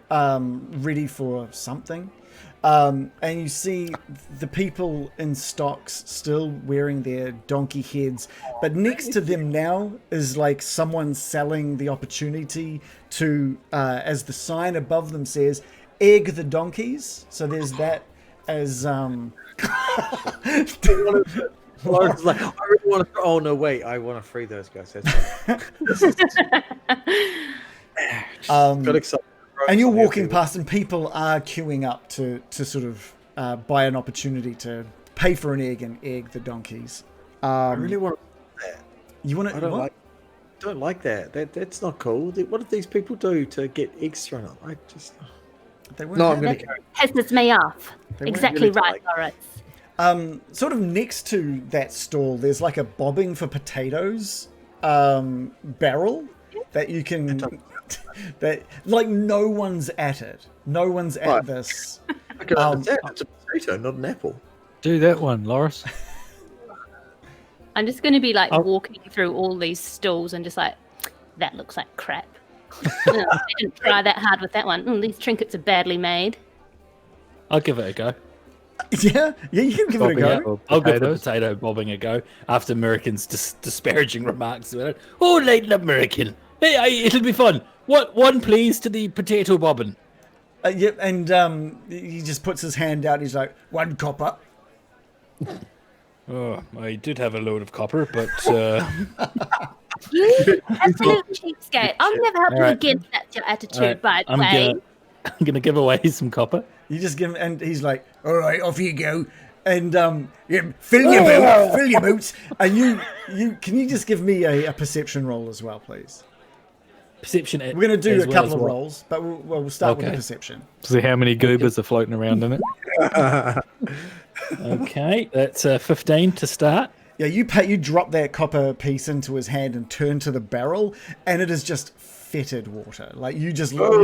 ready for something. And you see the people in stocks still wearing their donkey heads, but next to them now is like someone selling the opportunity to, as the sign above them says, egg the donkeys. So there's that as I was like, I really want to. Oh no, wait! I want to free those guys. Got excited. and you're walking past and people are queuing up to sort of buy an opportunity to pay for an egg and egg the donkeys. I really want that. You want to? I don't like that. That's not cool. What did these people do to get eggs thrown up? I just. They weren't No, I'm happy. going to. Pisses me off. weren't Exactly really right, Lawrence. Sort of next to that stall, there's like a bobbing for potatoes barrel that you can. That like no one's at it. No one's at Right. this. Okay, it's a potato, not an apple. Do that one, Loris. I'm just going to be like walking through all these stalls and just like, that looks like crap. I didn't try that hard with that one. These trinkets are badly made. I'll give it a go. Yeah, you can give it a Bobbing go. up I'll give the potatoes. potato bobbing a go after Americans' disparaging remarks about it. Oh, lighten up, American. Hey, it'll be fun. What one, please, to the potato bobbing? Yep, and he just puts his hand out. He's like, 1 copper. Oh, I did have a load of copper, but You absolute cheapskate. I'll never help you Alright. again if that's your attitude, Alright, by the way. I'm gonna give away some copper. You just give him, and he's like, all right, off you go. And yeah, fill your boots. And you can you just give me a perception roll as well, please? Perception. We're going to do as a well couple as of what? rolls, but we'll start with the Okay. perception. See how many goobers are floating around in it. Okay, that's 15 to start. Yeah, you drop that copper piece into his hand and turn to the barrel, and it is just fetid water. Like you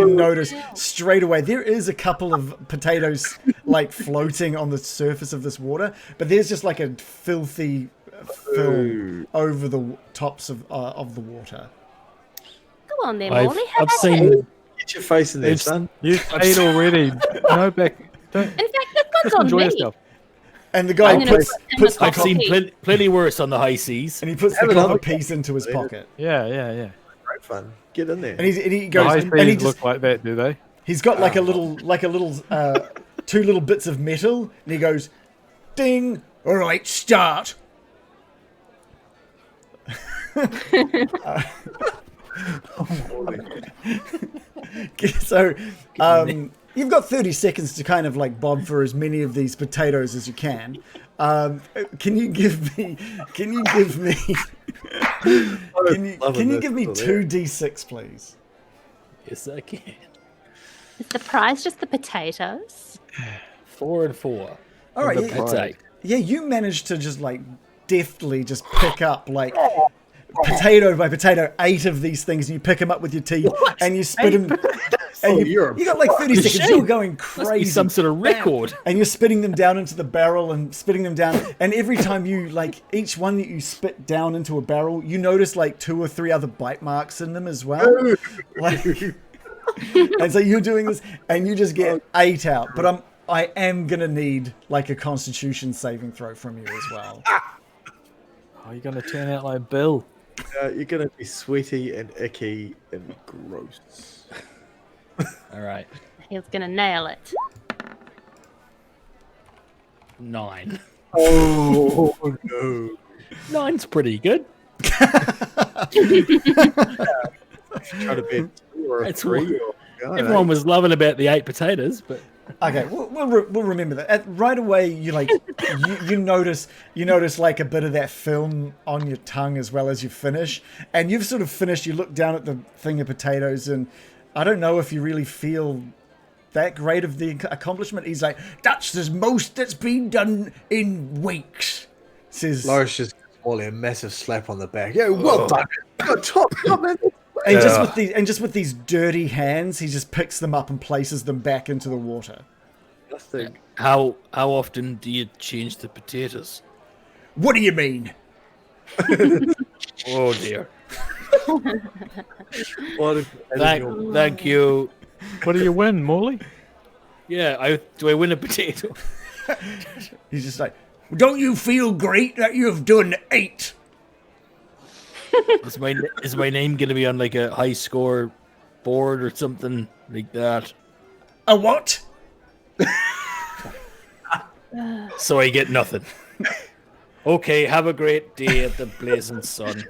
notice straight away there is a couple of potatoes like floating on the surface of this water, but there's just like a filthy film over the tops of the water. Go on then, Morley. I've seen. Get your face in there, son. You've paid already. No back. Don't In fact, this one's on enjoy me. yourself. And the guy I'm gonna puts put the I've copper, seen plenty worse on the high seas. and he puts the Have another copper piece into his pocket. Yeah. Great fun. Get in there. And he The goes, high and he seas just, look like that, do they? he's got like a little 2 little bits of metal, and he goes, ding. All right, start. So, you've got 30 seconds to kind of like bob for as many of these potatoes as you can. Can you give me? Can you give me 2d6, please? Yes, I can. Is the prize just the potatoes? 4 and 4. All right, That's 8. yeah, you managed to just like deftly just pick up like potato by potato 8 of these things, and you pick them up with your teeth and you spit them. And you got like 30 seconds. You're going Must crazy. be some sort of record. And you're spitting them down into the barrel and spitting them down. And every time you like each one that you spit down into a barrel, you notice like 2 or 3 other bite marks in them as well. Like, and so you're doing this, and you just get 8 out. But I am gonna need like a Constitution saving throw from you as well. Oh, you're going to turn out like Bill. You're going to be sweaty and icky and gross. All right. He was gonna nail it. 9. Oh, no. 9's pretty good. Try to be a 2 or a It's 3. Everyone was loving about the 8 potatoes, but Okay, we'll remember that. Right away, you like you notice like a bit of that film on your tongue as well as you finish, and you've sort of finished. You look down at the thing of potatoes, and I don't know if you really feel that great of the accomplishment. He's like, "That's the most that's been done in weeks." Says Loris just gives Morley a massive slap on the back. Yeah, well done. Good job, man. and just with these dirty hands, he just picks them up and places them back into the water. Nothing. How often do you change the potatoes? What do you mean? Oh dear. Thank you. What do you win, Morley? Yeah, do I win a potato? He's just like, don't you feel great that you've done 8? Is my name gonna be on like a high score board or something like that? A what? So I get nothing. Okay, have a great day at the blazing sun.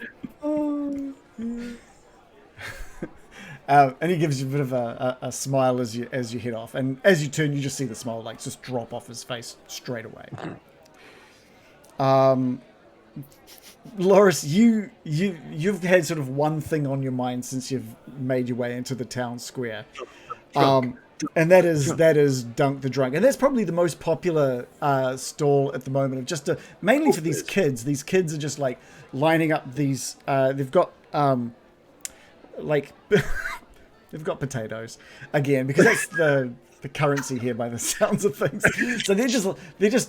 And he gives you a bit of a smile as you head off, and as you turn, you just see the smile like just drop off his face straight away. Loris, you've had sort of one thing on your mind since you've made your way into the town square, and that is Dunk the Drunk, and that's probably the most popular stall at the moment. Of just mainly for these kids. These kids are just like lining up these. They've got like they've got potatoes again because that's the currency here by the sounds of things. So they're just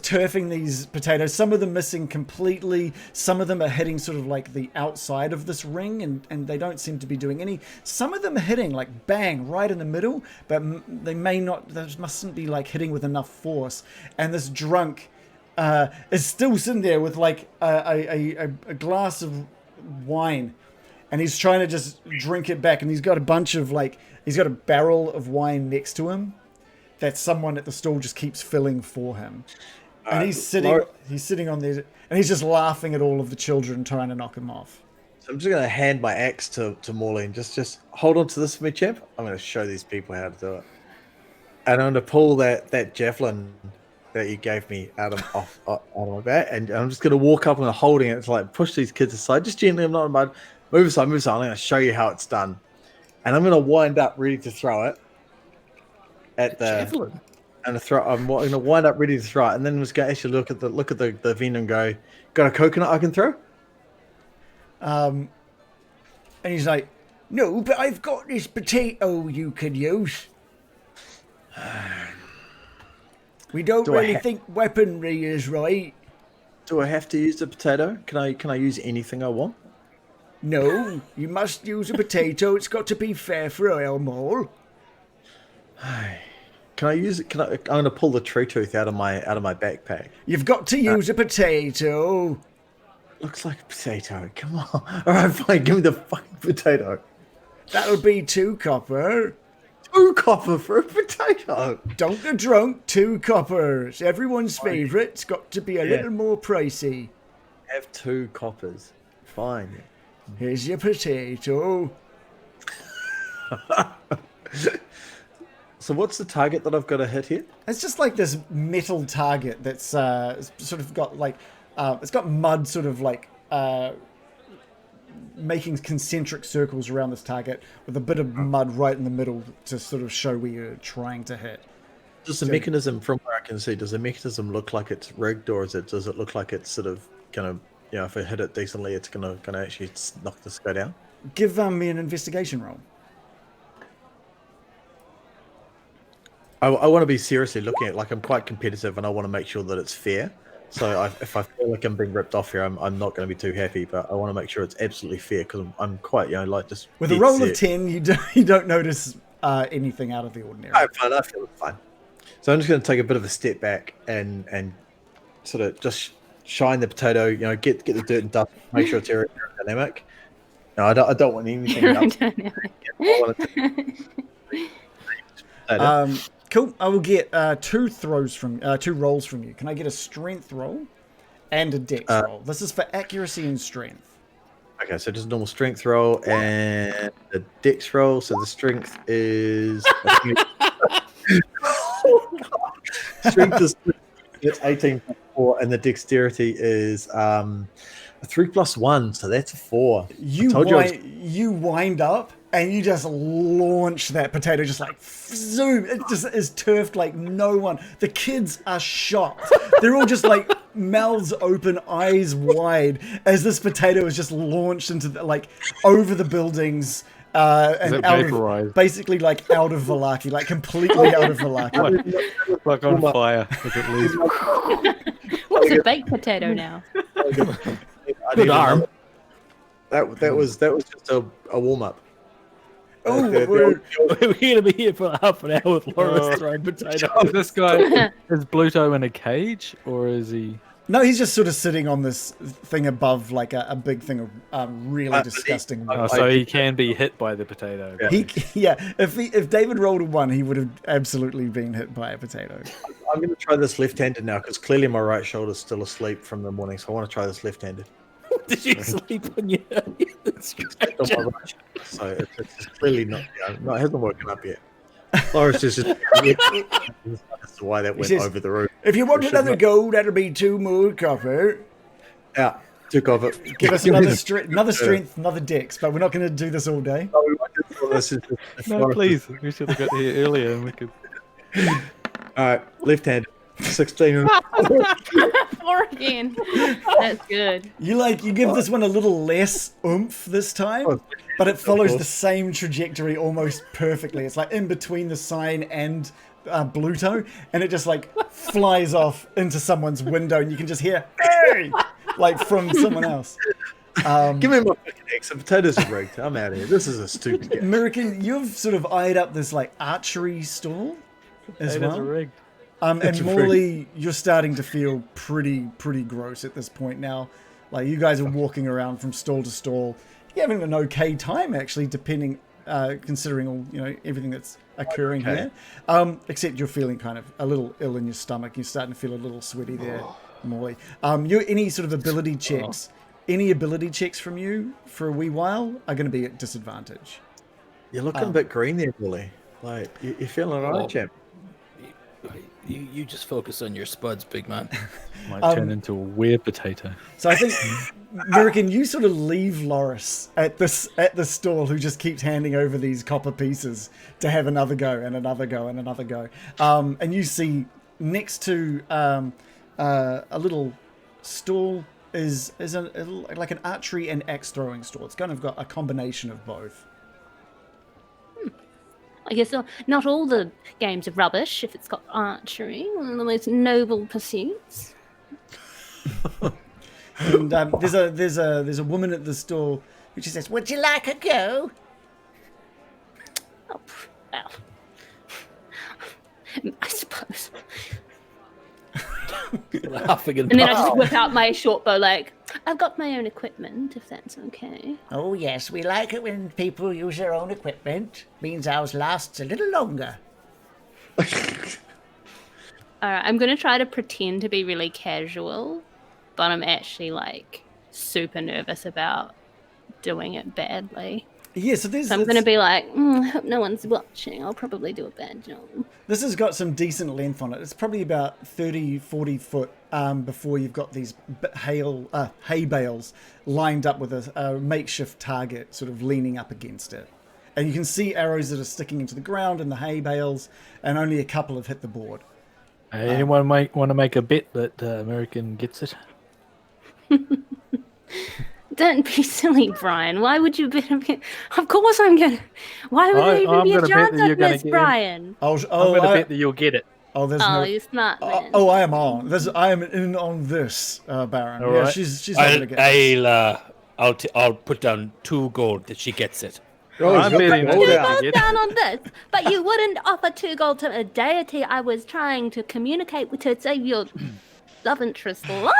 turfing these potatoes. Some of them missing completely. Some of them are hitting sort of like the outside of this ring, and they don't seem to be doing any. Some of them are hitting like bang right in the middle, but they may not. They mustn't be like hitting with enough force. And this drunk is still sitting there with like a glass of wine, and he's trying to just drink it back. And he's got a barrel of wine next to him that someone at the stall just keeps filling for him. And he's sitting on there, and he's just laughing at all of the children trying to knock him off. So I'm just going to hand my axe to Morley and just hold on to this for me, champ. I'm going to show these people how to do it. And I'm going to pull that javelin that you gave me out of my back, and I'm just going to walk up and holding it to like push these kids aside, just gently. I'm not in mud. Move aside. I'm going to show you how it's done. And I'm going to wind up ready to throw it at the javelin. and I'm going to wind up ready to throw it, and then just go actually look at the vent and go, got a coconut I can throw? And he's like, no, but I've got this potato you could use. We don't really think weaponry is right. Do I have to use the potato? Can I use anything I want? No, you must use a potato. It's got to be fair for all. Can I use it? I'm going to pull the tree tooth out of my backpack. You've got to use a potato. Looks like a potato. Come on. All right, fine. Give me the fucking potato. That'll be 2 copper. 2 copper for a potato. Don't get drunk. 2 coppers. Everyone's favourite. It's got to be a little more pricey. Have 2 coppers. Fine. Here's your potato. So what's the target that I've got to hit here? It's just like this metal target that's sort of got like it's got mud sort of like making concentric circles around this target with a bit of mud right in the middle to sort of show where you're trying to hit. Does the mechanism, from where I can see, does the mechanism look like it's rigged, or does it look like it's sort of gonna, if I hit it decently, it's gonna actually knock this guy down? Give me an investigation roll. I want to be seriously looking at, like, I'm quite competitive and I want to make sure that it's fair. So if I feel like I'm being ripped off here, I'm not going to be too happy, but I want to make sure it's absolutely fair because I'm quite, like, just... With a roll of 10, you don't notice anything out of the ordinary. I'm fine. I feel fine. So I'm just going to take a bit of a step back and sort of just shine the potato, get the dirt and dust, make sure it's aerodynamic. No, I don't want anything else. Cool. I will get 2 rolls from you. Can I get a strength roll and a dex roll? This is for accuracy and strength. Okay, so just a normal strength roll and a dex roll. So the strength is strength is it's 18+4, and the dexterity is a 3 + 1. So that's a 4. You wind up. And you just launch that potato, just like zoom. It just is turfed like no one. The kids are shocked. They're all just like mouths open, eyes wide, as this potato is just launched into over the buildings and out of, basically like out of Vallaki, like completely out of Vallaki. Like on fire as it leaves. What's a baked potato now? Good arm. That was just a warm up. Oh, we're going to be here for half an hour with Laura's throwing potatoes. Is this guy, is Bluto in a cage, or is he... No, he's just sort of sitting on this thing above, like a big thing of really disgusting. So he can be hit by the potato. If David rolled a 1, he would have absolutely been hit by a potato. I'm going to try this left-handed now because clearly my right shoulder's still asleep from the morning, so I want to try this left-handed. Did you sleep on your So it's clearly not. No, it hasn't woken up yet. Laura's just that's why that went over the roof. If you want another go, that'll be 2 more copper. Yeah, 2 copper. Give us another strength, another dex, but we're not going to do this all day. No, we won't do this. No, please. We should have got here earlier and we could. All right, left-handed. 16. 4 again. That's good. You give this one a little less oomph this time, but it follows the same trajectory almost perfectly. It's like in between the sign and Bluto, and it just like flies off into someone's window, and you can just hear "hey!" like from someone else. Give me my fucking eggs. The potatoes are rigged. I'm out of here. This is a stupid game. American, you've sort of eyed up this like archery stall as well. Rigged. And Morley, you're starting to feel pretty gross at this point now. Like you guys are walking around from stall to stall. You're having an okay time actually, considering all everything that's occurring here. Except you're feeling kind of a little ill in your stomach. You're starting to feel a little sweaty there, Morley. Any sort of ability checks? Any ability checks from you for a wee while are going to be at disadvantage. You're looking a bit green there, Morley. Like you're feeling alright, champ. You just focus on your spuds, big man. Might turn into a weird potato. So I think, American, you sort of leave Loris at the stall, who just keeps handing over these copper pieces to have another go and another go and another go. And you see next to a little stall is like an archery and axe throwing stall. It's kind of got a combination of both. I guess not all the games are rubbish if it's got archery, one of the most noble pursuits. And there's a woman at the stall who just says, "Would you like a go?" Oh, well, I suppose. Laughing And then I just whip out my short bow, like, I've got my own equipment, if that's okay. Oh yes, we like it when people use their own equipment. Means ours lasts a little longer. All right, I'm going to try to pretend to be really casual, but I'm actually, like, super nervous about doing it badly. Yeah, so So I'm going to be like, I hope no one's watching. I'll probably do a bad job. this has got some decent length on it. It's probably about 30, 40 foot before you've got these hay bales lined up with a makeshift target sort of leaning up against it. And you can see arrows that are sticking into the ground in the hay bales, and only a couple have hit the board. Anyone want to make a bet that American gets it? Don't be silly, Brian. Why would you bet? Of course I'm going to. Why would there even I'm be a gonna bet chance that you're of gonna this, get in. Brian? I'm going to bet that you'll get it. There's Oh, no. you're smart, man. I am on. I am in on this, Baron. All Yeah, right. she's not gonna get this. I'll put down 2 gold that she gets it. Oh, I'm he's got betting the that gold you out. will Gold get down on this, but you wouldn't offer 2 gold to a deity I was trying to communicate with to save your love interest life.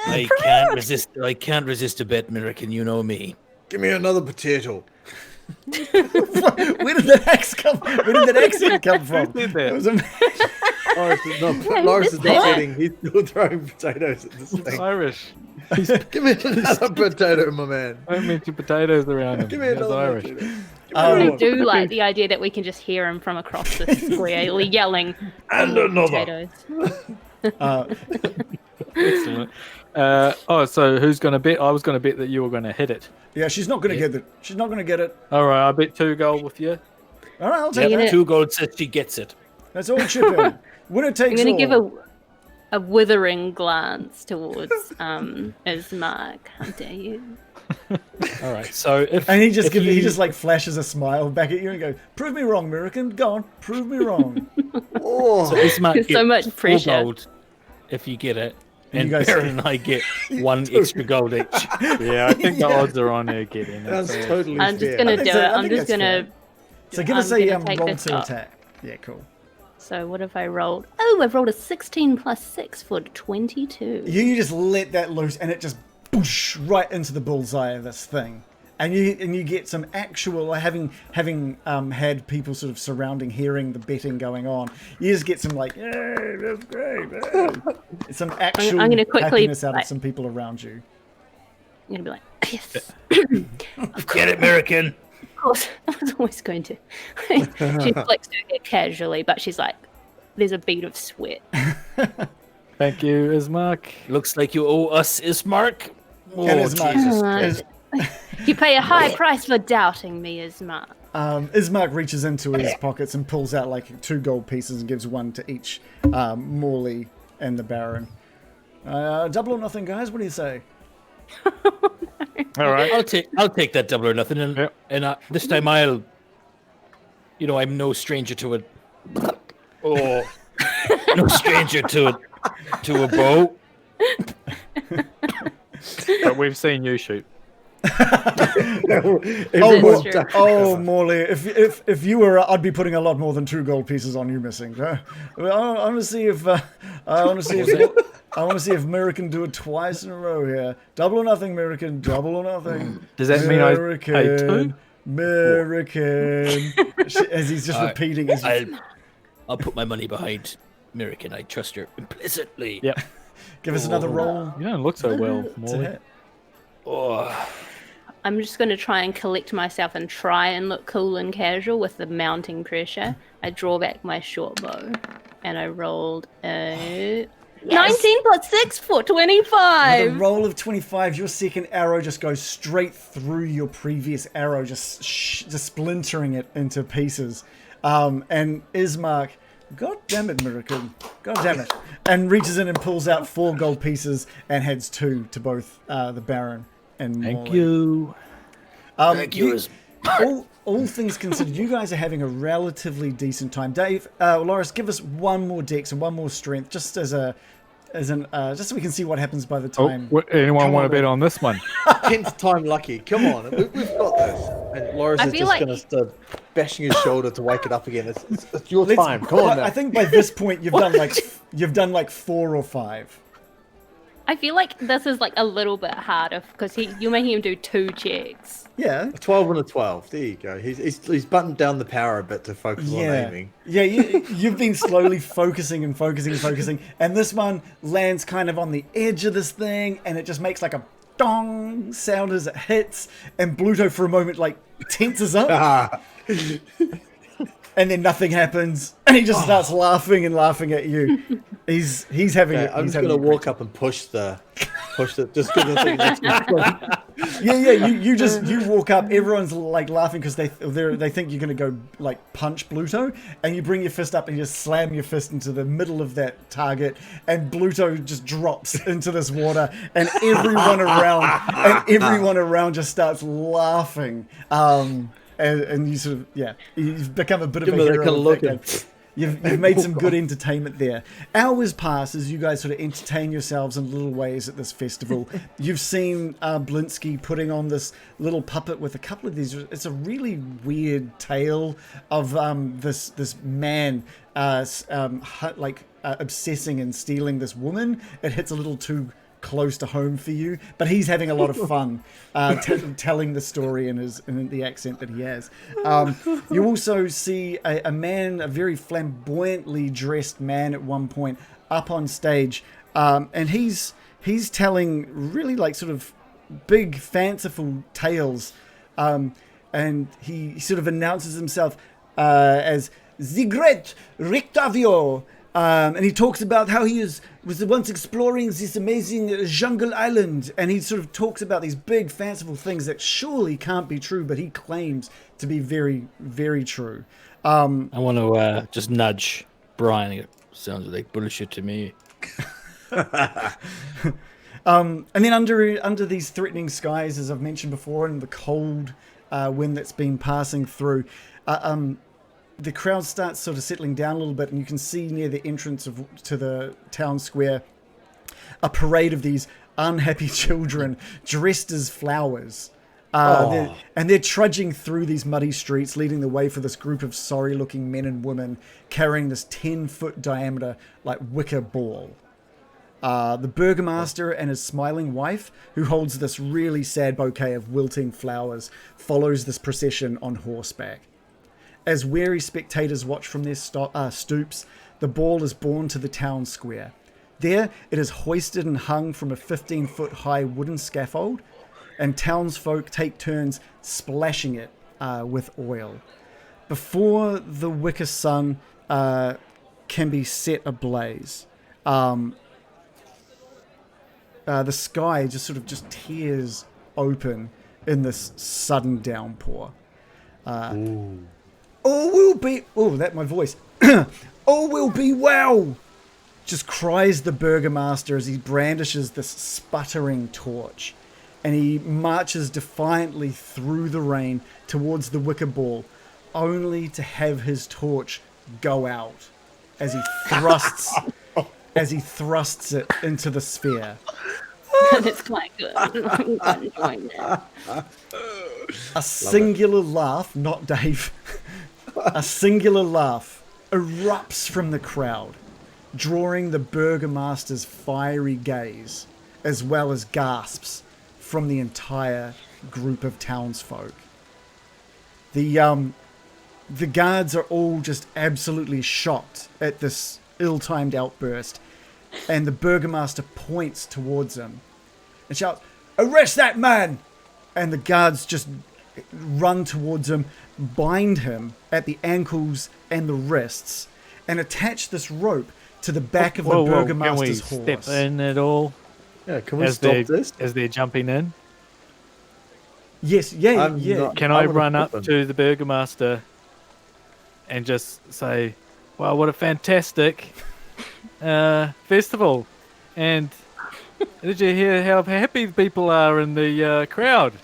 I can't resist a bet, American. You know me. Give me another potato. Where did that accent come from? Who did that? It was amazing. Loris is missed not that. betting. He's still throwing potatoes at this thing. Irish. Give me another potato, my man. Don't mention potatoes around him. Give me He's another Irish. potato. I do like the idea that we can just hear him from across the square yelling And "More another." potatoes. Excellent. So who's going to bet? I was going to bet that you were going to hit it. Yeah, she's not gonna get it. She's not gonna get it. All right, I bet 2 gold with you. All right, I'll take Yep, that. 2 gold says she gets it. That's all chip in. Winner I'm takes going to all. give a withering glance towards Ismark. How dare you? All right. So if And he just if he you- just like flashes a smile back at you and goes, "Prove me wrong, American. Go on, prove me wrong." Oh, so Ismark There's so gets much 4 pressure. gold if you get it, And and you guys- Baron and I get 1 extra gold each. Yeah, I think the odds are on her getting it. that's so- totally I'm just fair. going to think do so. it. I I'm think just that's going to. So give us I'm a gonna take roll this to up. attack. Yeah, cool. So what have I rolled? Oh, I've rolled a 16 plus 6 for 22. You just let that loose, and it just boosh right into the bullseye of this thing. And you get some actual having had people sort of surrounding, hearing the betting going on. You just get some like, yeah, that's great. Yeah. Some actual I'm gonna quickly, happiness out of like- some people around you. I'm going to be like, yes. Get it, American. Of course, I was always going to. She flicks her hair casually, but she's like, there's a bead of sweat. Thank you, Ismark. Looks like you owe us Ismark. Oh, And Ismark- Jesus. You pay a high price for doubting me, Ismark. Ismark reaches into his pockets and pulls out like 2 gold pieces and gives 1 to each Morley and the Baron. Double or nothing, guys. What do you say? All right. I'll take that double or nothing, and Yep. this time I'm no stranger to it. Oh, no stranger to a bow. But we've seen you shoot. Oh, That's true. oh, Morley, if you were, I'd be putting a lot more than 2 gold pieces on you missing. I want to see if I want to see if Mirror can do it twice in a row here. Double or nothing, American. Double or nothing. Does that mean I pay 2? American. As he's just repeating his. I'll put my money behind American. I trust her implicitly. Yep. Give us another roll. You don't look so well, to Morley. hit. Oh, I'm just going to try and collect myself and try and look cool and casual with the mounting pressure. I draw back my short bow. and I rolled a 19 plus 6 for 25. With a roll of 25, your second arrow just goes straight through your previous arrow, just splintering it into pieces. And Ismark, God damn it, Miracle, God damn it, and reaches in and pulls out 4 gold pieces and heads 2 to both the Baron and Thank Molly. you. Thank you. All things considered, you guys are having a relatively decent time. Dave, Loris, give us one more dex and one more strength, just just so we can see what happens by the time. Anyone Come want to on, bet then. on this one? 10th time lucky. Come on, we've got this. And Loris I is feel just like- going to start bashing his shoulder to wake it up again. It's your Let's- time. Come on now. I think by this point you've done like 4 or 5. I feel like this is like a little bit harder because you're making him do 2 checks. Yeah. A 12 and a 12. There you go. He's buttoned down the power a bit to focus on aiming. Yeah, you've been slowly focusing, and this one lands kind of on the edge of this thing, and it just makes like a dong sound as it hits, and Bluto for a moment like tenses up, and then nothing happens, and he just starts laughing at you. He's having it. I'm just going to walk up and push it, just because I think that's good. You walk up. Everyone's like laughing because they think you're going to go like punch Bluto, and you bring your fist up and you just slam your fist into the middle of that target, and Bluto just drops into this water, and everyone around just starts laughing. And you sort of you've become a bit of a hero. Kind of of look that game. You've made some good entertainment there. Hours pass as you guys sort of entertain yourselves in little ways at this festival. You've seen Blinsky putting on this little puppet with a couple of these. It's a really weird tale of this man obsessing and stealing this woman. It hits a little too close to home for you, but he's having a lot of fun telling the story in the accent that he has. You also see a man, a very flamboyantly dressed man at one point up on stage, and he's telling really like sort of big fanciful tales, and he sort of announces himself as the great Rictavio. And he talks about how he was once exploring this amazing jungle island, and he sort of talks about these big fanciful things that surely can't be true, but he claims to be very, very true. I want to just nudge Brian. It sounds like bullshit to me. And then under these threatening skies, as I've mentioned before, and the cold wind that's been passing through, the crowd starts sort of settling down a little bit, and you can see near the entrance to the town square a parade of these unhappy children dressed as flowers. They're trudging through these muddy streets, leading the way for this group of sorry-looking men and women carrying this 10-foot diameter like wicker ball. The burgomaster and his smiling wife, who holds this really sad bouquet of wilting flowers, follows this procession on horseback. As weary spectators watch from their stoops, the ball is borne to the town square. There, it is hoisted and hung from a 15-foot high wooden scaffold, and townsfolk take turns splashing it with oil. Before the wicker sun can be set ablaze, the sky just tears open in this sudden downpour. All will be... Oh, that's my voice. All will be well, just cries the burgomaster as he brandishes this sputtering torch. And he marches defiantly through the rain towards the wicker ball, only to have his torch go out as he thrusts it into the sphere. That's quite good. I'm quite enjoying that. A singular laugh, not Dave. A singular laugh erupts from the crowd, drawing the burgomaster's fiery gaze, as well as gasps from the entire group of townsfolk. The guards are all just absolutely shocked at this ill-timed outburst, and the burgomaster points towards him and shouts, "Arrest that man!" And the guards just run towards him, bind him at the ankles and the wrists, and attach this rope to the back of the Whoa, Burgomaster's can we horse. step in at all Yeah, can we as stop they're, this? as they're jumping in? Yes, yeah, I'm yeah. not- Can I I would've run put up them. to the Burgomaster and just say, "Wow, what a fantastic festival!" And did you hear how happy the people are in the crowd?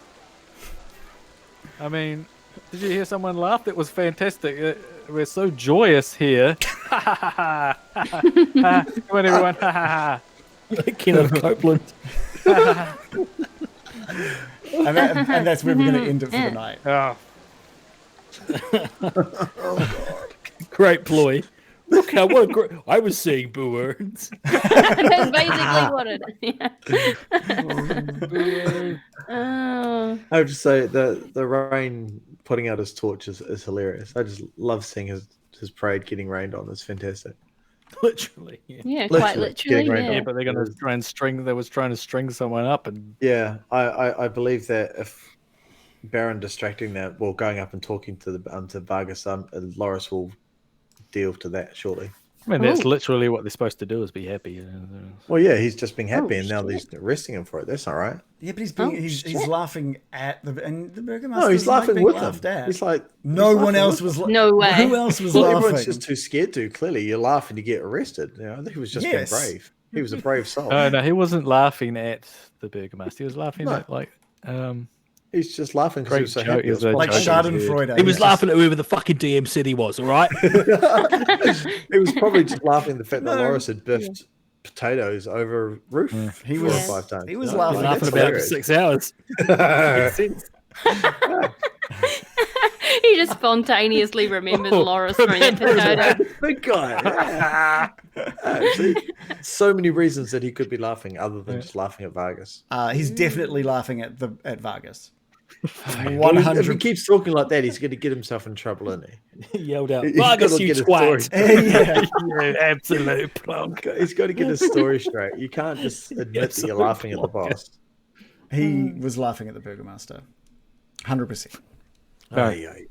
I mean, did you hear someone laugh? That was fantastic. We're so joyous here. Come on, everyone. Kenneth Copeland. And that's where we're going to end it for the night. Oh, Great ploy. Look how what a great. I was saying boo earns. That's basically what it is. Oh. I would just say the rain putting out his torch is hilarious. I just love seeing his parade getting rained on. It's fantastic. Literally. Yeah. Yeah, quite Literally, literally. getting rained Yeah. yeah, but they're going to try and string. They was trying to string someone up, and Yeah, I believe that if Baron distracting that, well, going up and talking to to Vargas, Loris will deal to that shortly. I mean that's Ooh. literally what they're supposed to do is be happy. Well, yeah, he's just being happy, Oh, and now shit. they're arresting him for it. That's all right. Yeah, but Oh, he's shit. laughing at the Burgomaster. No, he's laughing being with them. laughed at. He's like No he's one laughing else with was. No way. Who else was Well, laughing? everyone's just too scared to. Clearly, you laugh and you get arrested. You know, I think he was just Yes. being brave. He was a brave soul. No, he wasn't laughing at the Burgomaster. He was laughing No. at He's just laughing because he Great was so joke, happy. is a Like joke. Schadenfreude. He was laughing at whoever the fucking DM said he was. All right. He was probably just laughing at the fact that No. Loris had biffed potatoes over a roof He 4 was. or 5 times. He was You know? laughing. Laughing That's about it for hilarious. 6 hours. Makes sense. He just spontaneously remembers Loris from the potato. Big guy. See, so many reasons that he could be laughing other than just laughing at Vargas. He's definitely laughing at Vargas. If he 100. keeps talking like that, he's going to get himself in trouble, isn't he? He yelled out, He's Vargas, gotta you get his story. twat. Yeah. you absolute plonk. He's got to get his story straight. You can't just admit that you're laughing at the boss. He was laughing at the Burgomaster. 100%. Aye.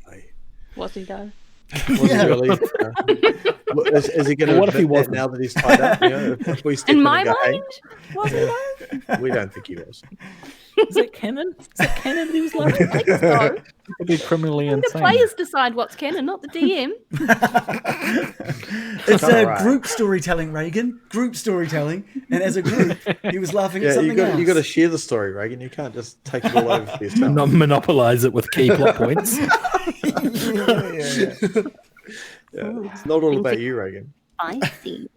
What's he done? Was he really? Is he going to What if he admit that wasn't? now that he's tied up? You know, if we step In in my and go, mind, was he though? hey, we don't think he was. Is it canon? Is it canon that he was laughing? I think so. Could be criminally The insane. players decide what's canon, not the DM. It's Alright. group storytelling, Reagan. Group storytelling. And as a group, he was laughing at Yeah, something else. you got to share the story, Reagan. You can't just take it all over for yourself. Not monopolize it with key plot points. Yeah. Yeah, it's not all about you, Reagan. Spicy.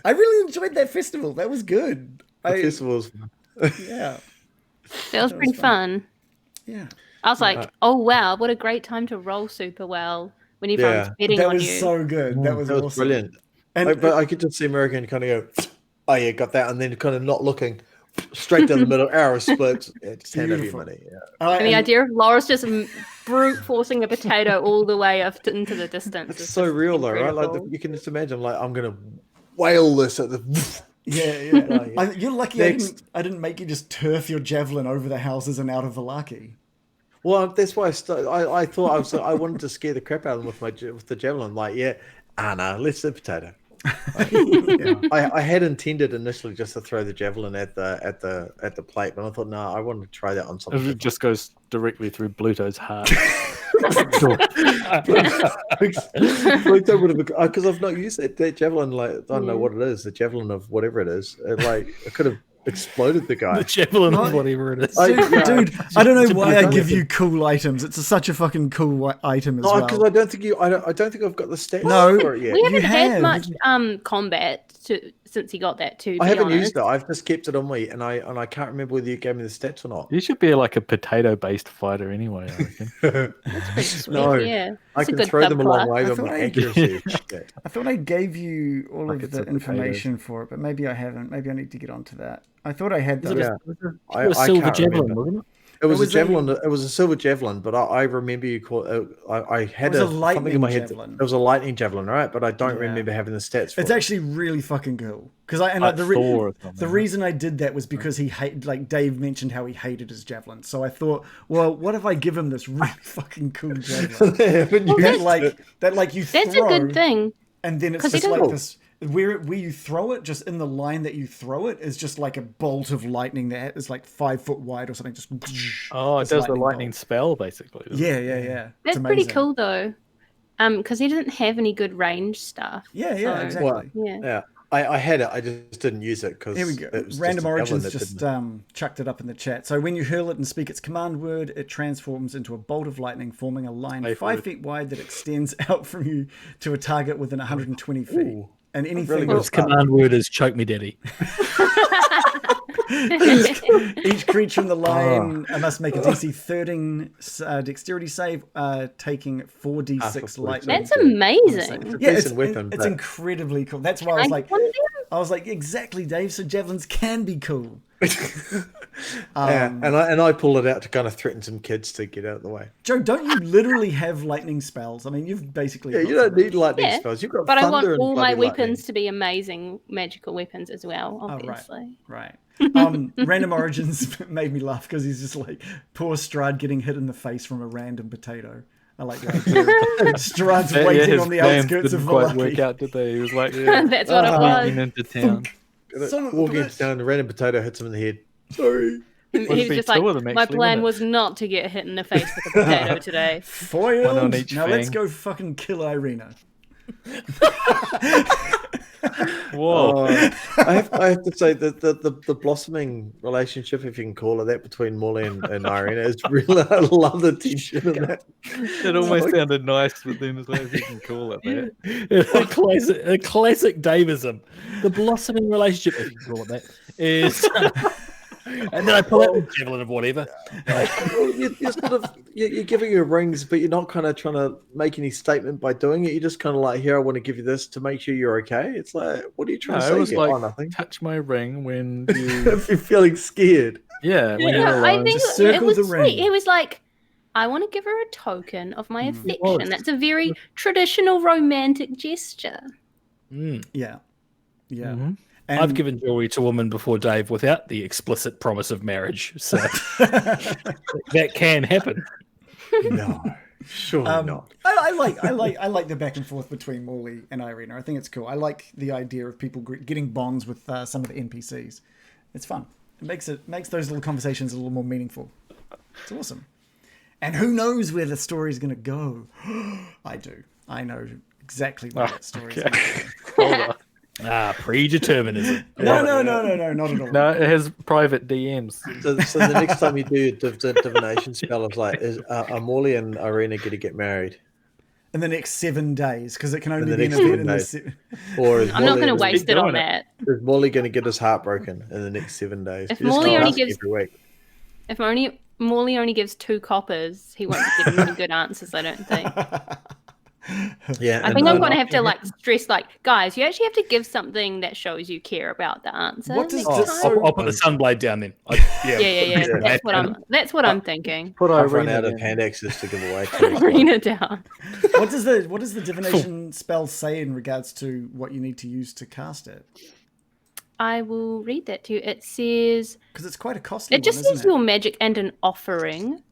I really enjoyed that festival. That was good. The festival's Yeah. That was pretty fun. Yeah. I was like, oh wow, what a great time to roll super well when everyone's Yeah. betting That on was you. so good. That was awesome. brilliant. And But I could just see American kind of go, oh yeah, got that, and then kind of not looking straight down the middle, arrow splits, yeah, just hand over your Beautiful. money. Yeah. And the idea of Loris just brute forcing a potato all the way up into the distance. It's is so just real though, right? Like incredible. you can just imagine, like I'm gonna whale this at the. Yeah. Oh, yeah. You're lucky Next. I didn't make you just turf your javelin over the houses and out of Velaki. Well, that's why I thought I wanted to scare the crap out of them with the javelin. Like, yeah, no, let's do potato. I had intended initially just to throw the javelin at the plate, but I thought, no, I wanted to try that on something. It just goes directly through Bluto's heart. Because I've not used that javelin. Like I don't know what it is. The javelin of whatever it is. It could have exploded the guy. The javelin of whatever it is. Dude, I don't know why I give you cool items. It's such a fucking cool item as No, well. because I don't think I don't think I've got the stats No. for it yet. We haven't You had have. much combat since he got that too. I be haven't honest. used it. I've just kept it on me, and I can't remember whether you gave me the stats or not. You should be like a potato-based fighter anyway, I reckon. Pretty sweet, No, yeah. I It's a can good throw them a long subplot. way I on thought the I- accuracy. of that. I thought I gave you all Like of it's the a information for it, but maybe I haven't. Maybe I need to get onto that. I thought I had those. Yeah. It was I a silver can't javelin, remember. wasn't it? It was a was a- javelin. It was a silver javelin, but I remember you call. I had It was a something lightning in my head. javelin. It was a lightning javelin, right? But I don't Yeah. remember having the stats. For It's it. actually really fucking cool. Because Like the Thor or something, the right? reason I did that was because he hated, like Dave mentioned how he hated his javelin. So I thought, well, what if I give him this really fucking cool javelin They haven't used that it. like you That's throw. a good thing. And then it's 'Cause he just like doesn't- this, where you throw it, just in the line that you throw it, is just like a bolt of lightning that is like 5 foot wide or something. Just Oh, it this does the lightning bolt. spell basically. doesn't it? Yeah. That's It's pretty amazing. cool though. Because he doesn't have any good range stuff. Yeah, so- exactly. Yeah. Yeah, I had it. I just didn't use it because Here we go. it was Random just a javelin Origins that just didn't- chucked it up in the chat. So when you hurl it and speak its command word, it transforms into a bolt of lightning, forming a line Safe 5 word. feet wide that extends out from you to a target within 120 feet. Ooh. And really anything good Its command word is choke me, daddy. each creature in the line must make a DC 13 dexterity save, taking 4d6 lightning. That's amazing. Yeah, decent weapon, it's but- incredibly cool. That's why I was like, exactly, Dave. So javelins can be cool. Yeah, and I pulled it out to kind of threaten some kids to get out of the way. Joe, don't you literally have lightning spells? I mean, you've basically Yeah, got you don't some. need lightning Yeah, spells. You've got But I want thunder and all my bloody weapons lightning. to be amazing magical weapons as well, Oh, obviously. right. Random Origins made me laugh because he's just like poor Strahd getting hit in the face from a random potato. I like the idea. Strahd's waiting his on the plans outskirts of didn't quite work Valaki. out, did they? He was like, yeah, That's what it walking was. into town. Son of a Walking bitch. down, the random potato hits him in the head. Sorry. He Would was be just two like, of them, my actually, plan wouldn't was not to get hit in the face with a potato today. Foiled. One on each Now let's fang. go fucking kill Irina. Whoa. I have to say that the blossoming relationship, if you can call it that, between Molly and Irina is really. I love the tension in that. It almost sounded nice, but then as well as you can call it that. a classic Davism. The blossoming relationship, if you can call it that, is. And then I pull out the javelin of whatever. Well, you're sort of you're giving her rings, but you're not kind of trying to make any statement by doing it. You're just kind of like, here, I want to give you this to make sure you're okay. It's like, what are you trying No, to it say? was here? like, Oh, nothing. touch my ring when you... If you're feeling scared. Yeah, when No, you're I alone. think Just it circle was the sweet. ring. He was like, I want to give her a token of my affection. was. That's a very traditional romantic gesture. Yeah. Mhm. And I've given jewelry to a woman before, Dave, without the explicit promise of marriage. So that can happen. No, surely not. I like the back and forth between Morley and Irina. I think it's cool. I like the idea of people getting bonds with some of the NPCs. It's fun. It makes those little conversations a little more meaningful. It's awesome. And who knows where the story is going to go? I do. I know exactly where that story is going to go. Hold on. Predeterminism. No, not at all. No, it has private DMs. So the next time you do your divination spell, is like, are Morley and Irina going to get married? In the next 7 days, because it can only the be an next event in 7 the days. Or is I'm not going to Morley- waste it on doing it. that. Is Morley going to get his heart broken in the next 7 days? If You just Morley keep only asking gives- every week. If Morley only gives 2 coppers, he won't get any good answers, I don't think. Yeah, I think I'm going to have to stress, guys, you actually have to give something that shows you care about the answer. What does next this- time. I'll put the sunblade down then. Yeah. That's what I'm thinking. Put I've run Irina out of in. hand axes to give away. To Marina down. What does the divination spell say in regards to what you need to use to cast it? I will read that to you. It says Because it's quite a costly it just one, says isn't it? your magic and an offering.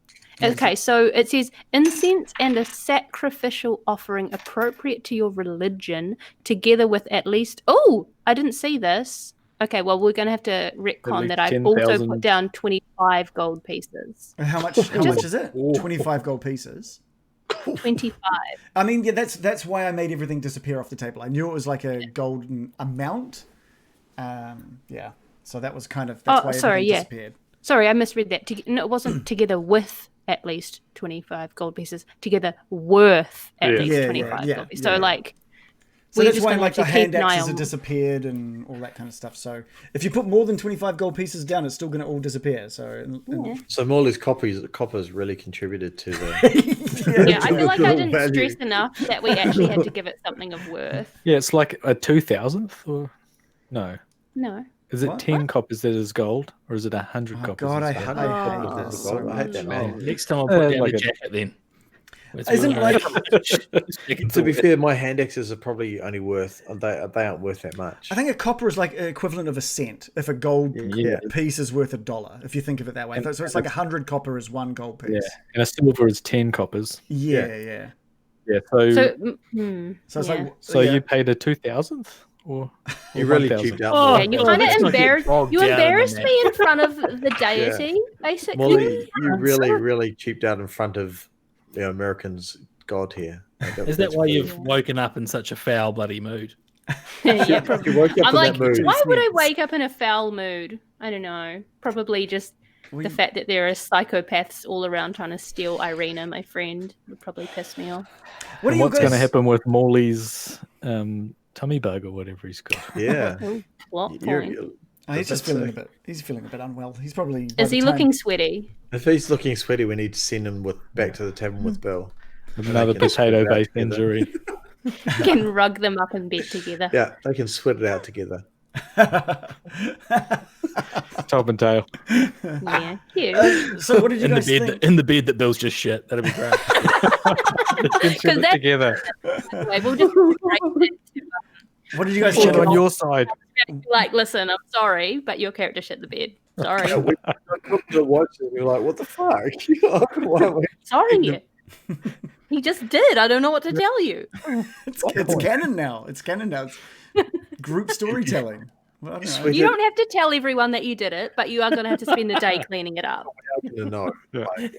Okay, so it says incense and a sacrificial offering appropriate to your religion, together with at least. Oh, I didn't see this. Okay, well we're going to have to retcon least that. I've also 10,000. put down 25 gold pieces. And how much is it? 25 gold pieces. 25. I mean, yeah, that's why I made everything disappear off the table. I knew it was like a golden amount. Yeah. So that was kind of that's why everything disappeared. Sorry, I misread that. No, it wasn't together with at least 25 gold pieces. Together worth at least Yeah, 25 yeah, gold pieces. yeah. So like, So we're that's just why gonna like the have to keep hand an eye axes on have disappeared and all that kind of stuff. So if you put more than 25 gold pieces down, it's still going to all disappear. So So Morley's coppers really contributed to the. Yeah, I feel like I didn't Value. stress enough that we actually had to give it something of worth. Yeah, it's like a 2,000th or no? No. Is it What? 10 coppers that is gold, or is it 100 Oh, coppers? God, is I gold? hate Oh, this so I hate much. that, man. Next time I'll put down like the a- jacket then. Isn't like To be fair, my hand axes are probably only worth. They aren't worth that much. I think a copper is like equivalent of a cent if a gold Yeah. piece is worth $1, if you think of it that way. So it's like 100 copper is 1 gold piece. Yeah, and a silver is 10 coppers. Yeah. Yeah. So, So it's yeah. like So yeah. you paid a 2,000th or You really 1,000? cheaped out. Oh, Yeah, you Oh, kind let's of not get embarrassed. bogged You down in the embarrassed mess. me in front of the deity, basically. Molly, you really cheaped out in front of Americans' God here. Like, Is that that's why really- you've woken up in such a foul bloody mood? Yeah, probably. You woke up I'm in like, that mood. why would I wake up in a foul mood? I don't know. Probably just the fact that there are psychopaths all around trying to steal Irina, my friend, would probably piss me off. What are And you what's going to guys? happen with Morley's tummy bug or whatever he's got? Yeah. Ooh, plot You're- point. you're- Oh, he's just that's feeling a- a bit. He's feeling a bit unwell. He's probably. by Is the he time- looking sweaty? If he's looking sweaty, we need to send him back to the tavern with Bill. Another they can spread it out potato-based together. injury. Can rug them up in bed together. Yeah, they can sweat it out together. Top and tail. Yeah, cute. So what did you guys think? In the bed that Bill's just shit. That'd be great. Can shove it that- together. Anyway, we'll just break it to What did you guys Shit think? on your side. like, listen, I'm sorry, but your character shit the bed. Sorry. Yeah, we looked at watching and we were like, what the fuck? Why are we- Sorry. He just did. I don't know what to tell you. It's canon now. It's canon now. It's group storytelling. Well, I don't know. Sweet. You don't have to tell everyone that you did it, but you are going to have to spend the day cleaning it up. No.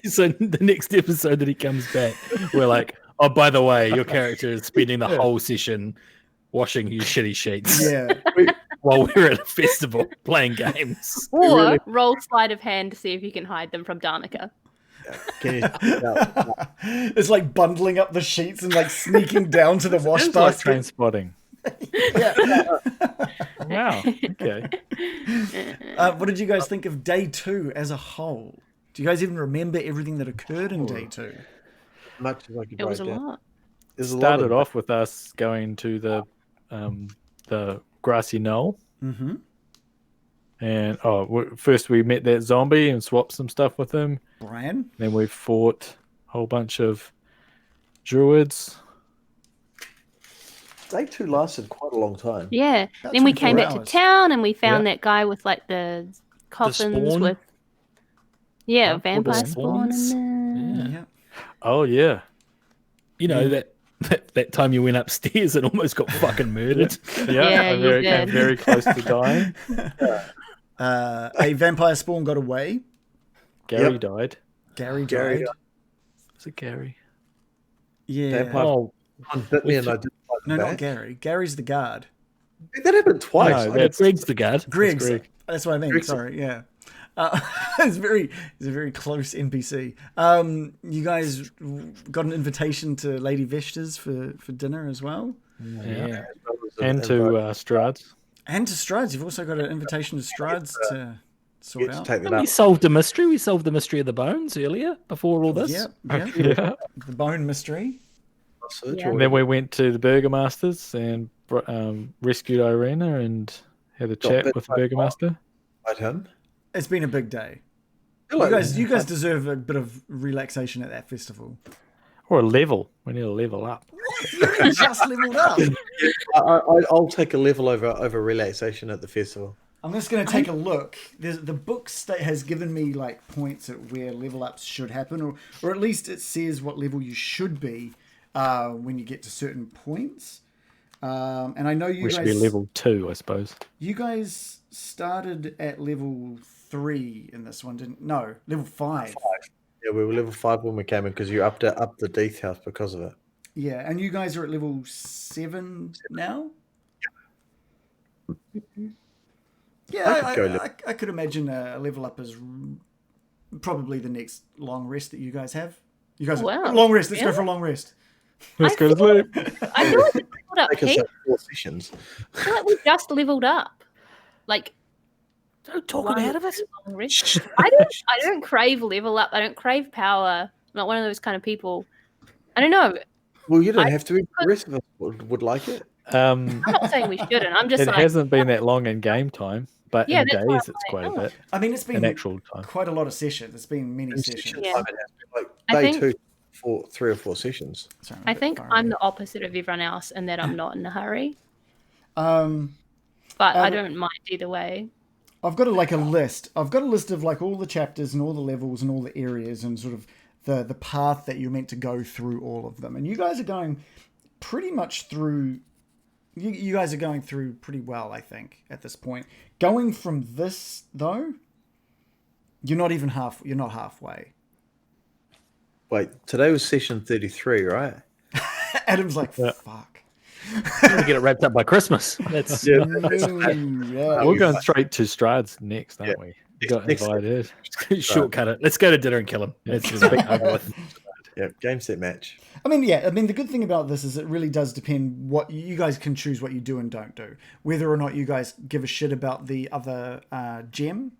So the next episode that he comes back, we're like, oh, by the way, your character is spending the whole session washing your shitty sheets Yeah. while we're at a festival playing games. Or really- roll sleight of hand to see if you can hide them from Danica. Can you, It's like bundling up the sheets and like sneaking down to the wash It's like basket. train spotting. Yeah. Wow. Okay. What did you guys think of day 2 as a whole? Do you guys even remember everything that occurred in day 2? much as I could It was a write down. lot. There's a lot Started of- off with us going to the grassy knoll. Mm-hmm. And first we met that zombie and swapped some stuff with him. Brian? Then we fought a whole bunch of druids. Day 2 lasted quite a long time. Yeah. About Then we 24 came back to hours. town and we found that guy with like the coffins spawn? with Yeah, vampire all the spawn spawns. in there. Yeah. Oh yeah. You know, that time you went upstairs and almost got fucking murdered. Yeah, I you came did. very close to dying. A vampire spawn got away. Gary Yep. died. Gary Gary died. died. Was it Gary? Yeah. Vampire- Oh, One bit me and I didn't fight No, him not back. Gary. Gary's the guard. That happened twice. No, I that's- Greg's the guard. Greg's. Greg. That's what I mean. Greg's- Sorry. Yeah. He's a very close NPC. You guys got an invitation to Lady Vesta's for dinner as well, Yeah. And to Strahd's. and to Strahd's. You've also got an invitation to Strahd's to sort get to out. take that And we up. solved a mystery. We solved the mystery of the bones earlier, before all this. Yeah, yeah. Yeah. The bone mystery. Yeah. And then we went to the Burgomasters and rescued Irina and had a chat bit with the by Burgomaster. Fight him. It's been a big day. I feel You guys deserve a bit of relaxation at that festival. Or a level. We need to level up. You just leveled up. I'll take a level over relaxation at the festival. I'm just going to take a look. The book has given me like points at where level ups should happen, or at least it says what level you should be when you get to certain points. And I know you We guys should be level 2, I suppose. You guys started at level 3 in this one, didn't? No, level 5. Yeah, we were level 5 when we came in because you upped the Death House because of it. Yeah, and you guys are at level 7 now. Yeah, I could go I could imagine a level up is probably the next long rest that you guys have. You guys, Wow. long rest. Let's go Yeah. for a long rest. Let's go to sleep. I feel like we leveled up Take us heaps. up 4 sessions. I feel like we just leveled up. Like Don't talk one him out of it. long rest. I don't crave level up. I don't crave power. I'm not one of those kind of people. I don't know. Well, you don't I- have to. The rest of us would like it. Um, I'm not saying we shouldn't. I'm just it like, hasn't been that long in game time, but Yeah, in that's why days I'm it's like, quite oh. a bit. I mean, it's been In actual time. quite a lot of sessions. It's been many In sessions. session Yeah. time, it has been like I day think- 2, 3 or 4 sessions. Sorry, I'm a I bit think far I'm away. the opposite of everyone else in that I'm not in a hurry. Um, But I Um, don't mind either way. I've got a list. I've got a list of like all the chapters and all the levels and all the areas and sort of the path that you're meant to go through all of them. And you guys are going pretty much through. You guys are going through pretty well, I think, at this point. Going from this though, you're not even You're not halfway. Wait, today was session 33, right? Adam's like, Yeah. fuck. I'm gonna get it wrapped up by Christmas. That's Yeah, Yeah. We're going straight to Strahd's next, aren't Yeah. we? We got Next- invited. shortcut it. Let's go to dinner and kill him. Let's just be over with. Yeah, game set match. I mean, the good thing about this is it really does depend what you guys can choose what you do and don't do. Whether or not you guys give a shit about the other gem.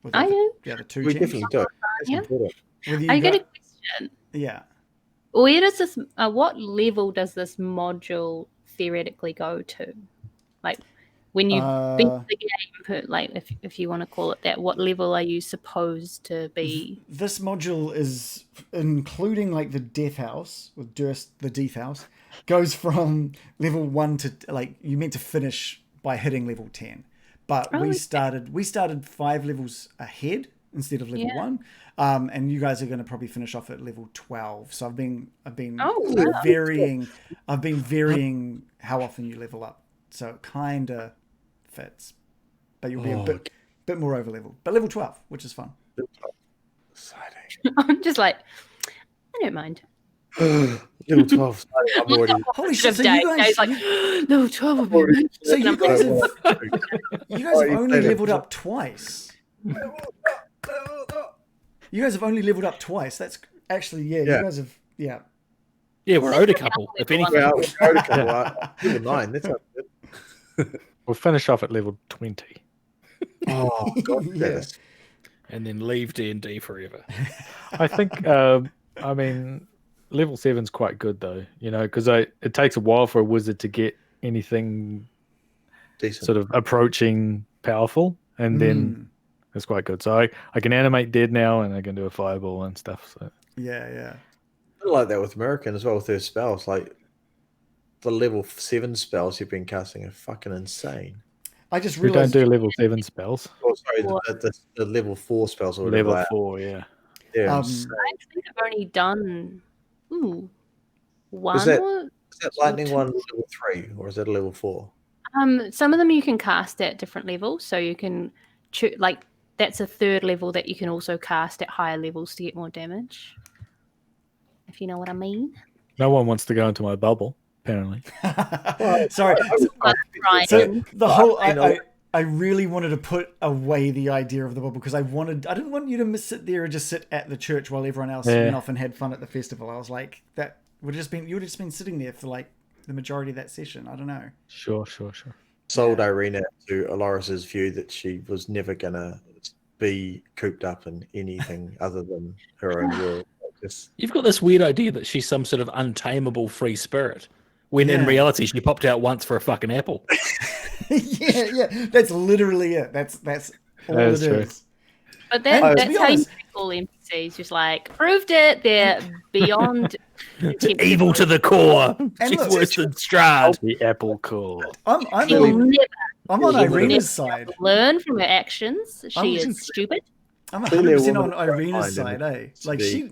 Or I do. Yeah, the two We gems. definitely do it. It's Yeah. important. Whether you I get go- a question. Yeah. Where does this? What level does this module theoretically go to? Like when you beat the game, like if you want to call it that, what level are you supposed to be? This module is including like the Death House, or the Death House, goes from level 1 to like you meant to finish by hitting level 10. But Oh, we okay. started 5 levels ahead instead of level Yeah. 1. And you guys are going to probably finish off at level 12. So I've been Oh, wow. varying how often you level up. So it kind of fits. But you'll be a bit more over level. But level 12, which is fun. Exciting. I'm just like, I don't mind. Level 12. I'm already. Holy Should shit! have So you Dave. guys, Dave's like, no, 12 would be amazing. so you guys have Oh, you only played it. leveled up twice. You guys have only leveled up twice. That's actually You Yeah. guys have Yeah, we're owed a couple. If anything, Well, we're going to come out. Level 9. That's not good. We'll finish off at level 20. Oh, God. Yeah. Yeah. and then leave D&D forever. I think, I mean, level 7's quite good though, because it takes a while for a wizard to get anything Decent. sort of approaching powerful, and then it's quite good. So I can animate dead now, and I can do a fireball and stuff. So Yeah. I like that with American as well with their spells. Like the level 7 spells you've been casting are fucking insane. I just we don't realized do level 7 spells. Oh, sorry, the level 4 spells or whatever. Level 4, yeah. They're Um, insane. I think I've only done one. that- or- Is that lightning one level 3 or is that a level 4? Some of them you can cast at different levels, so you can like that's a third level that you can also cast at higher levels to get more damage. If you know what I mean. No one wants to go into my bubble, apparently. sorry. But So Ryan, the whole I know. I really wanted to put away the idea of the bubble because I didn't want you to sit there and just sit at the church while everyone else went off and had fun at the festival. I was like, that would have just been you would have just been sitting there for like the majority of that session. I don't know. Sure. Sold Irina to Aloris's view that she was never going to be cooped up in anything other than her own world. Just, You've got this weird idea that she's some sort of untamable free spirit, when in Yeah. reality she popped out once for a fucking apple. yeah. That's literally it. That's all That is it true. is. but And to that's be how honest- you pick all NPCs. Just like proved it. They're beyond Evil to the core. She's look- worse than Strahd. The apple core. I'm She'll never on She'll Irina's never side. learn from her actions. I'm She just- is stupid. I'm Clearly a 100% woman on of Irina's mind side, and eh? to Like be-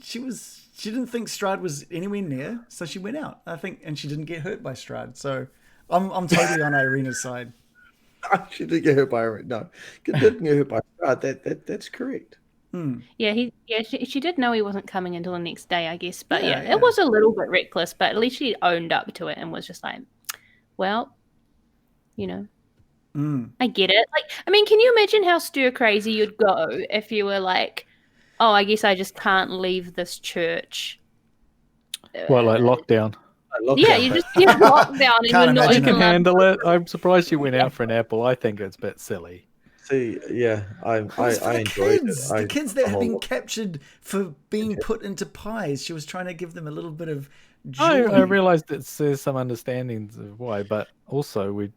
she didn't think Strahd was anywhere near, so she went out. I think, and she didn't get hurt by Strahd. So I'm totally on Irina's side. she didn't get hurt by her. No, didn't get hurt by her. That's correct. Yeah, she did know he wasn't coming until the next day, I guess. But Yeah, yeah, yeah. it was a little bit reckless, but at least she owned up to it and was just like, well, I get it. Like, I mean, can you imagine how stir crazy you'd go if you were like, oh, I guess I just can't leave this church. Well, like lockdown. Yeah, you just get locked down and Can't you're not imagine You even can that. allowed. handle it. I'm surprised you went out for an apple. I think it's a bit silly. See, yeah, I It was for the enjoyed kids. it. The kids that have been whole- captured for being put into pies. She was trying to give them a little bit of joy. I realised that there's some understandings of why, but also we're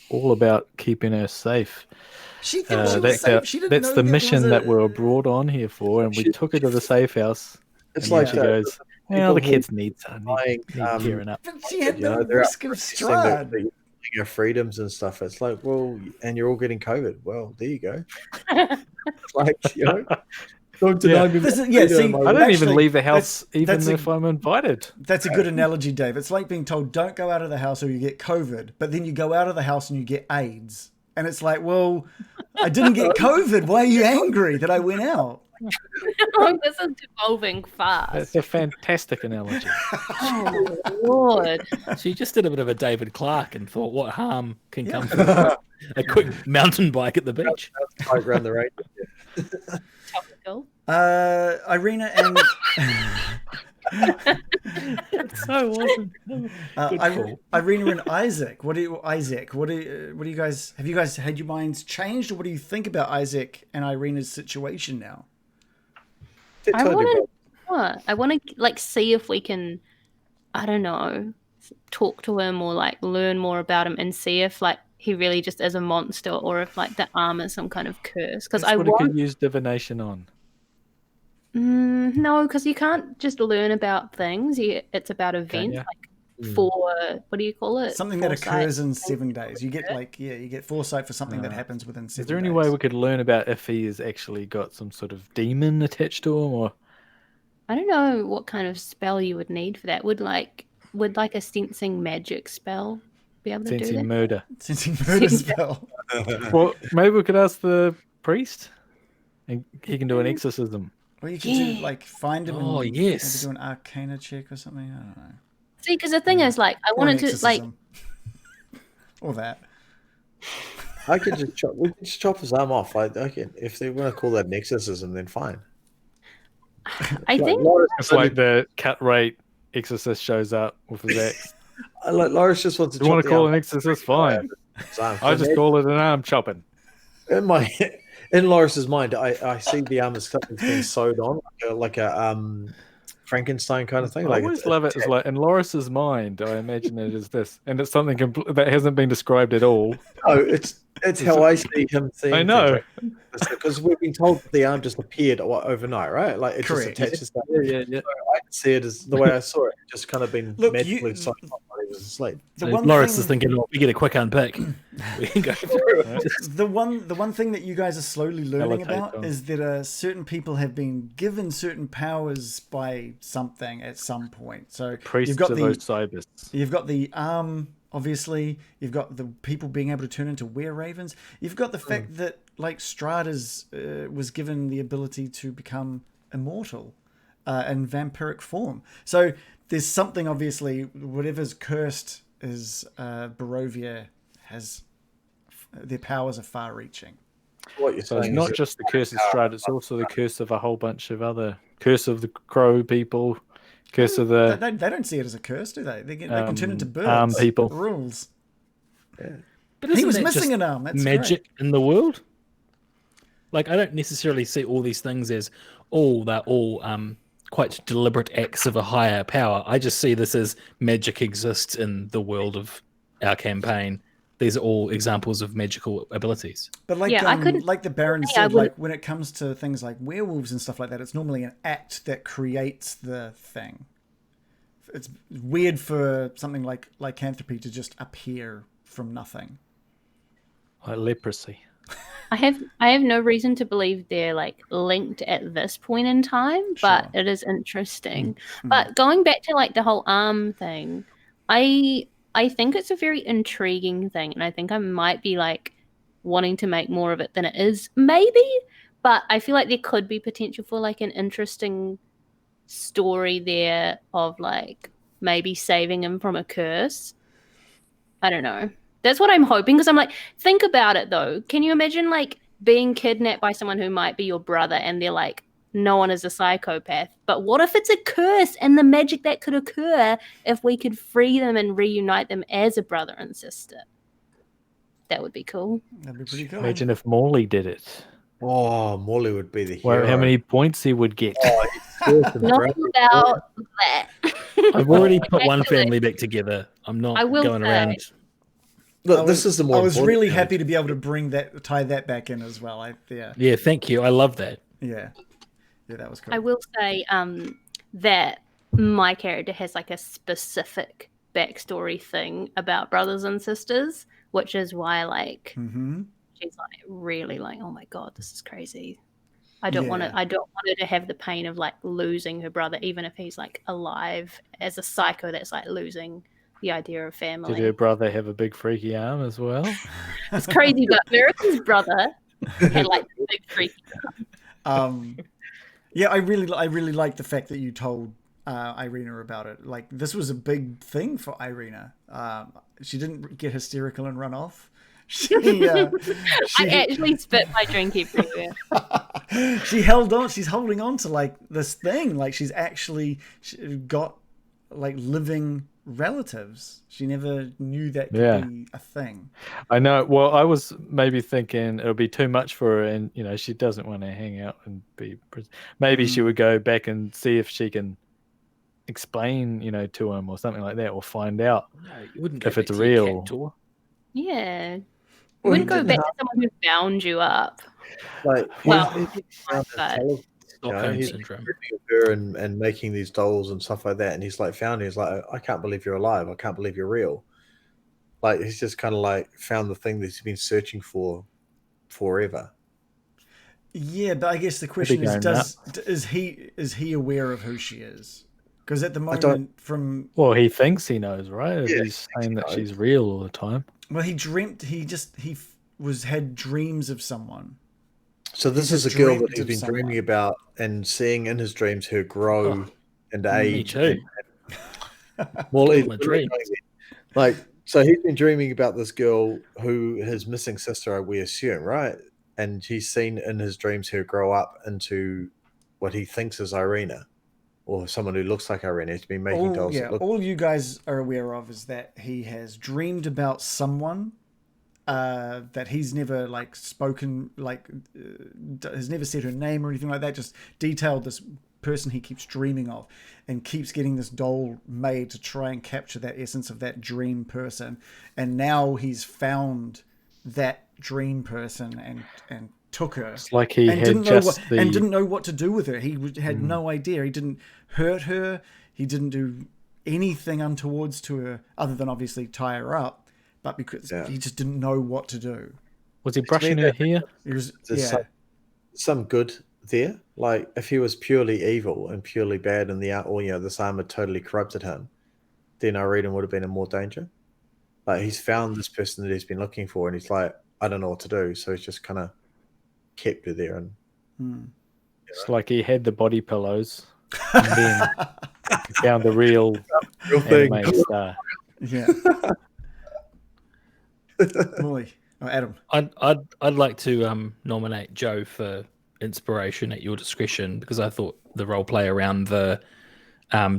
all about keeping her safe. She thought she was safe. She didn't That's know the there mission was that we're brought on here for, and we took her to the safe house. It's And like she that. goes, well, the people who kids need buying, gearing up. But she had you know, no they're risk of protesting that Strahd. you're losing your freedoms and stuff. It's like, well, and you're all getting COVID. Well, there you go. It's like, Don't deny me. This is, yeah, see, I don't even actually, leave the house that's if I'm invited. That's a good analogy, Dave. It's like being told, don't go out of the house or you get COVID, but then you go out of the house and you get AIDS. And it's like, well, I didn't get COVID. Why are you angry that I went out? This is devolving fast. That's a fantastic analogy. Oh, Lord. So you just did a bit of a David Clark and thought, what harm can come from a quick mountain bike at the beach? Bike around the range. Topical. Irina and So awesome. Irina and Isaac. What do you guys have? You guys had your minds changed, or what do you think about Isaac and Irina's situation now? I want to like see if we can, I don't know, talk to him or like learn more about him and see if like he really just is a monster or if like the arm is some kind of curse. Because I That's what he could use divination on. No, because you can't just learn about things. It's about events. ya? Like for what do you call it? Something that Foresight. occurs in 7 days. You get you get foresight for something that happens within 7 days. Is there any way we could learn about if he has actually got some sort of demon attached to him, or I don't know what kind of spell you would need for that. Would like a sensing magic spell be able to do sensing that? murder? Sensing murder spell? Well, maybe we could ask the priest, and he can do an exorcism. Or you could do like find him Oh, and yes. maybe do an arcana check or something. I don't know. See, because the thing is, like, I Or an wanted to like. exorcism. Or that. I could just chop. We could just chop his arm off. I can. If they want to call that an exorcism, then fine. I think It's like the cut rate exorcist shows up with his axe. Like Loris just wants to. You want chop to the call arm an exorcist? Fine. off his arm. I just call it an arm chopping. In Loris's mind, I see the arm as something being sewed on, like a Frankenstein kind of thing. I Like always love it. It's like in Loris's mind, I imagine it is this, and it's something that hasn't been described at all. No, it's how I see him seeing. I know. Because we've been told that the arm just appeared overnight, right? Like it Correct. just attaches. Yeah. So I see it as the way I saw it. Just kind of been Look, magically sewn up while he was asleep. The So one Loris thing- is thinking, well, we get a quick unpick. We can go through it. The one thing that you guys are slowly learning Validate about them. is that certain people have been given certain powers by something at some point. So Priests you've got of the Osiris. you've got the arm, obviously. You've got the people being able to turn into were-ravens. You've got the fact that like Strahd was given the ability to become immortal in vampiric form. So there's something obviously whatever's cursed is Barovia has. Their powers are far-reaching. What you're So it's saying not is just the curse of Strahd, it's also the curse of a whole bunch of other curse of the crow people, curse of the They don't see it as a curse, do they? They can turn into birds. arm people. Rules. But He isn't was that missing just an arm. That's magic in the world? Like, I don't necessarily see all these things as, they're all quite deliberate acts of a higher power. I just see this as magic exists in the world of our campaign. These are all examples of magical abilities. But like, Yeah, I couldn't- like the Baron I said, would- like when it comes to things like werewolves and stuff like that, it's normally an act that creates the thing. It's weird for something like lycanthropy to just appear from nothing. like leprosy. I have no reason to believe they're like linked at this point in time, but Sure. it is interesting. But going back to like the whole arm thing, I think it's a very intriguing thing, and I think I might be like wanting to make more of it than it is, maybe. But I feel like there could be potential for like an interesting story there of like maybe saving him from a curse. I don't know. That's what I'm hoping, because I'm like, think about it though. Can you imagine like being kidnapped by someone who might be your brother and they're like, no one is a psychopath. But what if it's a curse and the magic that could occur if we could free them and reunite them as a brother and sister? That would be cool. That'd be pretty cool. Imagine if Morley did it. Oh, Morley would be the hero. Well, how many points he would get. Not about that. I've already put one Actually, family back together. I'm not I will going say- around. Look, this is the more. I was important really thing. happy to be able to tie that back in as well. Yeah, thank you. I love that. Yeah, that was cool. I will say that my character has like a specific backstory thing about brothers and sisters, which is why like Mm-hmm. she's like really like, oh my god, this is crazy. I don't want Yeah. to. I don't want her to have the pain of like losing her brother, even if he's like alive. As a psycho, that's like losing the idea of Did family. her brother have a big freaky arm as well? It's crazy, but American's brother had like the big freaky. Yeah, I really like the fact that you told Irina about it. Like, this was a big thing for Irina. She didn't get hysterical and run off. I actually spit my drink everywhere. She held on. She's holding on to like this thing. Like, she's actually got like living relatives. She never knew that could be a thing. I know. Well, I was maybe thinking it'll be too much for her, and she doesn't want to hang out and be. Maybe she would go back and see if she can explain, to him or something like that, or find out You wouldn't if go it's back to your real. cat tour. Yeah. You Well, wouldn't he go didn't back to someone who found you up. Like, Well, he's found his but- television, Stockholm he's syndrome. dreaming of her and making these dolls and stuff like that, and he's like found her. He's like, I can't believe you're alive. I can't believe you're real. Like, he's just kind of like found the thing that he's been searching for forever. Yeah, but I guess the question is, is he aware of who she is? Because at the moment, Well, he thinks he knows, right? Yeah, He's saying that she's real all the time. well, he dreamt. He had dreams of someone. So this He is a just girl that dreamt he's of been someone. dreaming about and seeing in his dreams her grow and age. Me too. Well, Kill he's my really dreams. going like, so he's been dreaming about this girl who his missing sister, we assume, right? And he's seen in his dreams her grow up into what he thinks is Irina, or someone who looks like Irina. He's been making dolls. that look All you guys are aware of is that he has dreamed about someone that he's never like spoken, has never said her name or anything like that. Just detailed this person he keeps dreaming of, and keeps getting this doll made to try and capture that essence of that dream person. And now he's found that dream person and took her. It's like he and had didn't just know and didn't know what to do with her. He had no idea. He didn't hurt her. He didn't do anything untowards to her, other than obviously tie her up. But because he just didn't know what to do. Was he brushing her hair? He was, There's some good there. Like, if he was purely evil and purely bad, and this arm had totally corrupted him, then Irina would have been in more danger. Like, he's found this person that he's been looking for, and he's like, I don't know what to do. So he's just kind of kept her there. And It's like he had the body pillows, and then he found the real thing. anime star. yeah. Molly. Oh, Adam. I'd like to nominate Joe for inspiration at your discretion, because I thought the role play around the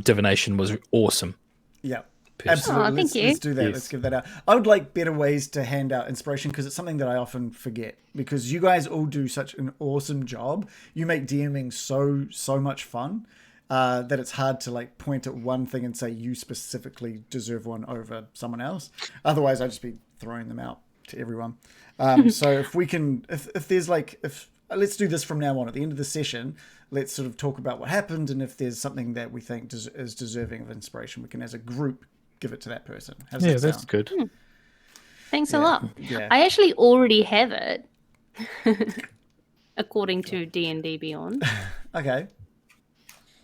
divination was awesome. Yeah. Personally. Absolutely. Aw, thank you. Let's do that. Yes. Let's give that out. I would like better ways to hand out inspiration, because it's something that I often forget, because you guys all do such an awesome job. You make DMing so much fun that it's hard to like point at one thing and say you specifically deserve one over someone else. Otherwise, I'd just be throwing them out to everyone. So if we can, if there's like, let's do this from now on. At the end of the session, let's sort of talk about what happened, and if there's something that we think is deserving of inspiration, we can, as a group, give it to that person. How does Yeah, that that's sound? good. Thanks a lot. Yeah. I actually already have it, according to D&D Beyond. Okay.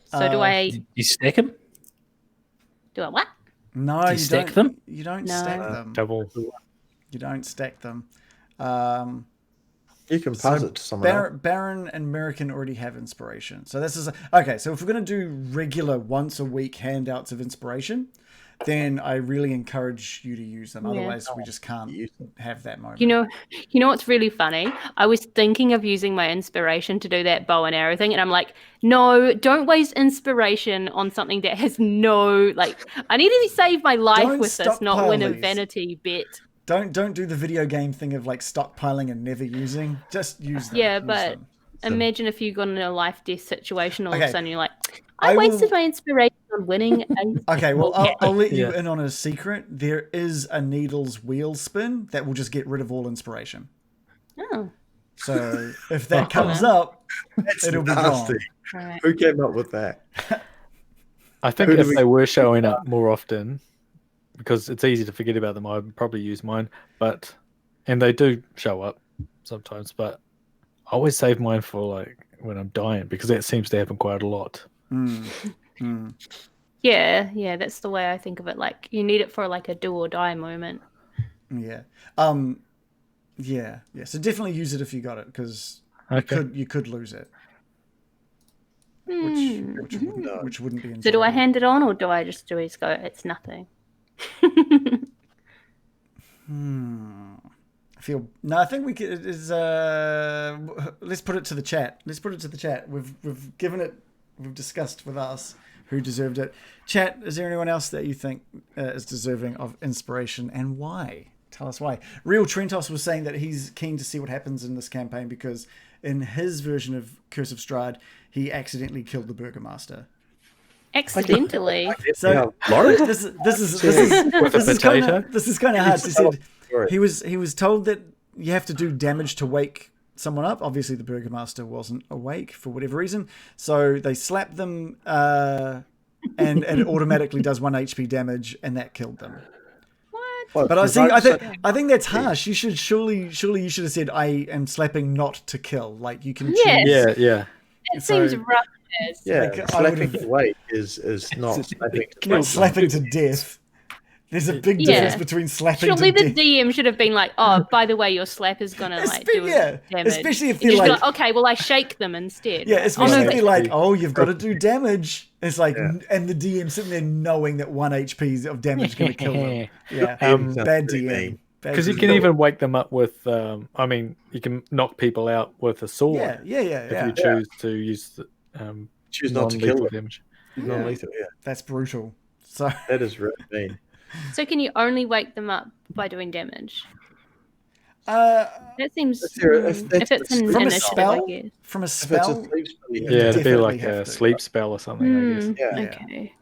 So do I? You stack him? Do I what? No, Do you you stack don't. them? You don't No. stack them. Double. You don't stack them. you can pass it to someone else. Baron and American already have inspiration. So this is okay. So if we're going to do regular once a week handouts of inspiration, then I really encourage you to use them. Yeah. Otherwise, we just can't have that moment. You know what's really funny? I was thinking of using my inspiration to do that bow and arrow thing, and I'm like, no, don't waste inspiration on something that has no like. I need to save my life Don't with this, not stockpile win a these. vanity bet. Don't do the video game thing of like stockpiling and never using. Just use them. Yeah, Use but them. imagine if you got in a life death situation, all of Okay. a sudden you're like, I I wasted will- my inspiration on winning. Okay, well, I'll let you Yeah. in on a secret. There is a needle's wheel spin that will just get rid of all inspiration. Oh, So if that comes up, it'll be Nasty. gone. right. Who came up with that? I think Who do if we- they were showing up more often, because it's easy to forget about them, I'd probably use mine. And they do show up sometimes, but I always save mine for like when I'm dying, because that seems to happen quite a lot. Yeah, that's the way I think of it. Like you need it for like a do or die moment. Yeah. Yeah. So definitely use it if you got it, because Okay. you could lose it, which wouldn't be enjoyable. So do I hand it on, or do I just go? It's nothing. I think we could. Let's put it to the chat. We've given it. We've discussed with us who deserved it. Chat. Is there anyone else that you think is deserving of inspiration, and why? Tell us why. Real Trentos was saying that he's keen to see what happens in this campaign because in his version of Curse of Strahd, he accidentally killed the Burgomaster. Accidentally. So this is kind of hard. He said he was told that you have to do damage to wake someone up. Obviously, the Burgomaster wasn't awake for whatever reason, so they slapped them, and it automatically does 1 HP damage, and that killed them. What? But I think that's harsh. You should surely you should have said I am slapping not to kill. Like you can choose. Yeah. It seems rough. Yeah, Like, slapping awake is not slapping. Not slapping to death. There's a big difference between slapping Surely to the death. DM should have been like, oh, by the way, your slap is going to like do damage. Especially if You they're just like, be okay, well, I shake them instead. yeah, especially if no, they're like, oh, you've got to do damage. It's like, and the DM sitting there knowing that 1 HP of damage is going to kill them. Yeah, bad DM. Because you can even wake them up with, I mean, you can knock people out with a sword. Yeah. If you choose to use the Choose not to kill non-lethal them. damage. Non-lethal, yeah. That's brutal. So That is really mean. So can you only wake them up by doing damage? That seems if it's an from a initiative, spell, I guess. from a If it's a spell, sleep spell, you Yeah, have it'd to be definitely like have a to. sleep spell or something, I guess. Yeah. Okay,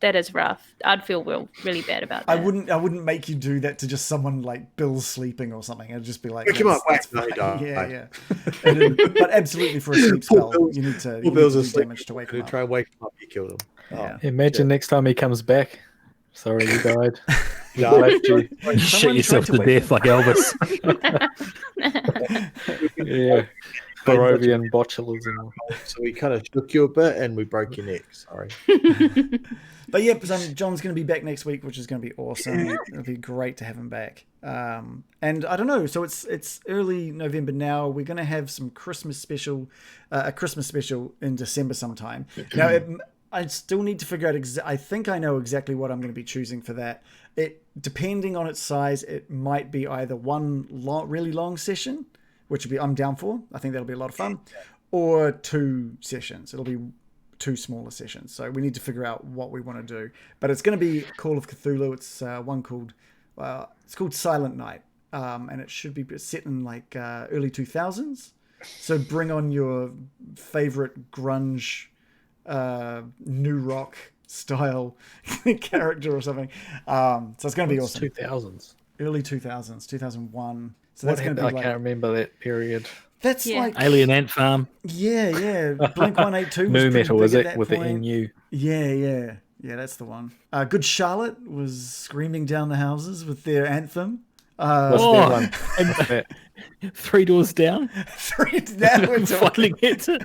that is rough. I'd feel really bad about that. I wouldn't make you do that to just someone like Bill sleeping or something. I'd just be like, Wake him up, that's whack, no, he fine. died. Yeah. But absolutely for a sleep spell, you need to Bill's do asleep. damage to wake You him up. try and wake him up, you killed him. Yeah. Imagine next time he comes back. Sorry, you died. He Yeah. left you. You shit yourself to wake death like Elvis. Yeah. Barovian botulism. So we kind of shook you a bit and we broke your neck. Sorry. But yeah, John's going to be back next week, which is going to be awesome. It'll be great to have him back. And I don't know. So it's early November now. We're going to have some Christmas special, a Christmas special in December sometime. Now, I still need to figure out. I think I know exactly what I'm going to be choosing for that. It depending on its size, it might be either one really long session, which would be I'm down for. I think that'll be a lot of fun, or 2 sessions. It'll be 2 smaller sessions. So we need to figure out what we want to do. But it's going to be Call of Cthulhu. It's one called it's called Silent Night, and it should be set in like early 2000s. So bring on your favorite grunge, new rock style character or something. So it's going to be awesome. 2000s. Early 2000s, 2001. So What that's going to happened? be I can't remember that period. That's Yeah. like Alien Ant Farm. Yeah. Blink 182 was Nu pretty metal, big is at it? that With point. the NU. Yeah, that's the one. Good Charlotte was screaming down the houses with their anthem. What's Oh. that one? What's that? 3 doors down. Now we're talking. Finally hit it.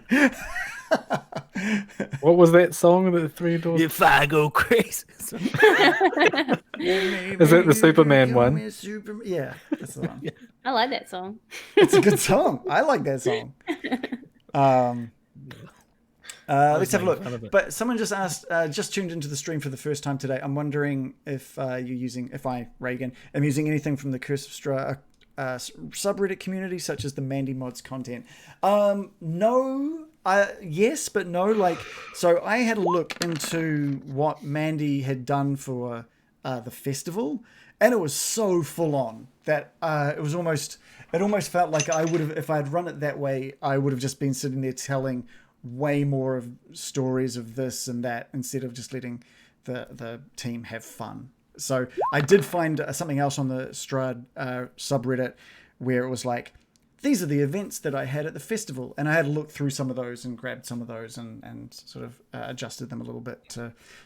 What was that song? The 3 doors. If I go crazy. Is it the Superman one? Yeah, that's the one. I like that song. It's a good song. I like that song. Let's have a look. But someone just asked, just tuned into the stream for the first time today. I'm wondering if Reagan, am using anything from the Curse of Strahd subreddit community, such as the Mandy mods content. No. Yes, but no. Like, so I had a look into what Mandy had done for the festival, and it was so full on that it almost felt like I would have, if I had run it that way, I would have just been sitting there telling way more of stories of this and that instead of just letting the team have fun. So I did find something else on the Strahd subreddit where it was like, these are the events that I had at the festival. And I had to look through some of those and grabbed some of those and sort of adjusted them a little bit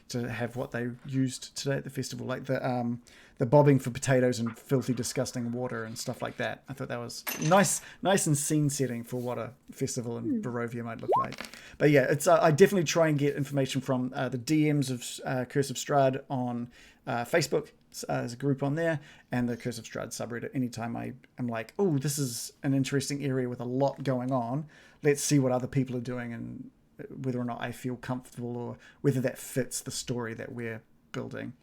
to have what they used today at the festival. Like the the bobbing for potatoes and filthy, disgusting water and stuff like that. I thought that was nice and scene setting for what a festival in Barovia might look like. But yeah, it's I definitely try and get information from the DMs of Curse of Strahd on Facebook. As a group on there, and the Curse of Strahd subreddit. Anytime I am like, oh, this is an interesting area with a lot going on, let's see what other people are doing and whether or not I feel comfortable or whether that fits the story that we're building.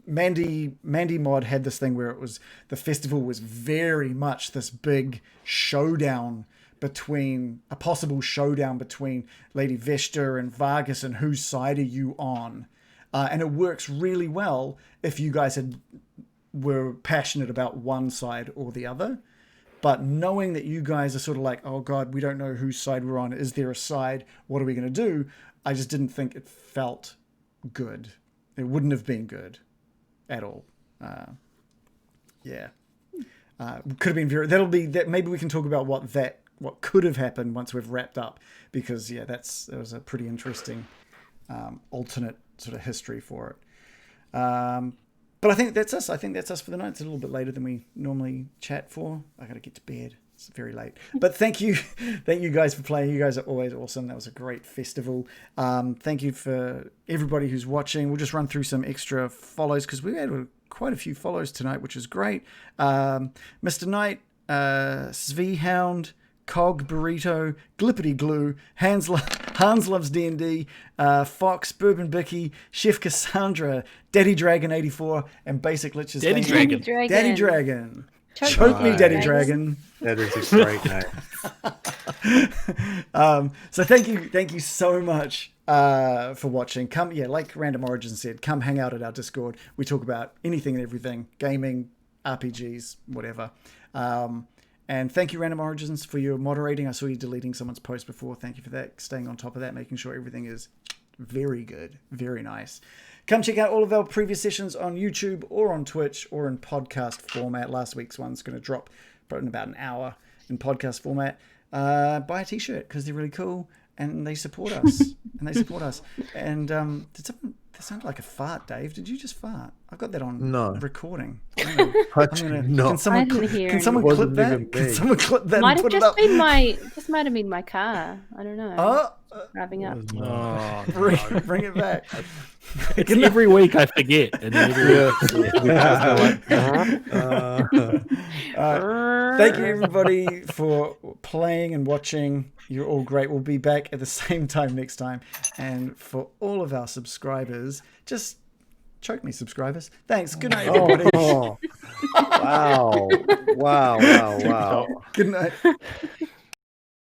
Mandy Mod had this thing where it was, the festival was very much this big showdown between, a possible showdown between Lady Vesta and Vargas, and whose side are you on? And it works really well if you guys were passionate about one side or the other. But knowing that you guys are sort of like, oh God, we don't know whose side we're on. Is there a side? What are we going to do? I just didn't think it felt good. It wouldn't have been good at all. Yeah. Could have been that. Maybe we can talk about what could have happened once we've wrapped up, because yeah, that was a pretty interesting alternate sort of history for it. But I think that's us. I think that's us for the night. It's a little bit later than we normally chat for. I got to get to bed. It's very late. But thank you guys for playing. You guys are always awesome. That was a great festival. Thank you for everybody who's watching. We'll just run through some extra follows because we had quite a few follows tonight, which is great. Mr. Knight, Svehound, Cog Burrito, Glippity Glue, Hans Loves D&D, Fox, Bourbon Bicky, Chef Cassandra, Daddy Dragon 84, and Basic Liches. Daddy Dragon. Choke me, Daddy Dragon. That is a great name. So thank you so much for watching. Come, like Random Origins said, come hang out at our Discord. We talk about anything and everything, gaming, RPGs, whatever. And thank you, Random Origins, for your moderating. I saw you deleting someone's post before. Thank you for that. Staying on top of that, making sure everything is very good. Very nice. Come check out all of our previous sessions on YouTube or on Twitch or in podcast format. Last week's one's going to drop in about an hour in podcast format. Buy a t-shirt because they're really cool and they support us. And that sounded like a fart, Dave. Did you just fart? I've got that on recording. Can someone clip that? Can someone clip that and put it up? This might have been my car. I don't know. Driving up. Bring it back. Every week I forget. And then thank you, everybody, for playing and watching. You're all great. We'll be back at the same time next time. And for all of our subscribers, just choke me, subscribers. Thanks. Good night, everybody. Wow. Good night.